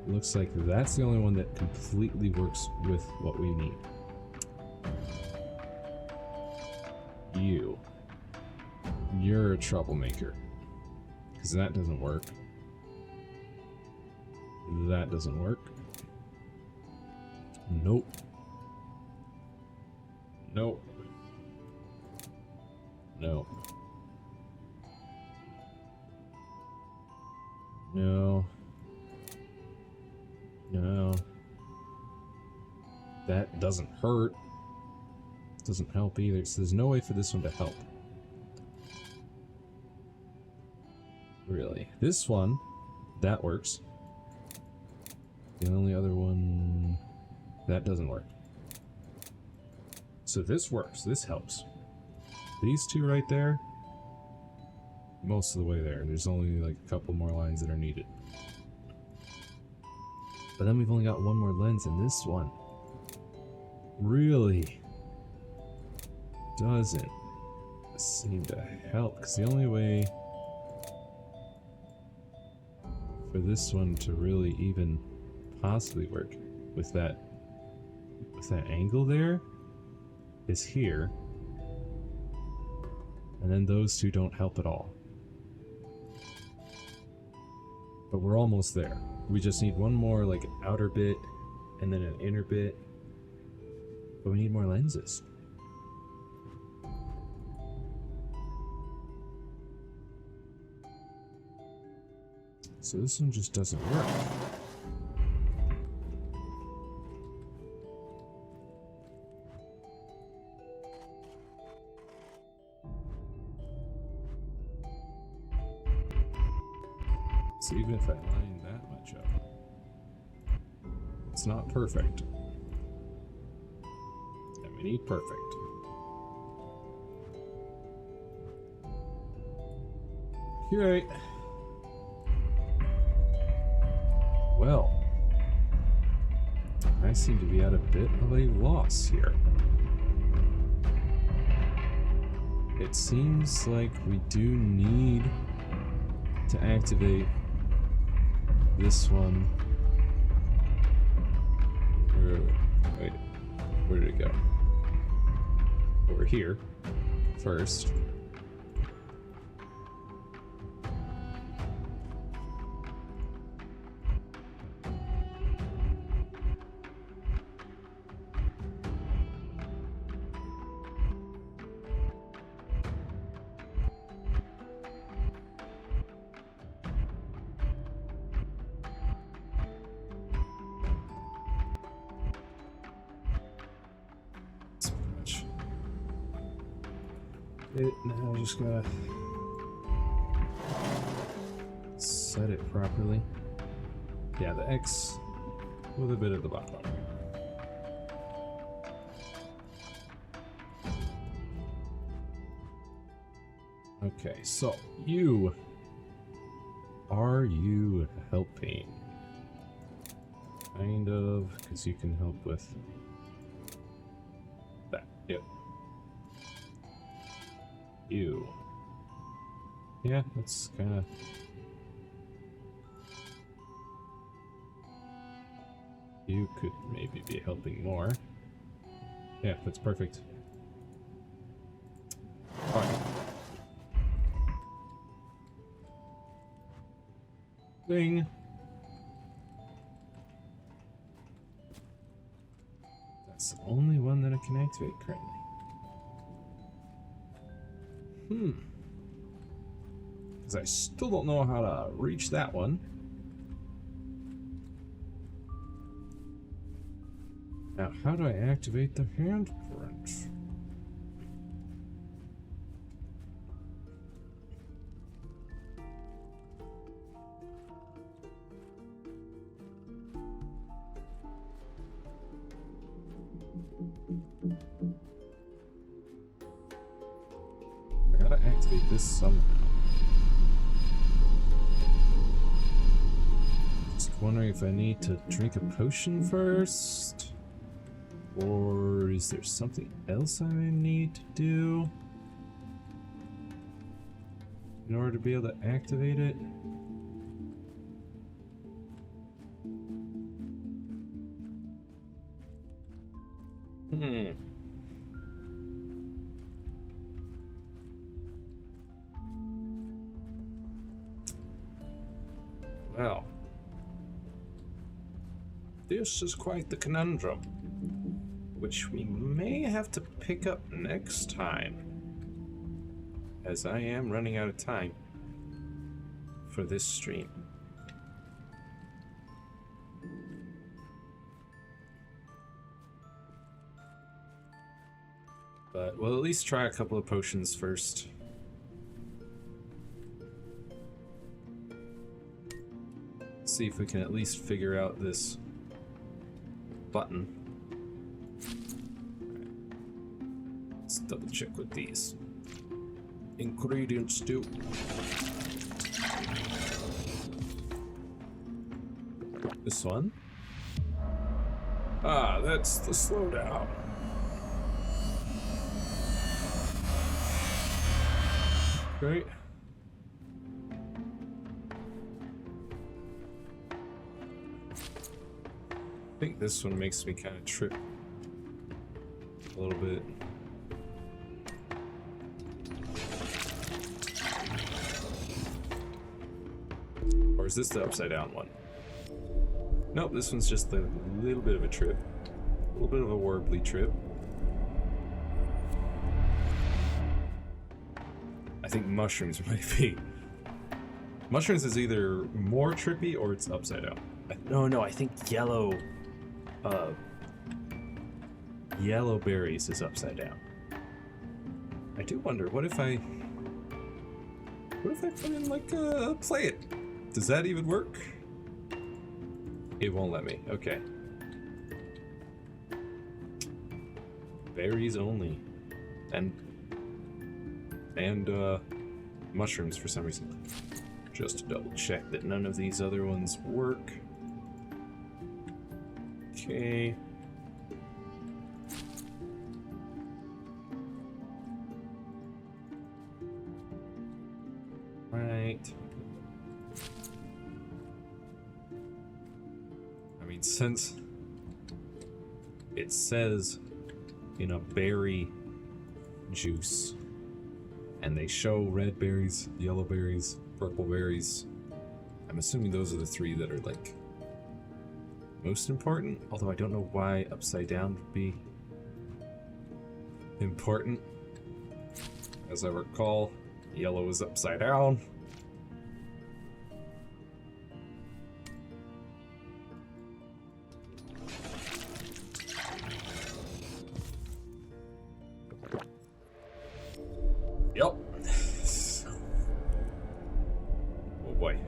Looks like that's the only one that completely works with what we need. You're a troublemaker. Because that doesn't work. That doesn't work. Nope. Nope. No. No. No. That doesn't hurt. Doesn't help either, so there's no way for this one to help. Really. This one, that works. The only other one, that doesn't work. So this works, this helps. These 2 right there, most of the way there. There's only like a couple more lines that are needed. But then we've only got 1 more lens, and this one really doesn't seem to help, because the only way for this one to really even possibly work with that angle there is here, and then those 2 don't help at all. But we're almost there. We just need 1 more like outer bit and then an inner bit, but we need more lenses. So this one just doesn't work. So even if I line that much up, it's not perfect. And we need perfect. Okay. Well, I seem to be at a bit of a loss here. It seems like we do need to activate this one. Wait, where did it go? Over here first. Now I just gotta set it properly. Yeah, the X with a bit at the bottom. Okay, so are you helping? Kind of, because you can help with that. Yep. You. Yeah, that's kind of... You could maybe be helping more. Yeah, that's perfect. Bing. That's the only one that I can activate currently. Because I still don't know how to reach that one. Now, how do I activate the handprint? I gotta activate this somehow. Just wondering if I need to drink a potion first? Or is there something else I need to do in order to be able to activate it? Well, this is quite the conundrum, which we may have to pick up next time, as I am running out of time for this stream. But we'll at least try a couple of potions first. See if we can at least figure out this button. Let's double check with these ingredients too. This one? Ah, that's the slowdown. Great. I think this one makes me kind of trip a little bit. Or is this the upside down one? Nope, this one's just a little bit of a trip. A little bit of a warbly trip. I think mushrooms might be. Mushrooms is either more trippy or it's upside down. No, I think yellow berries is upside down. I do wonder, what if I put in like play it? Does that even work? It won't let me. Okay. Berries only. And mushrooms for some reason. Just to double check that none of these other ones work. Okay. Right. I mean, since it says in a berry juice, and they show red berries, yellow berries, purple berries, I'm assuming those are the three that are like most important, although I don't know why upside down would be important. As I recall, yellow is upside down. Yep. Oh boy.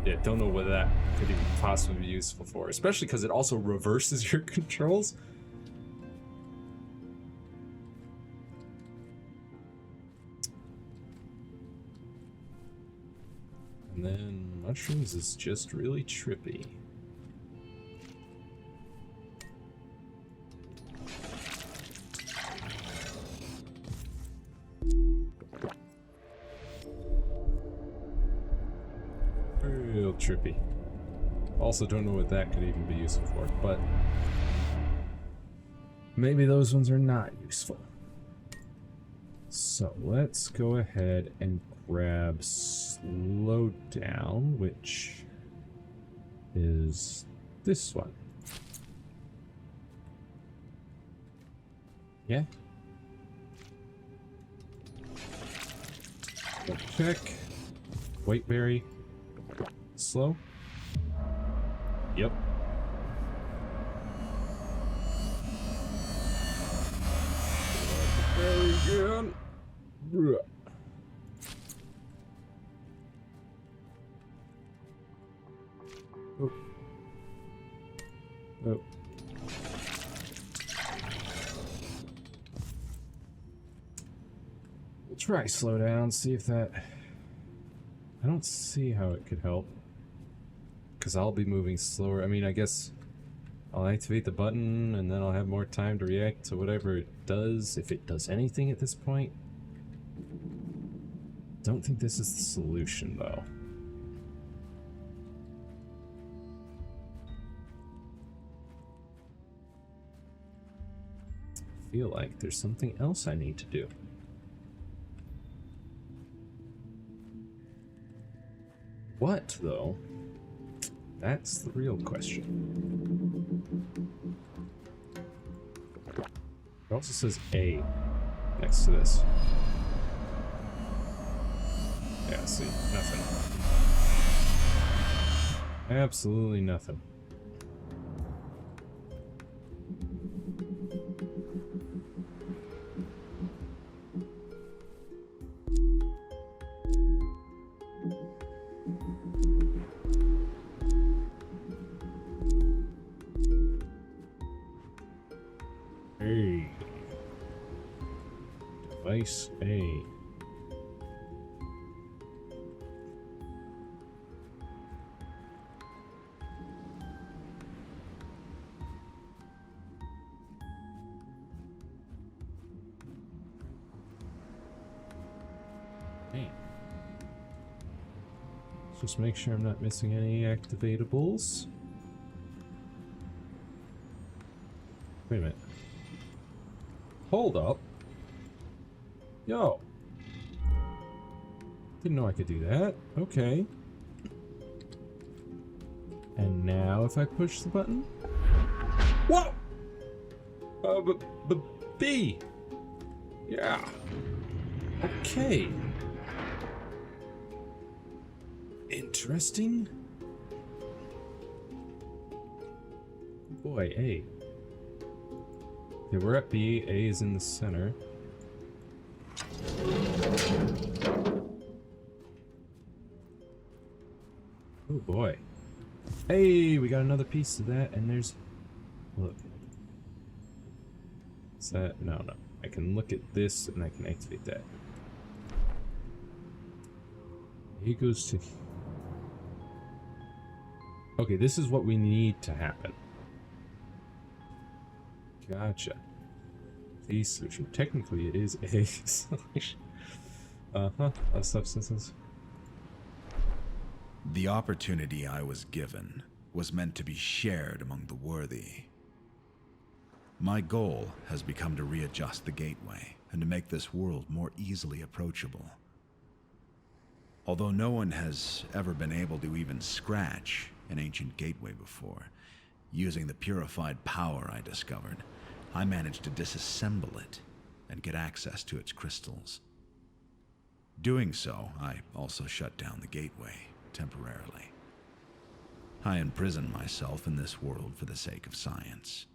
Yeah, don't know what that could even possibly be useful for, especially because it also reverses your controls. And then mushrooms is just really trippy. Real trippy. Also don't know what that could even be useful for, but maybe those ones are not useful. So let's go ahead and grab slow down, which is this one. Yeah. Check. Whiteberry. Slow. Yep. Very good. Oh. Oh. We'll try slow down, see if that... I don't see how it could help. Because I'll be moving slower. I mean, I guess I'll activate the button and then I'll have more time to react to whatever it does, if it does anything at this point. Don't think this is the solution, though. I feel like there's something else I need to do. What, though? That's the real question. It also says A next to this. Yeah, see, nothing. Absolutely nothing. A. Device A. Hey. Let's just make sure I'm not missing any activatables. Wait a minute. Hold up. Yo. Didn't know I could do that. Okay. And now if I push the button? Whoa! B! Yeah. Okay. Interesting. Boy, A. Okay, we're at B. A is in the center. Oh boy. Hey, we got another piece of that, and there's... Look. Is that... No. I can look at this, and I can activate that. He goes to... Okay, this is what we need to happen. Gotcha. The solution. Technically, it is a solution. Of substances. The opportunity I was given was meant to be shared among the worthy. My goal has become to readjust the gateway and to make this world more easily approachable. Although no one has ever been able to even scratch an ancient gateway before, using the purified power I discovered, I managed to disassemble it and get access to its crystals. Doing so, I also shut down the gateway temporarily. I imprisoned myself in this world for the sake of science.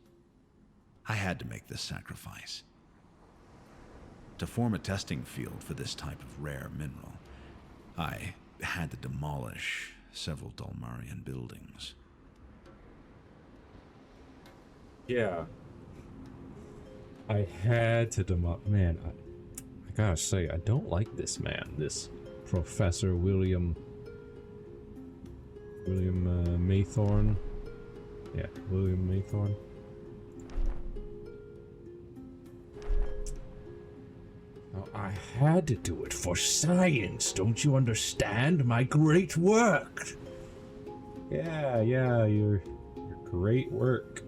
I had to make this sacrifice. To form a testing field for this type of rare mineral, I had to demolish several Dulmarian buildings. Yeah. I had to Man, I gotta say, I don't like this man. This Professor William Maythorn. Yeah, William Maythorn. Oh, I had to do it for science. Don't you understand? My great work. Yeah, your great work.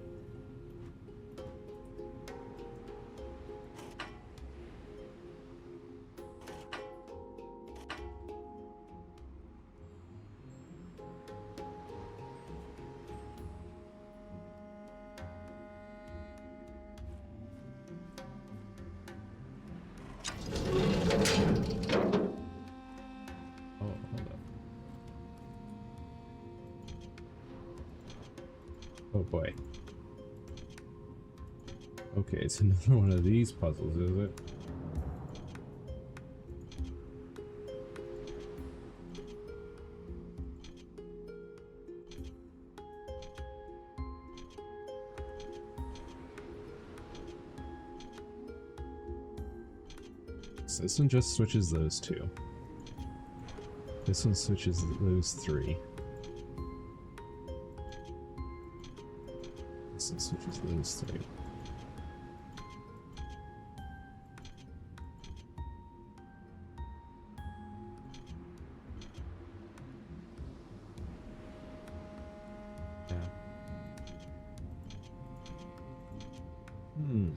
Oh boy. Okay, it's another one of these puzzles, is it? So this one just switches those two. This one switches those three. This one switches those three. Yeah. Hmm.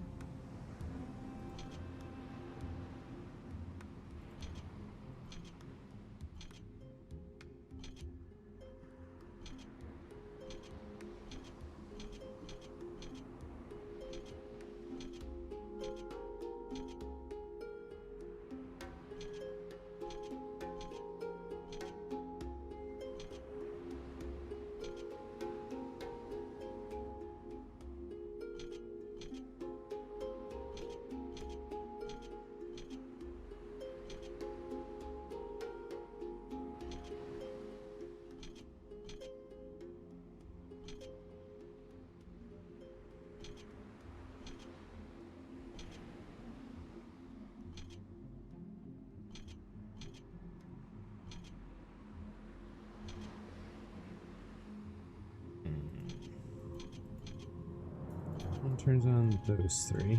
One turns on those three.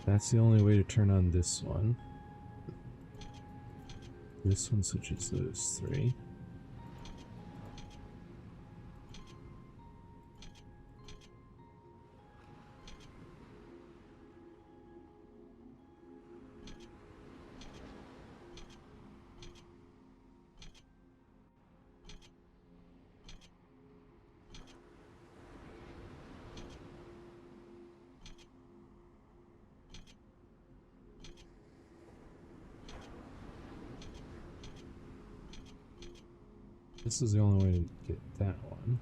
That's the only way to turn on this one. This one switches those three. This is the only way to get that one.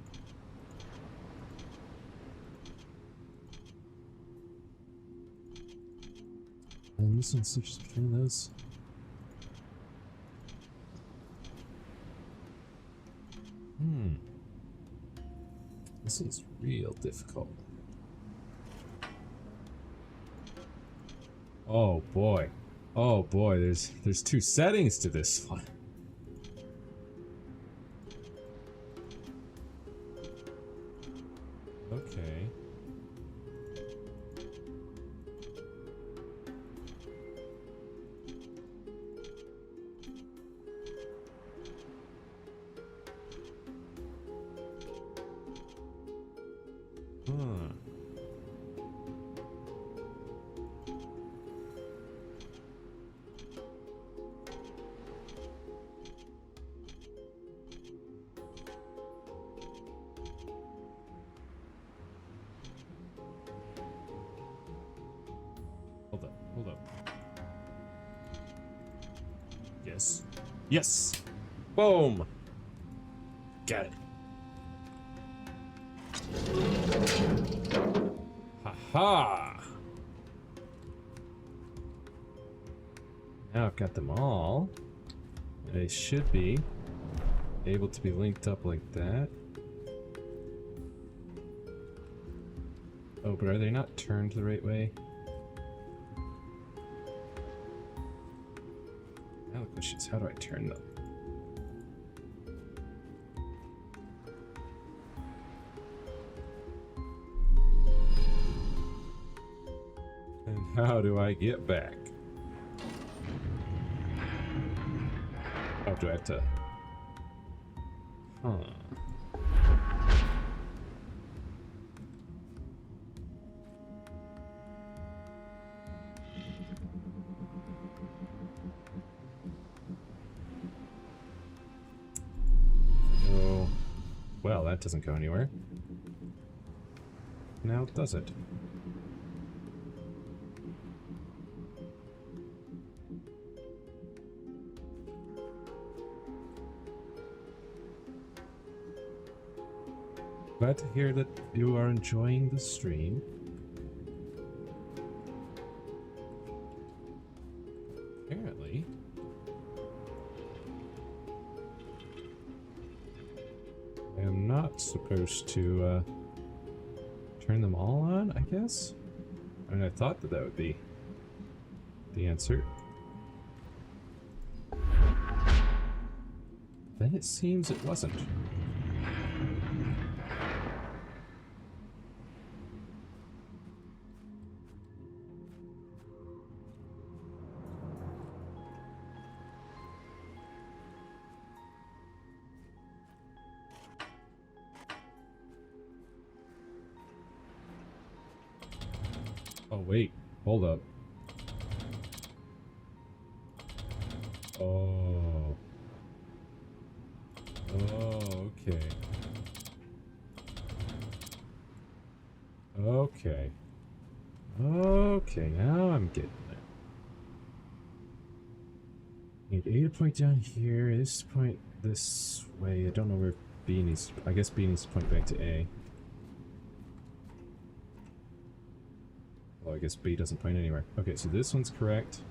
And this one switches between those. Hmm. This is real difficult. Oh boy. Oh boy, there's two settings to this one. Okay. Huh. Hold up, hold up. Yes. Yes! Boom! Got it. Ha-ha! Now I've got them all. They should be able to be linked up like that. Oh, but are they not turned the right way? Now the question is, how do I turn them? And how do I get back? Oh, do I have to... Huh. Oh, well, that doesn't go anywhere. Now does it? Glad to hear that you are enjoying the stream. Apparently. I am not supposed to turn them all on, I guess? I mean, I thought that that would be the answer. Then it seems it wasn't. Oh, wait. Hold up. Oh. Oh, okay. Okay. Okay, now I'm getting it. Need A to point down here, this to point this way. I don't know where B needs to, I guess B needs to point back to A. Well, I guess B doesn't point anywhere. Okay, so this one's correct.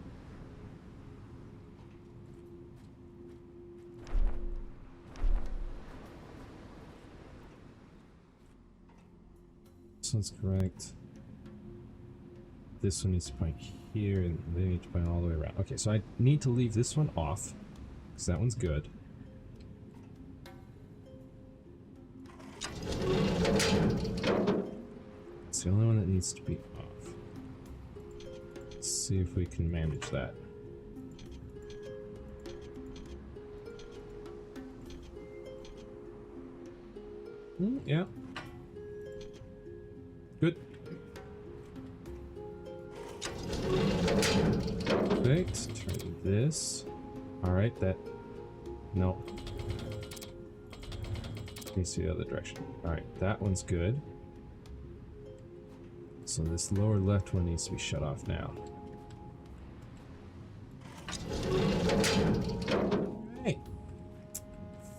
This one's correct. This one needs to point here, and they need to point all the way around. Okay, so I need to leave this one off, because that one's good. It's the only one that needs to be off. Let's see if we can manage that. Yeah. Good. Perfect. Turn this. Alright, that... No. Let me see the other direction. Alright, that one's good. So this lower left one needs to be shut off now. Hey!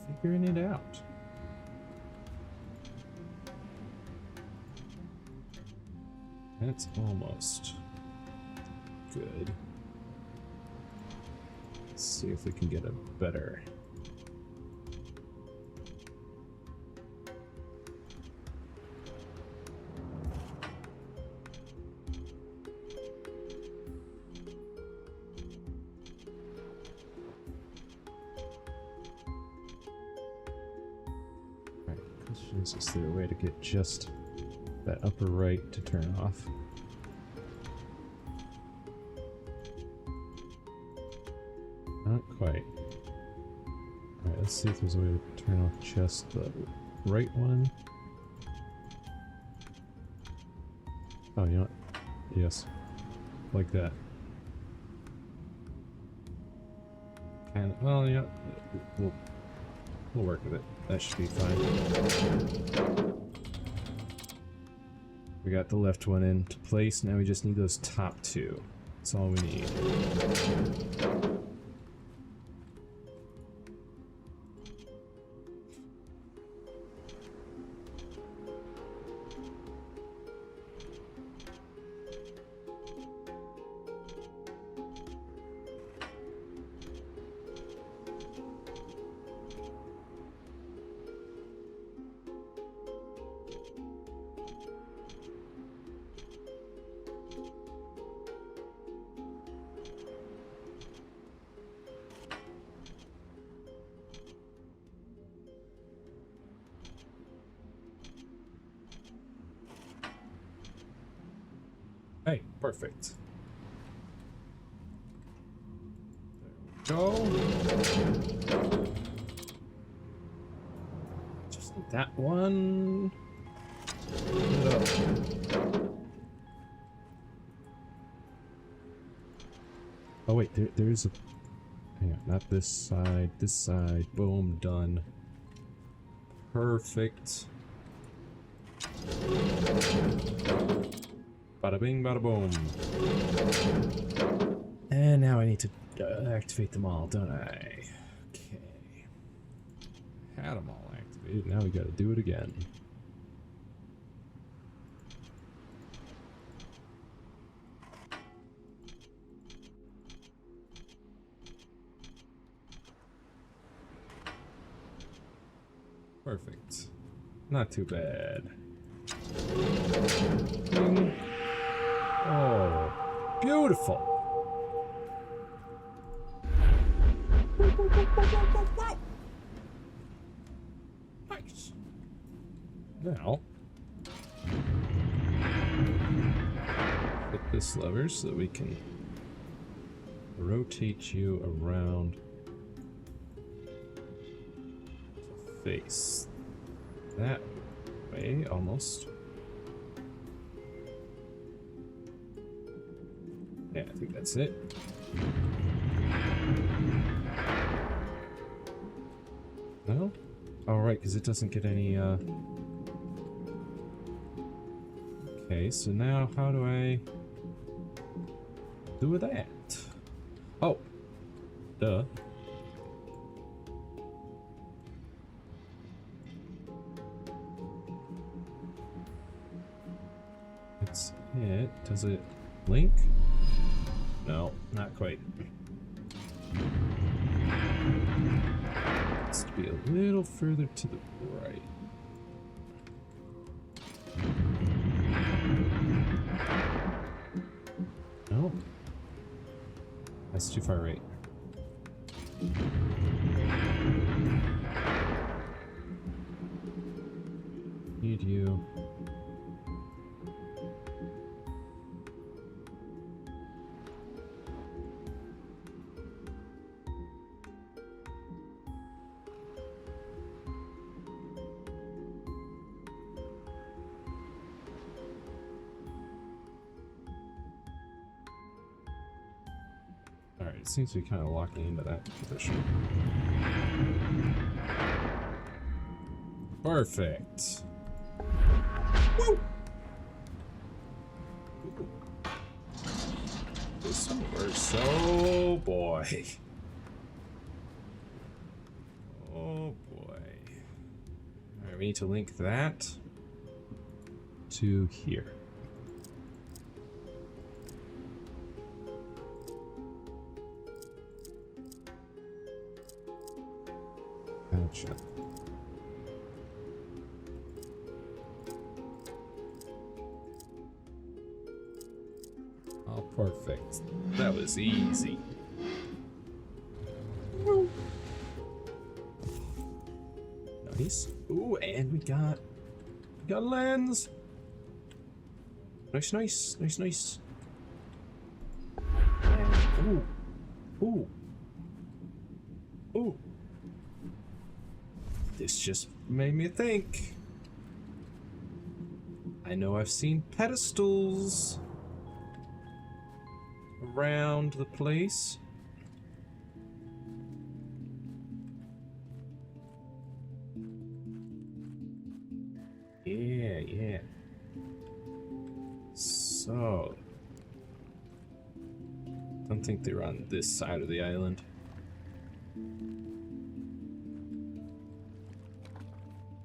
Figuring it out. That's almost good. Let's see if we can get a better... Alright, question is there a way to get just that upper right to turn off? Not quite. Alright, let's see if there's a way to turn off just the right one. Oh, you know what? Yes. Like that. And, well, you know, we'll work with it. That should be fine. We got the left one into place, now we just need those top two. That's all we need. Hey, perfect. There we go. Just need that one. Put it up. Oh wait, there's a... Hang on, not this side, this side. Boom, done. Perfect. Bada bing, bada boom. And now I need to activate them all, don't I? Okay. Had them all activated, now we gotta do it again. Perfect. Not too bad. Oh, beautiful. Nice. Now, hit this lever so that we can rotate you around to face that way, almost. Yeah, I think that's it. No? Oh, right, because it doesn't get any, Okay, so now how do I do that? Oh. Duh. It's it. Does it link? No, not quite. It's to be a little further to the right. No. That's too far right. Need you. Alright, it seems to be kind of locking into that position. Perfect. Woo! This over, so boy. Oh boy. Alright, we need to link that to here. Gotcha. Oh, perfect. That was easy. Woo. Nice. Ooh, and we got a lens. Nice, nice, nice, nice. And, ooh. Ooh. This just made me think. I know I've seen pedestals around the place. Yeah. So, don't think they're on this side of the island.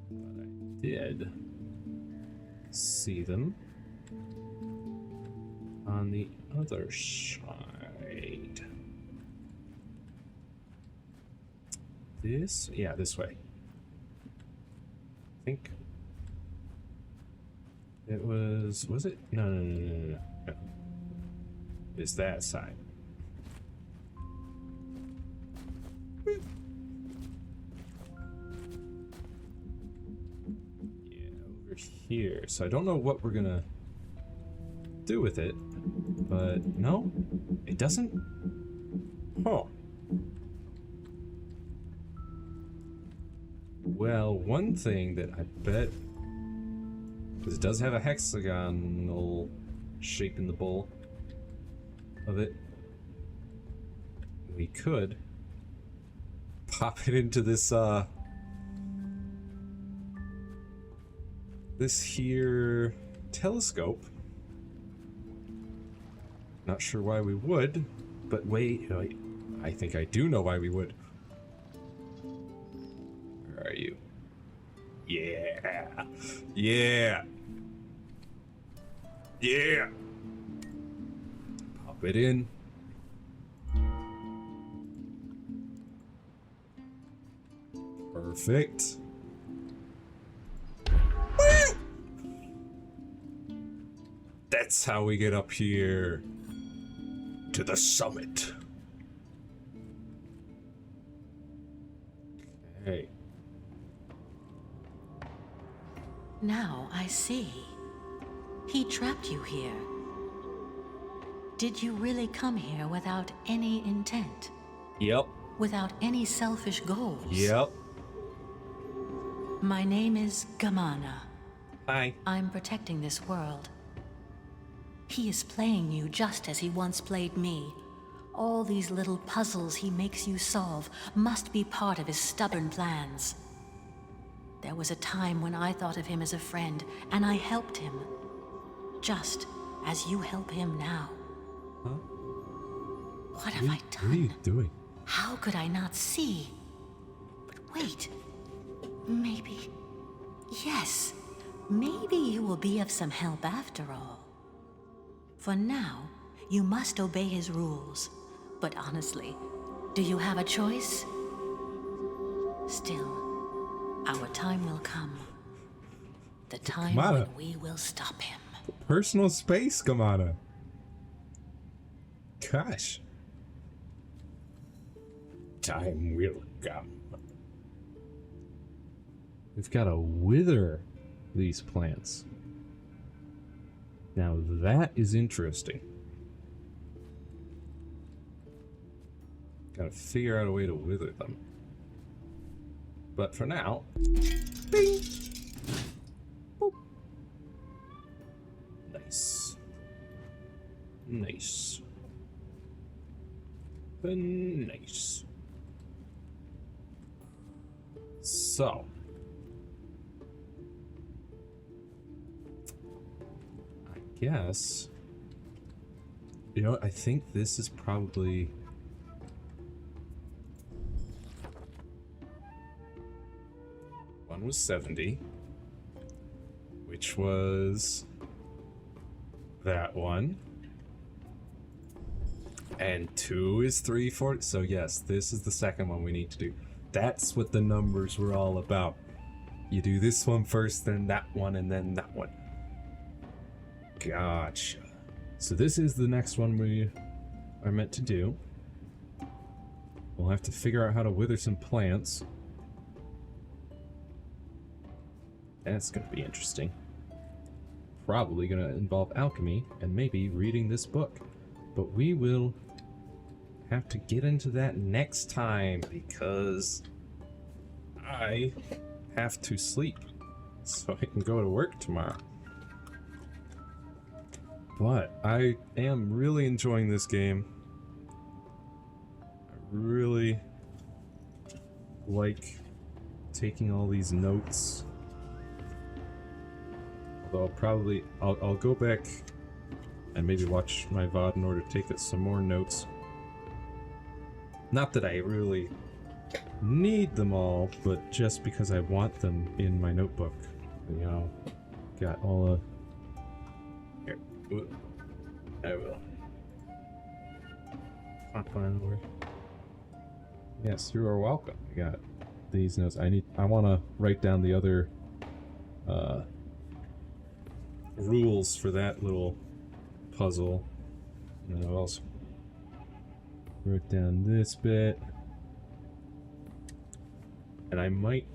But I did see them on the other side. This? Yeah, this way. I think it was it? No. It's that side. Woo. Yeah, over here. So I don't know what we're gonna do with it, but no, it doesn't. Huh. Well, one thing that I bet, because it does have a hexagonal shape in the bowl of it, we could pop it into this this here telescope. Not sure why we would, but wait, I think I do know why we would. Where are you? Yeah. Pop it in. Perfect. that's how we get up here to the summit. Okay. Now I see. He trapped you here. Did you really come here without any intent? Yep. Without any selfish goals? Yep. My name is Gamana. Hi. I'm protecting this world. He is playing you just as he once played me. All these little puzzles he makes you solve must be part of his stubborn plans. There was a time when I thought of him as a friend, and I helped him. Just as you help him now. Huh? What have I done? What are you doing? How could I not see? But wait. Maybe... Yes. Maybe you will be of some help after all. For now, you must obey his rules. But honestly, do you have a choice? Still, our time will come. The time when we will stop him. Personal space, Gamana. Gosh. Time will come. We've got to wither these plants. Now that is interesting. Gotta figure out a way to wither them. But for now, bing! Boop. Nice. Nice. Nice. So. I guess. You know, I think this is probably... One was 70, which was that one, and 2 is 340. So yes, this is the second one we need to do. That's what the numbers were all about. You do this one first, then that one, and then that one. Gotcha. So this is the next one we are meant to do. We'll have to figure out how to wither some plants. That's gonna be interesting. Probably gonna involve alchemy and maybe reading this book. But we will have to get into that next time because I have to sleep so I can go to work tomorrow. But I am really enjoying this game. I really like taking all these notes. Although I'll go back and maybe watch my VOD in order to take some more notes. Not that I really need them all, but just because I want them in my notebook. You know, got all the... Here, I will. Pop on over. Yes, you are welcome. I got these notes. I want to write down the other rules for that little puzzle. And I also wrote down this bit. And I might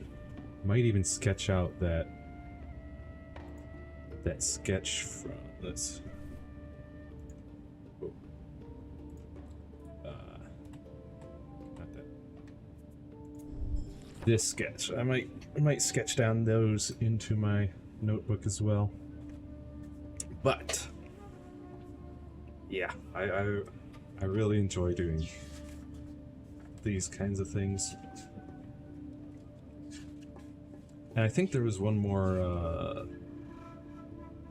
even sketch out that sketch from this. Oh. Not that. This sketch. I might sketch down those into my notebook as well. But yeah, I really enjoy doing these kinds of things. And I think there was one more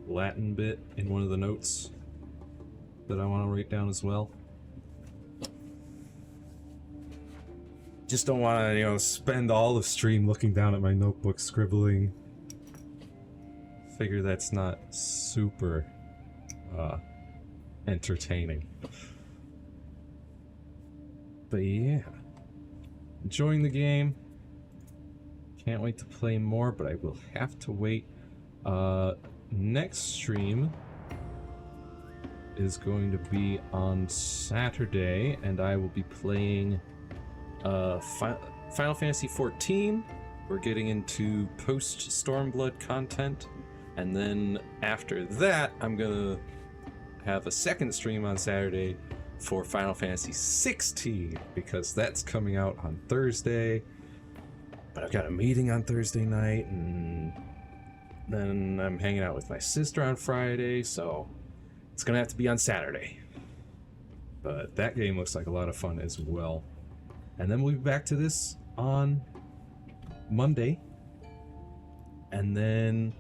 Latin bit in one of the notes that I want to write down as well. Just don't want to, you know, spend all the stream looking down at my notebook scribbling. Figure that's not super entertaining. But yeah, enjoying the game. Can't wait to play more, but I will have to wait. Next stream is going to be on Saturday, and I will be playing Final Fantasy XIV. We're getting into post Stormblood content, and then after that, I'm gonna have a second stream on Saturday for Final Fantasy XVI, because that's coming out on Thursday. But I've got a meeting on Thursday night, and then I'm hanging out with my sister on Friday, so it's gonna have to be on Saturday. But that game looks like a lot of fun as well. And then we'll be back to this on Monday. And then,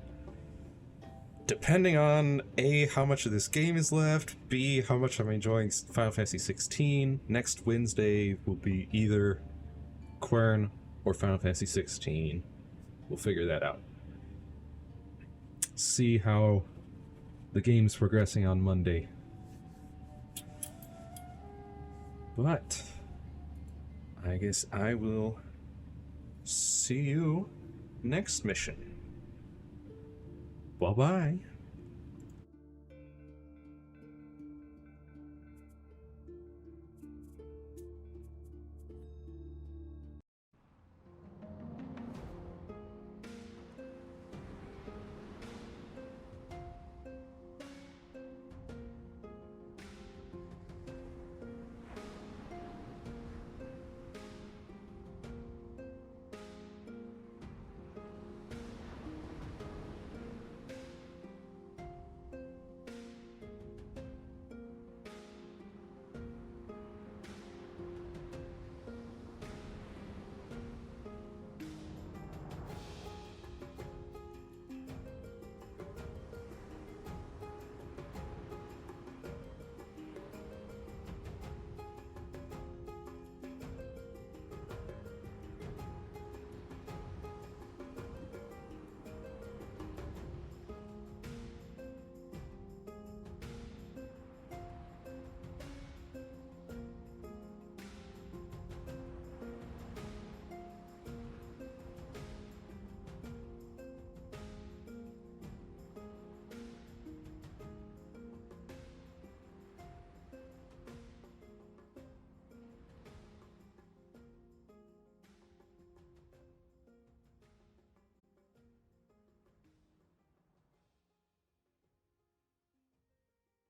depending on A, how much of this game is left, B, how much I'm enjoying Final Fantasy XVI, next Wednesday will be either Quern or Final Fantasy XVI. We'll figure that out. See how the game's progressing on Monday. But I guess I will see you next mission. Bye-bye.